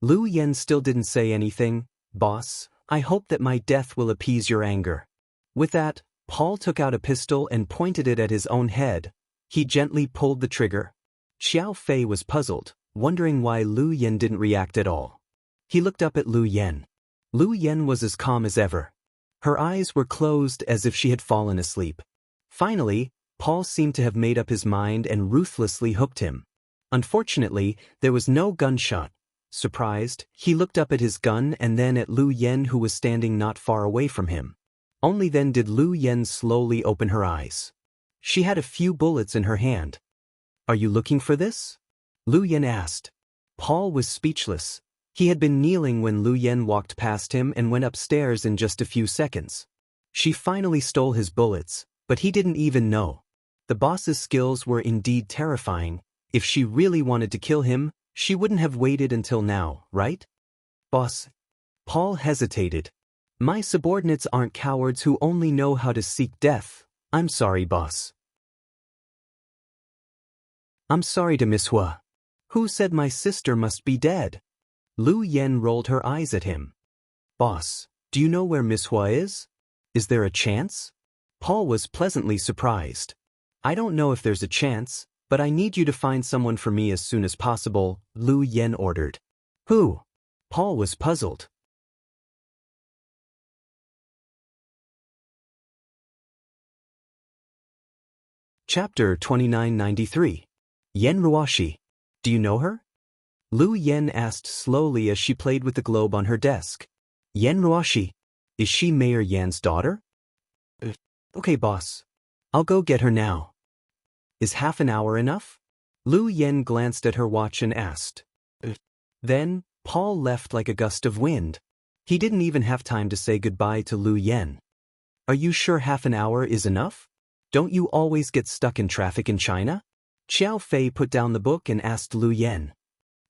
Lu Yen still didn't say anything. "Boss, I hope that my death will appease your anger." With that, Paul took out a pistol and pointed it at his own head. He gently pulled the trigger. Xiao Fei was puzzled, wondering why Lu Yen didn't react at all. He looked up at Lu Yen. Lu Yen was as calm as ever. Her eyes were closed as if she had fallen asleep. Finally, Paul seemed to have made up his mind and ruthlessly hooked him. Unfortunately, there was no gunshot. Surprised, he looked up at his gun and then at Lu Yen, who was standing not far away from him. Only then did Lu Yen slowly open her eyes. She had a few bullets in her hand. "Are you looking for this?" Lu Yen asked. Paul was speechless. He had been kneeling when Lu Yen walked past him and went upstairs in just a few seconds. She finally stole his bullets, but he didn't even know. The boss's skills were indeed terrifying. If she really wanted to kill him, she wouldn't have waited until now, right? "Boss." Paul hesitated. "My subordinates aren't cowards who only know how to seek death. I'm sorry, boss." "I'm sorry to Miss Hua. Who said my sister must be dead?" Lu Yen rolled her eyes at him. "Boss, do you know where Miss Hua is? Is there a chance?" Paul was pleasantly surprised. "I don't know if there's a chance, but I need you to find someone for me as soon as possible," Lu Yen ordered. "Who?" Paul was puzzled. Chapter 2993. Yen Ruoshi. "Do you know her?" Lu Yen asked slowly as she played with the globe on her desk. "Yen Ruoshi? Is she Mayor Yan's daughter?" Okay, boss. I'll go get her now." "Is half an hour enough?" Lu Yen glanced at her watch and asked. Then, Paul left like a gust of wind. He didn't even have time to say goodbye to Lu Yen. "Are you sure half an hour is enough? Don't you always get stuck in traffic in China?" Xiao Fei put down the book and asked Lu Yen.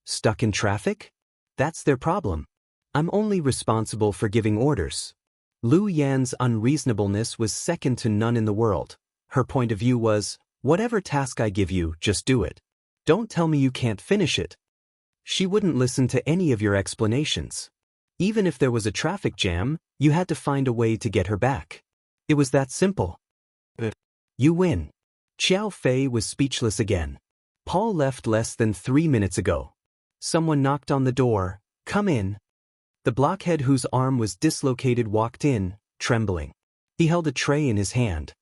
"Stuck in traffic? That's their problem. I'm only responsible for giving orders." Lu Yan's unreasonableness was second to none in the world. Her point of view was, whatever task I give you, just do it. Don't tell me you can't finish it. She wouldn't listen to any of your explanations. Even if there was a traffic jam, you had to find a way to get her back. It was that simple. You win. Xiao Fei was speechless again. Paul left less than 3 minutes ago. Someone knocked on the door. "Come in." The blockhead whose arm was dislocated walked in, trembling. He held a tray in his hand.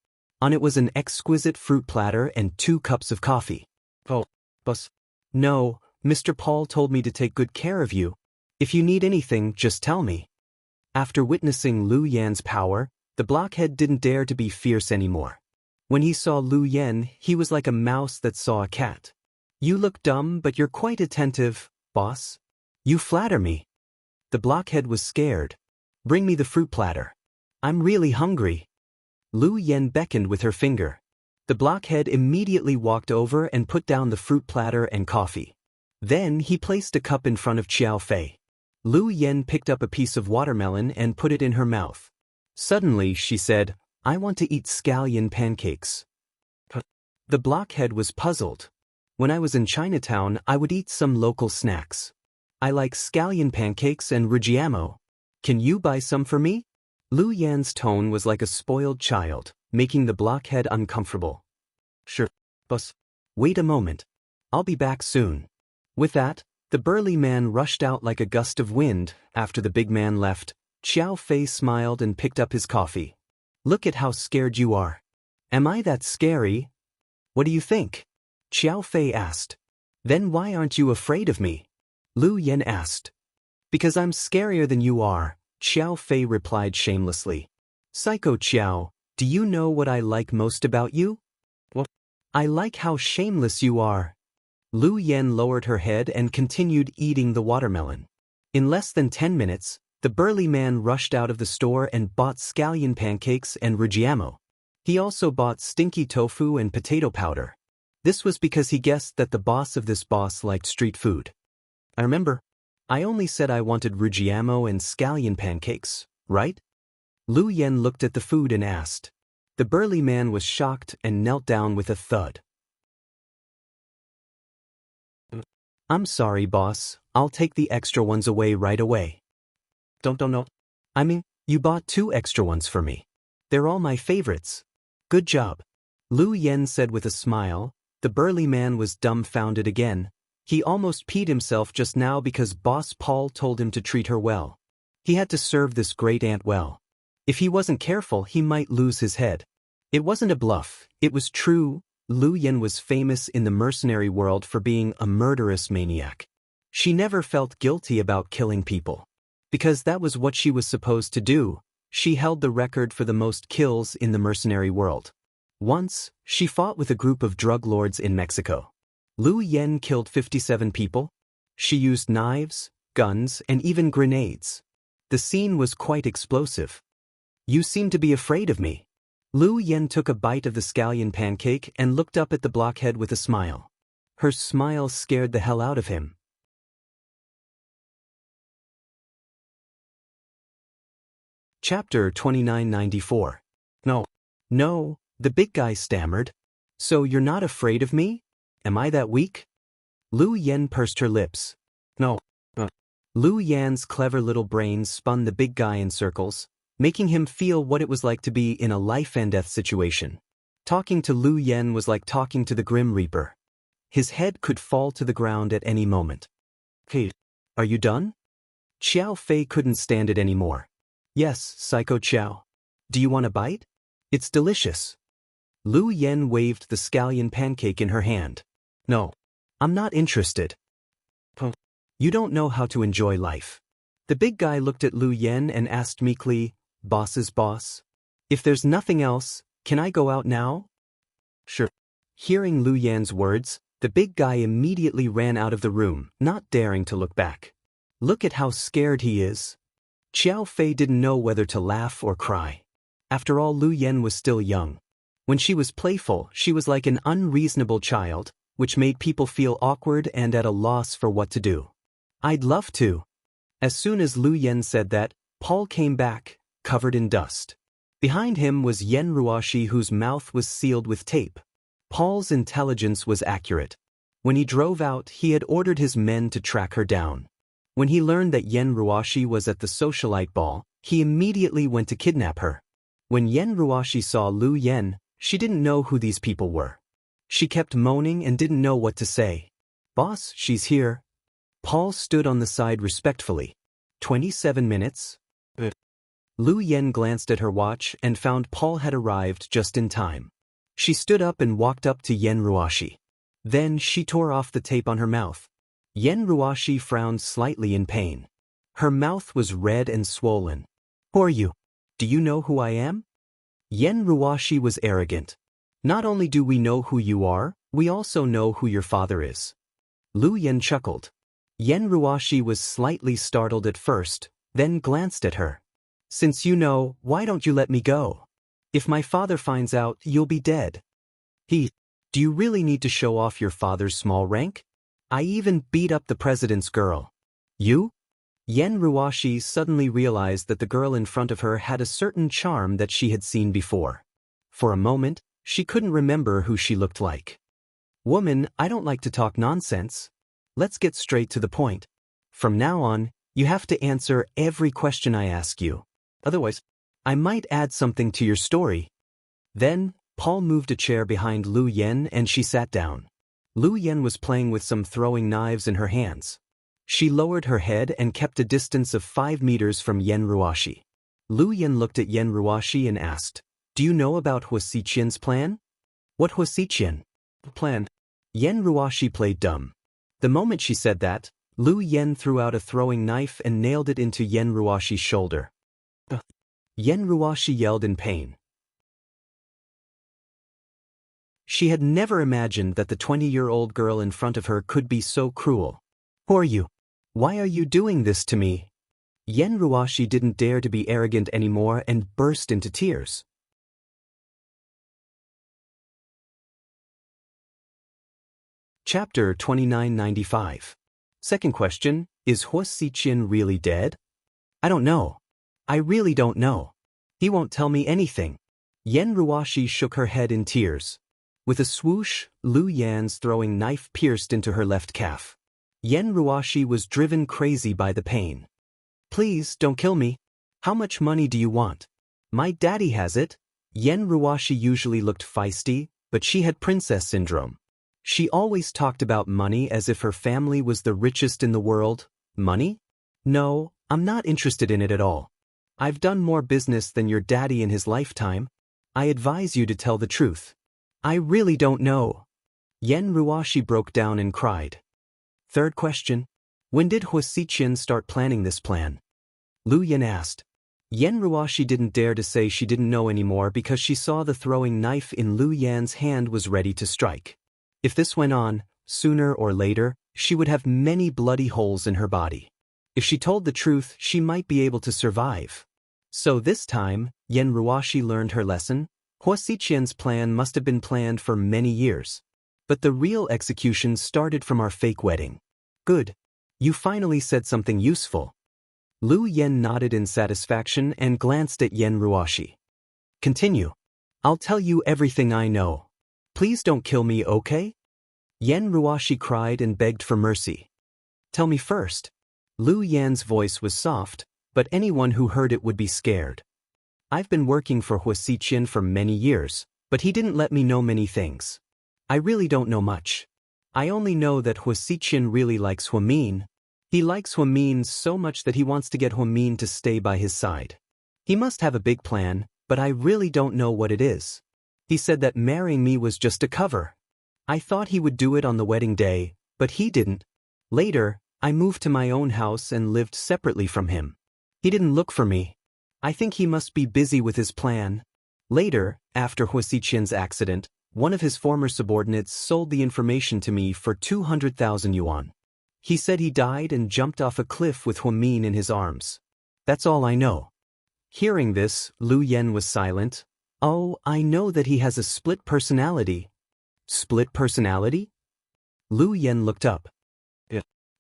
On it was an exquisite fruit platter and 2 cups of coffee. "Oh, boss." "No, Mr. Paul told me to take good care of you. If you need anything, just tell me. After witnessing Lu Yan's power, the blockhead didn't dare to be fierce anymore. When he saw Lu Yan, he was like a mouse that saw a cat. You look dumb, but you're quite attentive, boss. You flatter me. The blockhead was scared. Bring me the fruit platter. I'm really hungry. Lu Yan beckoned with her finger. The blockhead immediately walked over and put down the fruit platter and coffee. Then he placed a cup in front of Xiao Fei. Lu Yan picked up a piece of watermelon and put it in her mouth. Suddenly, she said, I want to eat scallion pancakes. The blockhead was puzzled. When I was in Chinatown, I would eat some local snacks. I like scallion pancakes and rujiamo. Can you buy some for me? Lu Yan's tone was like a spoiled child, making the blockhead uncomfortable. Sure, boss. Wait a moment. I'll be back soon. With that, the burly man rushed out like a gust of wind. After the big man left, Xiao Fei smiled and picked up his coffee. Look at how scared you are. Am I that scary? What do you think? Xiao Fei asked. Then why aren't you afraid of me? Lu Yan asked. Because I'm scarier than you are, Xiao Fei replied shamelessly. Psycho Xiao, do you know what I like most about you? What? I like how shameless you are. Lu Yan lowered her head and continued eating the watermelon. In less than 10 minutes, the burly man rushed out of the store and bought scallion pancakes and rujiamo. He also bought stinky tofu and potato powder. This was because he guessed that the boss of this boss liked street food. I remember. I only said I wanted rujiamo and scallion pancakes, right? Lu Yan looked at the food and asked. The burly man was shocked and knelt down with a thud. I'm sorry, boss. I'll take the extra ones away right away. Don't know. I mean, you bought 2 extra ones for me. They're all my favorites. Good job. Lu Yan said with a smile. The burly man was dumbfounded again. He almost peed himself just now because Boss Paul told him to treat her well. He had to serve this great aunt well. If he wasn't careful, he might lose his head. It wasn't a bluff, it was true. Lu Yan was famous in the mercenary world for being a murderous maniac. She never felt guilty about killing people. Because that was what she was supposed to do. She held the record for the most kills in the mercenary world. Once, she fought with a group of drug lords in Mexico. Lu Yan killed 57 people. She used knives, guns, and even grenades. The scene was quite explosive. You seem to be afraid of me. Lu Yan took a bite of the scallion pancake and looked up at the blockhead with a smile. Her smile scared the hell out of him. Chapter 2994. No, the big guy stammered. So you're not afraid of me? Am I that weak? Lu Yan pursed her lips. No. Lu Yan's clever little brain spun the big guy in circles, making him feel what it was like to be in a life-and-death situation. Talking to Lu Yan was like talking to the Grim Reaper. His head could fall to the ground at any moment. Hey, are you done? Xiao Fei couldn't stand it anymore. Yes, Psycho Xiao. Do you want a bite? It's delicious. Lu Yan waved the scallion pancake in her hand. No, I'm not interested. You don't know how to enjoy life. The big guy looked at Lu Yan and asked meekly, Boss's boss? If there's nothing else, can I go out now? Sure. Hearing Lu Yan's words, the big guy immediately ran out of the room, not daring to look back. Look at how scared he is. Xiao Fei didn't know whether to laugh or cry. After all, Lu Yan was still young. When she was playful, she was like an unreasonable child, which made people feel awkward and at a loss for what to do. I'd love to. As soon as Lu Yan said that, Paul came back, covered in dust. Behind him was Yen Ruoshi, whose mouth was sealed with tape. Paul's intelligence was accurate. When he drove out, he had ordered his men to track her down. When he learned that Yen Ruoshi was at the socialite ball, he immediately went to kidnap her. When Yen Ruoshi saw Lu Yan, she didn't know who these people were. She kept moaning and didn't know what to say. Boss, she's here. Paul stood on the side respectfully. 27 minutes? Lu Yan glanced at her watch and found Paul had arrived just in time. She stood up and walked up to Yen Ruoshi. Then she tore off the tape on her mouth. Yen Ruashi frowned slightly in pain. Her mouth was red and swollen. Who are you? Do you know who I am? Yen Ruashi was arrogant. Not only do we know who you are, we also know who your father is. Lu Yen chuckled. Yen Ruashi was slightly startled at first, then glanced at her. Since you know, why don't you let me go? If my father finds out, you'll be dead. Do you really need to show off your father's small rank? I even beat up the president's girl. You? Yen Ruashi suddenly realized that the girl in front of her had a certain charm that she had seen before. For a moment, she couldn't remember who she looked like. Woman, I don't like to talk nonsense. Let's get straight to the point. From now on, you have to answer every question I ask you. Otherwise, I might add something to your story. Then, Paul moved a chair behind Lu Yen and she sat down. Lu Yen was playing with some throwing knives in her hands. She lowered her head and kept a distance of 5 meters from Yen Ruashi. Lu Yen looked at Yen Ruashi and asked, "Do you know about Huasiqian's plan?" "What Huasiqian plan?" Yen Ruashi played dumb. The moment she said that, Lu Yen threw out a throwing knife and nailed it into Yen Ruashi's shoulder. Yen Ruashi yelled in pain. She had never imagined that the 20-year-old girl in front of her could be so cruel. Who are you? Why are you doing this to me? Yen Ruashi didn't dare to be arrogant anymore and burst into tears. Chapter 2995. Second question, is Huasiqian really dead? I don't know. I really don't know. He won't tell me anything. Yen Ruashi shook her head in tears. With a swoosh, Lu Yan's throwing knife pierced into her left calf. Yen Ruashi was driven crazy by the pain. Please, don't kill me. How much money do you want? My daddy has it. Yen Ruashi usually looked feisty, but she had princess syndrome. She always talked about money as if her family was the richest in the world. Money? No, I'm not interested in it at all. I've done more business than your daddy in his lifetime. I advise you to tell the truth. I really don't know. Yen Ruashi broke down and cried. Third question. When did Huasiqian start planning this plan? Lu Yen asked. Yen Ruashi didn't dare to say she didn't know anymore because she saw the throwing knife in Lu Yan's hand was ready to strike. If this went on, sooner or later, she would have many bloody holes in her body. If she told the truth, she might be able to survive. So this time, Yen Ruashi learned her lesson. Huasiqian's plan must have been planned for many years. But the real execution started from our fake wedding. Good. You finally said something useful. Lu Yen nodded in satisfaction and glanced at Yen Ruashi. Continue. I'll tell you everything I know. Please don't kill me, okay? Yen Ruashi cried and begged for mercy. Tell me first. Lu Yan's voice was soft, but anyone who heard it would be scared. I've been working for Huasiqian for many years, but he didn't let me know many things. I really don't know much. I only know that Huasiqian really likes Huamin. He likes Huamin so much that he wants to get Huamin to stay by his side. He must have a big plan, but I really don't know what it is. He said that marrying me was just a cover. I thought he would do it on the wedding day, but he didn't. Later, I moved to my own house and lived separately from him. He didn't look for me. I think he must be busy with his plan. Later, after Huasiqian's accident, one of his former subordinates sold the information to me for 200,000 yuan. He said he died and jumped off a cliff with Huamin in his arms. That's all I know. Hearing this, Lu Yen was silent. Oh, I know that he has a split personality. Split personality? Lu Yen looked up.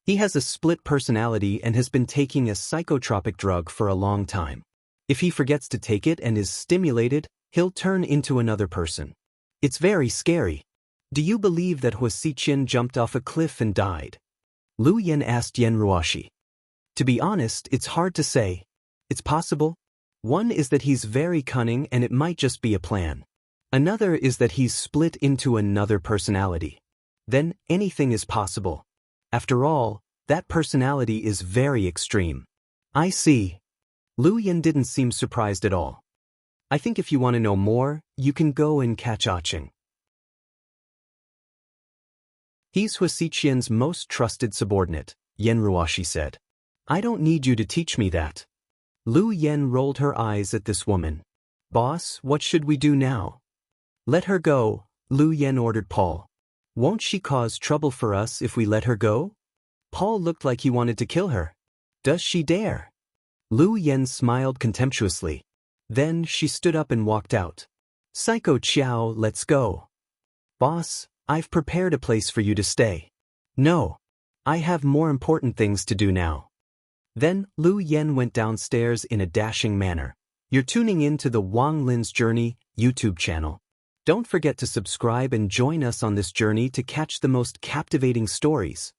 He has a split personality and has been taking a psychotropic drug for a long time. If he forgets to take it and is stimulated, he'll turn into another person. It's very scary. Do you believe that Huasiqian jumped off a cliff and died? Lu Yen asked Yen Ruashi. To be honest, it's hard to say. It's possible. One is that he's very cunning and it might just be a plan. Another is that he's split into another personality. Then anything is possible. After all, that personality is very extreme. I see. Lu Yen didn't seem surprised at all. I think if you want to know more, you can go and catch Aching. He's Huasiqian's most trusted subordinate, Yenruashi said. I don't need you to teach me that. Lu Yen rolled her eyes at this woman. Boss, what should we do now? Let her go, Lu Yen ordered Paul. Won't she cause trouble for us if we let her go? Paul looked like he wanted to kill her. Does she dare? Lu Yen smiled contemptuously. Then she stood up and walked out. Psycho Qiao, let's go. Boss, I've prepared a place for you to stay. No. I have more important things to do now. Then, Lu Yen went downstairs in a dashing manner. You're tuning in to the Wang Lin's Journey YouTube channel. Don't forget to subscribe and join us on this journey to catch the most captivating stories.